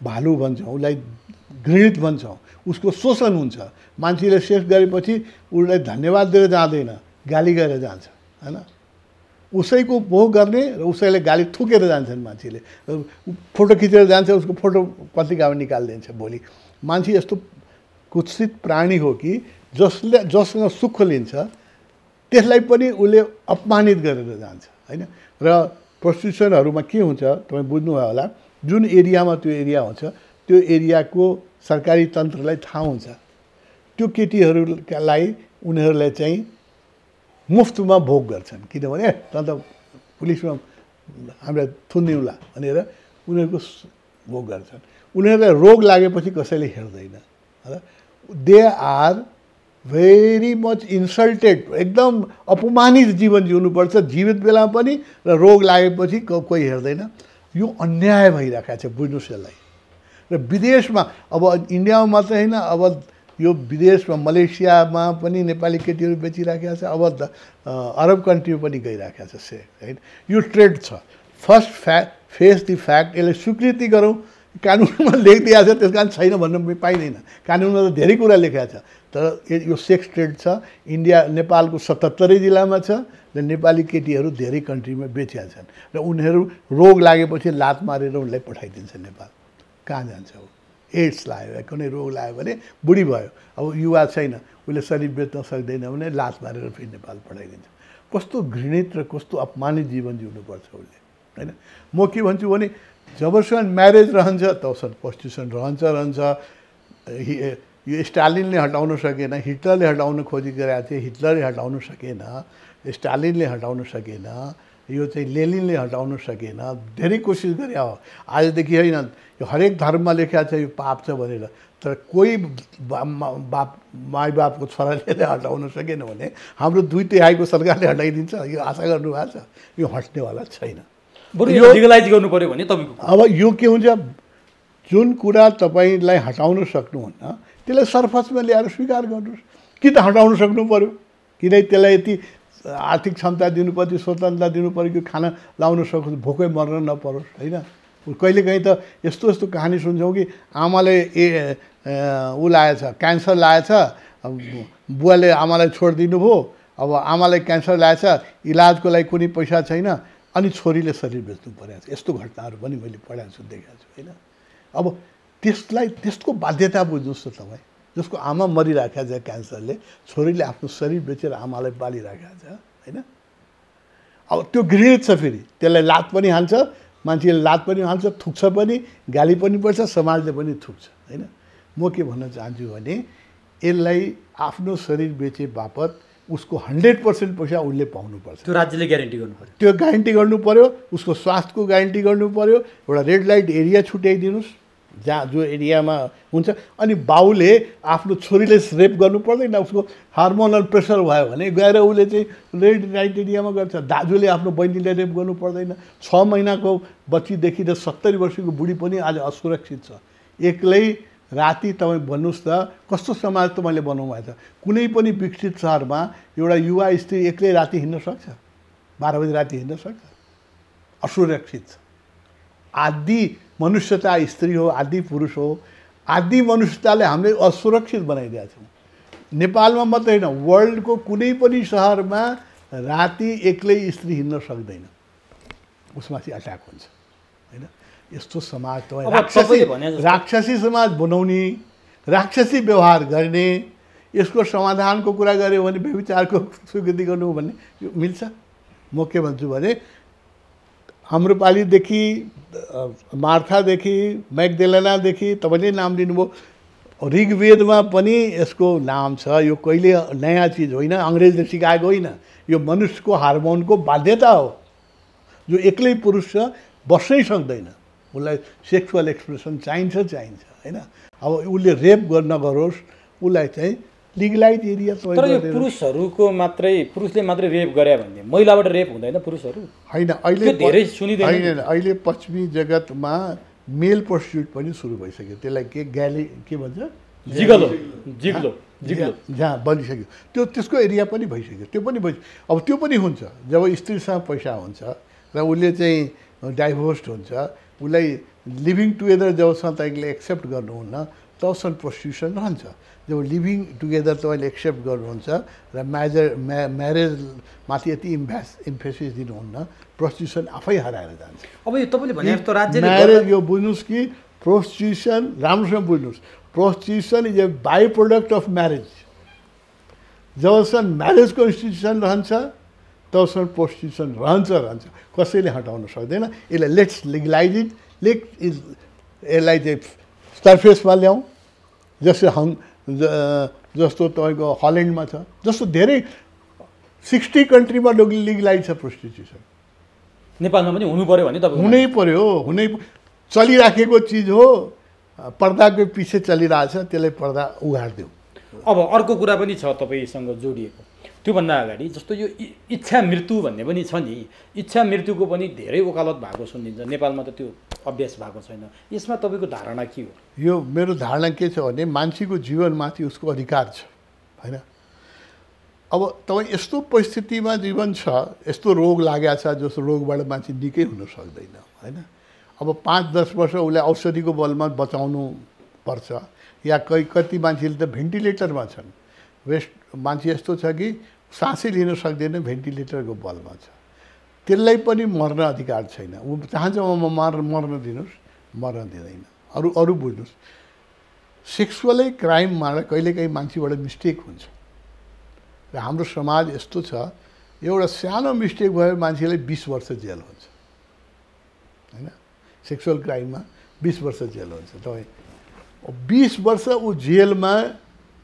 भालु भन्छौँ, उसलाई घृणित भन्छौँ, उसको शोषण हुन्छ। मान्छेले सेक्स गरेपछि उसलाई धन्यवाद दिएर जाँदैन, गाली गरेर जान्छ होइन। उसैको भोग गर्ने र उसैले गाली थुकेर जान्छन् मान्छेले। फोटो खिचेर जान्छ, उसको फोटो पत्रिकामा निकालिदिन्छ भोलि। मान्छे यस्तो कुत्सित प्राणी हो कि जसँग सुख लिन्छ त्यसलाई पनि उसले अपमानित गरेर जान्छ होइन। र प्रोस्टिट्युसनहरूमा के हुन्छ तपाईँ बुझ्नुभयो होला, जुन एरियामा त्यो एरिया हुन्छ त्यो एरियाको सरकारी तन्त्रलाई थाहा हुन्छ। त्यो केटीहरूलाई उनीहरूलाई चाहिँ मुफ्तमा भोग गर्छन्, किनभने त पुलिसमा हामीलाई थुनिउला भनेर उनीहरूको भोग गर्छन्। उनीहरूलाई रोग लागेपछि कसैले हेर्दैन। They are very much insulted, एकदम अपमानित जीवन जिउनुपर्छ जीवित बेला पनि, र रोग लागेपछि कोही हेर्दैन। यो अन्याय भइरहेको छ, बुझ्नुहोस् यसलाई। र विदेशमा, अब इन्डियामा मात्रै होइन, अब यो विदेशमा मलेसियामा पनि नेपाली केटीहरू बेचिराखेको छ, अब अरब कन्ट्रीमा पनि गइराखेको छ सेक्स होइन। यो ट्रेड छ। फर्स्ट फेस द फ्याक्ट, यसलाई स्वीकृति गरौँ। कानुनमा लेखिदिएको छ त्यस कारण छैन भन्न पाइँदैन। कानुनमा त धेरै कुरा लेखेको छ, तर यो सेक्स ट्रेड छ। इन्डिया नेपालको 77 जिल्लामा छ र नेपाली केटीहरू धेरै कन्ट्रीमा बेचिया छन् र उनीहरू रोग लागेपछि लात मारेर उनलाई पठाइदिन्छ नेपाल। कहाँ जान्छ ऊ? एड्स लाग्यो, कुनै रोग लाग्यो भने बुढी भयो, अब युवा छैन, उसले शरीर बेच्न सक्दैन भने लात मारेर फेरि नेपाल पठाइदिन्छ। कस्तो घृणित र कस्तो अपमानित जीवन जिउनुपर्छ उसले, होइन? म के भन्छु भने जबसम्म म्यारेज रहन्छ तबसम्म प्रस्टिट्युसन रहन्छ। यो स्टालिनले हटाउन सकेन, हिटलरले हटाउन खोजी गरेका थिए, हिटलरले हटाउन सकेन, स्टालिनले हटाउन सकेन, यो चाहिँ लेनिनले हटाउन सकेन, धेरै कोसिस गरे हो। आजदेखि होइन, यो हरेक धर्ममा लेखेको छ यो पाप छ भनेर, तर कोही माई बापको छोराले हटाउन सकेन भने हाम्रो 2/3 सरकारले हटाइदिन्छ? यो आशा गर्नुभएको छ? यो हट्नेवाला छैन। यो लिगलाइज गर्नु पर्यो भने तपाईँको अब यो के हुन्छ, जुन कुरा तपाईँलाई हटाउन सक्नुहुन्न त्यसलाई सरफसमा ल्याएर स्वीकार गर्नुहोस्। कि त हटाउन सक्नु पर्यो, किन त्यसलाई यति आर्थिक क्षमता दिनु पर्यो, स्वतन्त्रता दिनु पर्यो कि खाना लाउन सकोस्, भोकै मर्न नपरोस्, होइन? कहिलेकाहीँ त यस्तो कहानी सुन्छौँ कि आमाले ऊ लागेछ, क्यान्सर लागेछ, बुवाले आमालाई छोडिदिनु भयो, अब आमालाई क्यान्सर लागेछ, इलाजको लागि कुनै पैसा छैन, अनि छोरीले शरीर बेच्नु परेको छ। यस्तो घटनाहरू पनि मैले पढाएको छु, देखाएको छु, होइन? अब त्यसको बाध्यता बुझ्नुहोस् त तपाईँ। जसको आमा मरिराखेको छ क्यान्सरले, छोरीले आफ्नो शरीर बेचेर आमालाई पालिराखेको छ, होइन? अब त्यो घृणित छ। फेरि त्यसलाई लात पनि हान्छ, मान्छेले लात पनि हान्छ, थुक्छ पनि, गाली पनि पर्छ, समाजले पनि थुक्छ, होइन? म के भन्न चाहन्छु भने यसलाई आफ्नो शरीर बेचे बापत उसको 100% पैसा उसले पाउनुपर्छ। त्यो राज्यले ग्यारेन्टी गर्नु पर्यो, त्यो ग्यारेन्टी गर्नु पर्यो, उसको स्वास्थ्यको ग्यारेन्टी गर्नु पर्यो। एउटा रेड लाइट एरिया छुट्याइदिनुहोस् जहाँ जो एरियामा हुन्छ। अनि बाउले आफ्नो छोरीले रेप गर्नु पर्दैन, उसको हार्मोनल प्रेसर भयो भने गएर उसले चाहिँ रेड लाइट एरियामा गर्छ। दाजुले आफ्नो बहिनीले रेप गर्नु पर्दैन। 6 महिनाको बच्चीदेखि र 70 वर्षको बुढी पनि आज असुरक्षित छ। एक्लै राति तपाईँ भन्नुहोस् त कस्तो समाज तपाईँले बनाउनु भएको छ? कुनै पनि विकसित सहरमा एउटा युवा स्त्री एक्लै राति हिँड्न सक्छ? 12 बजी राति हिँड्न सक्छ? असुरक्षित छ। आदि मनुष्यता स्त्री हो, आदि पुरुष हो। आदि मनुष्यताले हामीले असुरक्षित बनाइदिएका छौँ। नेपालमा मात्रै होइन, वर्ल्डको कुनै पनि सहरमा राति एक्लै स्त्री हिँड्न सक्दैन, उसमाथि अट्याक हुन्छ, होइन? यस्तो समाज तपाईँ राक्षसी समाज बनाउने, राक्षसी व्यवहार गर्ने, यसको समाधानको कुरा गऱ्यो भने व्यभिचारको स्वीकृति गर्नु भन्ने यो मिल्छ? म के भन्छु भने आम्रपालीदेखि मार्थादेखि मैग्दलेनादेखि तपाईँले नाम लिनुभयो, ऋग्वेदमा पनि यसको नाम छ। यो कहिले नयाँ चिज होइन, अङ्ग्रेजले सिकाएको होइन, यो मनुष्यको हार्मोनको बाध्यता हो। जो एक्लै पुरुष छ बस्नै सक्दैन, उसलाई सेक्सुअल एक्सप्रेसन चाहिन्छ, होइन? अब उसले रेप नगरोस्, उसलाई चाहिँ लिगलाइज एरिया। तर यो पुरुषले मात्रै रेप गरे भने महिलाबाट रेप हुँदैन पुरुषहरू? होइन, अहिले धेरै सुनिदैन। होइन, अहिले पश्चिमी जगतमा मेल प्रस्टिट्युट पनि सुरु भइसक्यो। त्यसलाई के भन्छ? जिग्लो जहाँ बनिसक्यो, त्यसको एरिया पनि भइसक्यो। त्यो पनि अब त्यो पनि हुन्छ जब स्त्रीसँग पैसा हुन्छ र उसले चाहिँ डाइभोर्स हुन्छ, उसलाई लिभिङ टुगेदर जबसम्म तपाईँले एक्सेप्ट गर्नुहुन्न तबसम्म प्रस्टिट्युसन रहन्छ। जब लिभिङ टुगेदर तपाईँले एक्सेप्ट गर्नुहुन्छ र म्यारेजमाथि यति इम्फेसिस दिनुहुन्न, प्रस्टिट्युसन आफै हराएर जान्छ। अब यो तपाईँले भने जस्तो राज्यले म्यारेज, यो बुझ्नुहोस् कि प्रस्टिट्युसन राम्रोसँग बुझ्नुहोस्, prostitution is a by product of marriage. जबसम्म म्यारेजको इन्स्टिट्युसन रहन्छ तबसम्म प्रस्टिट्युसन रहन्छ, कसैले हटाउन सक्दैन। यसलाई लेट्स लिगलाइज इट, यसलाई चाहिँ सरफेसमा ल्याउँ। जस्तो तपाईँको हल्यान्डमा छ, जस्तो धेरै 60 कन्ट्रीमा लिगलाइज छ प्रस्टिट्युसन। नेपालमा पनि हुनु पर्यो भने तपाईँ हुनै पर्यो, चलिराखेको चिज हो, पर्दाको पछि चलिरहेछ, त्यसलाई पर्दा उघारिदेऊ। अब अर्को कुरा पनि छ तपाईँसँग जोडिएको, त्योभन्दा अगाडि जस्तो यो इच्छा मृत्यु भन्ने पनि छ नि, इच्छा मृत्युको पनि धेरै वकालत भएको सुनिन्छ। नेपालमा त त्यो अभ्यास भएको छैन। यसमा तपाईँको धारणा के हो? यो मेरो धारणा के छ भने मान्छेको जीवनमाथि उसको अधिकार छ, होइन? अब तपाईँ यस्तो परिस्थितिमा जीवन छ, यस्तो रोग लागेको छ जस्तो रोगबाट मान्छे निकै हुन सक्दैन, होइन? अब 5-10 वर्ष उसलाई औषधिको बलमा बचाउनु पर्छ, या कति मान्छेले त भेन्टिलेटरमा छन्। वेस्ट मान्छे यस्तो छ कि सासै लिन सक्दैन, भेन्टिलेटरको बलमा छ, त्यसलाई पनि मर्न अधिकार छैन। ऊ चाहन्छ मर्न दिनुहोस्, मर्न दिँदैन। अरू बुझ्नुहोस्, सेक्सुअलै क्राइममा कहिलेकाहीँ मान्छेबाट मिस्टेक हुन्छ र हाम्रो समाज यस्तो छ, एउटा सानो मिस्टेक भयो मान्छेलाई 20 वर्ष जेल हुन्छ, होइन? सेक्सुअल क्राइममा 20 वर्ष जेल हुन्छ। तपाईँ 20 वर्ष ऊ जेलमा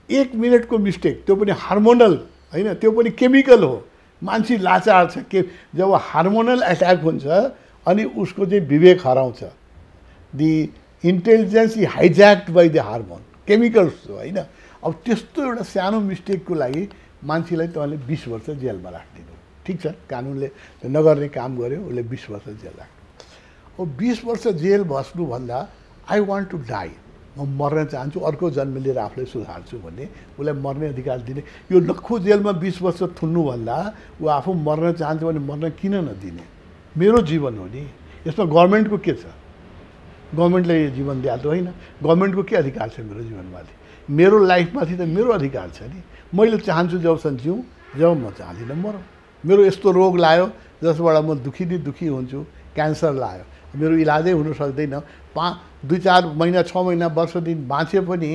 1 मिनटको मिस्टेक, त्यो पनि हार्मोनल होइन, त्यो पनि केमिकल हो, मान्छे लाचार छ। के जब हार्मोनल एट्याक हुन्छ अनि उसको चाहिँ विवेक हराउँछ, the intelligence is hijacked by the hormone, chemicals हो, होइन? अब त्यस्तो एउटा सानो मिस्टेकको लागि मान्छेलाई तपाईँले 20 वर्ष जेलमा राखिदिनु, ठिक छ, कानुनले नगर्ने काम गर्यो, उसले 20 वर्ष जेल राख्नु। अब 20 वर्ष जेल बस्नुभन्दा आई वान्ट टु डाई, म मर्न चाहन्छु, अर्को जन्म लिएर आफूलाई सुधार्छु भन्ने, उसलाई मर्ने अधिकार दिने। यो लक्खु जेलमा 20 वर्ष थुन्नुभन्दा ऊ आफू मर्न चाहन्छ भने मर्न किन नदिने? मेरो जीवन हो नि, यसमा गभर्मेन्टको के छ? गभर्मेन्टले यो जीवन दिहाल्दो होइन, गभर्मेन्टको के अधिकार छ मेरो जीवनमाथि? मेरो लाइफमाथि त मेरो अधिकार छ नि। मैले चाहन्छु जबसम्म जिउँ, जब म चाहदिनँ मरौँ। मेरो यस्तो रोग लाग्यो जसबाट म दुखी हुन्छु, क्यान्सर लाग्यो, मेरो इलाजै हुन सक्दैन, 2-4 महिना 6 महिना वर्ष दिन बाँचे पनि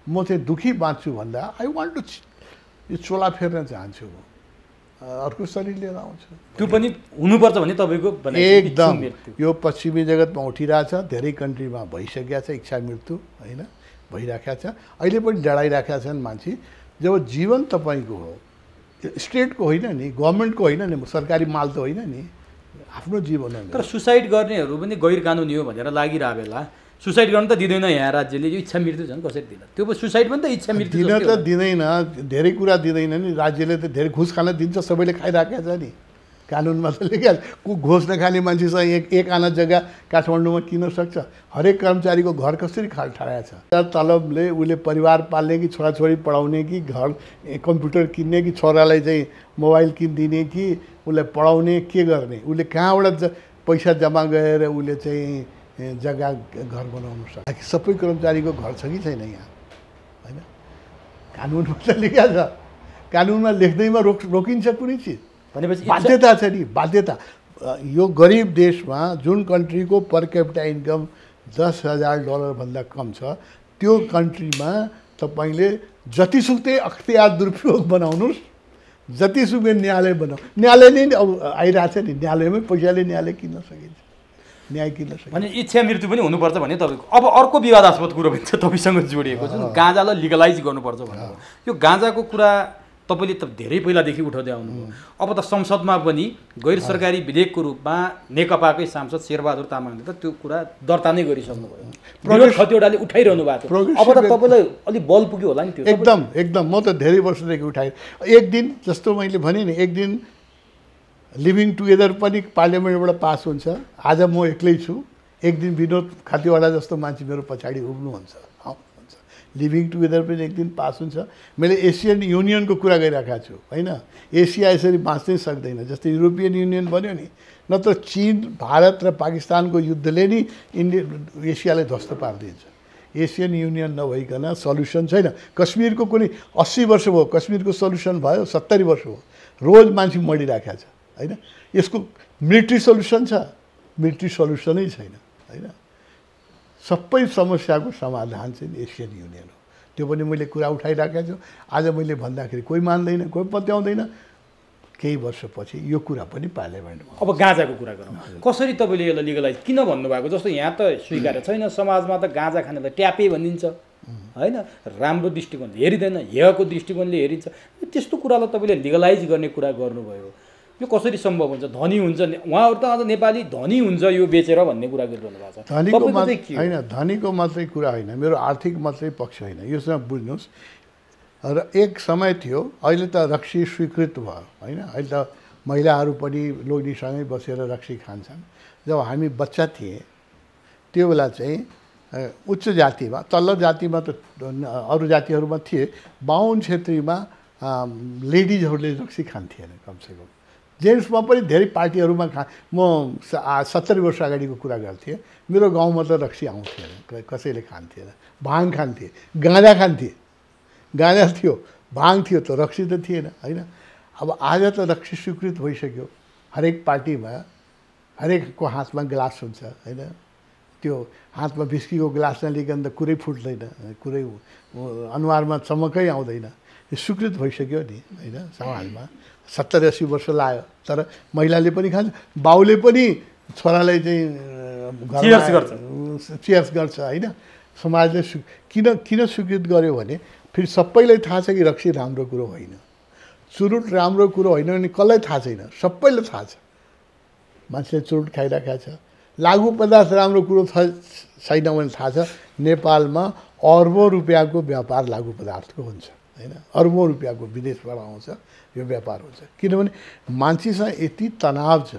म चाहिँ दुखी बाँच्छु भन्दा आई वान्ट टु यो चोला फेर्न चाहन्छु, अर्को शरीर लिएर आउँछु। त्यो पनि हुनुपर्छ भने तपाईँको एकदम यो पश्चिमी जगतमा उठिरहेछ, धेरै कन्ट्रीमा भइसकेको छ इच्छा मृत्यु, होइन? भइराखेको छ, अहिले पनि लडाइराखेका छन् मान्छे। जब जीवन तपाईँको हो, स्टेटको होइन नि, गभर्मेन्टको होइन नि, सरकारी माल त होइन नि, आफ्नो जीवन हो। तर सुसाइड गर्नेहरू पनि गैर कानुनी हो भनेर लागिरहेको बेला सुसाइड गर्न त दिँदैन यहाँ राज्यले, यो इच्छा मृत्यु झन् कसरी दिन? त्यो सुसाइड पनि त इच्छा मृत्यु दिन त दिँदैन, धेरै कुरा दिँदैन नि। राज्यले त धेरै घुस खान दिन्छ, सबैले खाइराखेको छ नि, कानुनमा त लेख्या घुस नखाने मान्छेसँग एक आना जग्गा काठमाडौँमा किन्न सक्छ। हरेक कर्मचारीको घर कसरी ठहराएको छ? तलबले उसले परिवार पाल्ने कि छोराछोरी पढाउने कि घर कम्प्युटर किन्ने कि छोरालाई चाहिँ मोबाइल किनिदिने कि उसलाई पढाउने, के गर्ने? उसले कहाँबाट पैसा जम्मा गरेर उसले चाहिँ जग्गा घर बनाउनु सक्छ? सबै कर्मचारीको घर छ कि छैन यहाँ, होइन? कानुनमा त लेखा छ, कानुनमा लेख्दैमा रोकिन्छ कुनै चिज? भनेपछि बाध्यता छ नि, बाध्यता। यो गरिब देशमा जुन कन्ट्रीको पर क्यापिटा इन्कम $10,000 भन्दा कम छ, त्यो कन्ट्रीमा तपाईँले जतिसुकै अख्तियार दुरुपयोग बनाउनुहोस्, जतिसुकै न्यायालय बनाऊ, न्यायालय नै अब आइरहेछ नि, न्यायालयमै पैसाले न्यायालय किन्न सकिन्छ, न्याय किन्न सकिन्छ। भने इच्छा मृत्यु पनि हुनुपर्छ भने तपाईँको अब अर्को विवादास्पद कुरो पनि छ तपाईँसँग जोडिएको, जुन गाँजालाई लिगलाइज गर्नुपर्छ भनेर। यो गाँजाको कुरा तपाईँले त धेरै पहिलादेखि उठाउँदै आउनुभयो, अब त संसदमा पनि गैर सरकारी विधेयकको रूपमा नेकपाकै सांसद शेरबहादुर तामाङले त त्यो कुरा दर्ता नै गरिसक्नुभयो, विनोद खतिवडाले उठाइरहनु भएको थियो। अब त तपाईँलाई अलिक बल पुग्यो होला नि त्यो? एकदम म त धेरै वर्षदेखि उठाएँ। एक दिन जस्तो मैले भने नि, एक दिन लिभिङ टुगेदर पनि पार्लियामेन्टबाट पास हुन्छ, आज म एक्लै छु, एक दिन विनोद खतिवडा जस्तो मान्छे मेरो पछाडि उभिनुहुन्छ, लिभिङ टुगेदर पनि एक दिन पास हुन्छ। मैले एसियन युनियनको कुरा गरिरहेको छु, होइन? एसिया यसरी बाँच्नै सक्दैन, जस्तै युरोपियन युनियन बन्यो नि, नत्र चीन, भारत र पाकिस्तानको युद्धले नि एसियालाई ध्वस्त पारिदिन्छ। एसियन युनियन नभइकन सल्युसन छैन। कश्मीरको कुनै 80 वर्ष भयो, कश्मीरको सल्युसन भयो 70 वर्ष भयो, रोज मान्छे मरिराखेको छ, होइन? यसको मिलिट्री सल्युसन छ? मिलिट्री सल्युसनै छैन, होइन? सबै समस्याको समाधान चाहिँ एसियन युनियन हो। त्यो पनि मैले कुरा उठाइराखेको छु। आज मैले भन्दाखेरि कोही मान्दैन, कोही पत्याउँदैन। केही वर्षपछि यो कुरा पनि पार्लियामेन्टमा। अब गाँजाको कुरा गरौँ, कसरी तपाईँले यसलाई लिगलाइज किन भन्नुभएको? जस्तो यहाँ त स्वीकार छैन, समाजमा त गाँजा खानेलाई ट्यापे भनिदिन्छ, होइन? राम्रो दृष्टिकोणले हेरिँदैन, हेयको दृष्टिकोणले हेरिन्छ। त्यस्तो कुरालाई तपाईँले लिगलाइज गर्ने कुरा गर्नुभयो, यो कसरी सम्भव हुन्छ? धनी हुन्छ, उहाँहरू त अझ नेपाली धनी हुन्छ यो बेचेर भन्ने कुरा गरिरहनु भएको छ। धनीको होइन, धनीको मात्रै कुरा होइन, मेरो आर्थिक मात्रै पक्ष होइन, योसँग बुझ्नुहोस्। र एक समय थियो, अहिले त रक्सी स्वीकृत भयो, होइन? अहिले त महिलाहरू पनि लोग्नेसँगै बसेर रक्सी खान्छन्। जब हामी बच्चा थिएँ त्यो बेला चाहिँ उच्च जातिमा, तल्लो जातिमा त अरू जातिहरूमा थिए, बाहुन क्षेत्रीमा लेडिजहरूले रक्सी खान्थेन, कमसेकम जेन्ट्समा पनि धेरै पार्टीहरूमा म 70 वर्ष अगाडिको कुरा गर्थेँ, मेरो गाउँमा त रक्सी आउँथेन, कसैले खान्थेन। भाङ खान्थे, गाँजा खान्थे, गाँजा थियो, भाङ थियो त रक्सी त थिएन होइन। अब आज त रक्सी स्वीकृत भइसक्यो, हरेक पार्टीमा हरेकको हातमा ग्लास हुन्छ होइन। त्यो हातमा बिस्कीको ग्लास नलिकन त कुरै फुट्दैन, कुरै अनुहारमा चमकै आउँदैन। यो स्वीकृत भइसक्यो नि होइन समाजमा। 70-80 वर्ष लाग्यो, तर महिलाले पनि खान्छ, बाउले पनि छोरालाई चाहिँ चियर्स गर्छ होइन। समाजले किन स्वीकृत गर्यो भने फेरि सबैलाई थाहा छ कि रक्सी राम्रो कुरो होइन, चुरुट राम्रो कुरो होइन भने कसलाई थाहा छैन, सबैलाई थाहा छ। मान्छेले चुरुट खाइरहेको छ। लागु पदार्थ राम्रो कुरो छैन भने थाहा छ, नेपालमा अर्बौँ रुपियाँको व्यापार लागु पदार्थको हुन्छ होइन। अर्बौँ रुपियाँको विदेशबाट आउँछ, यो व्यापार हुन्छ। किनभने मान्छेसँग यति तनाव छ,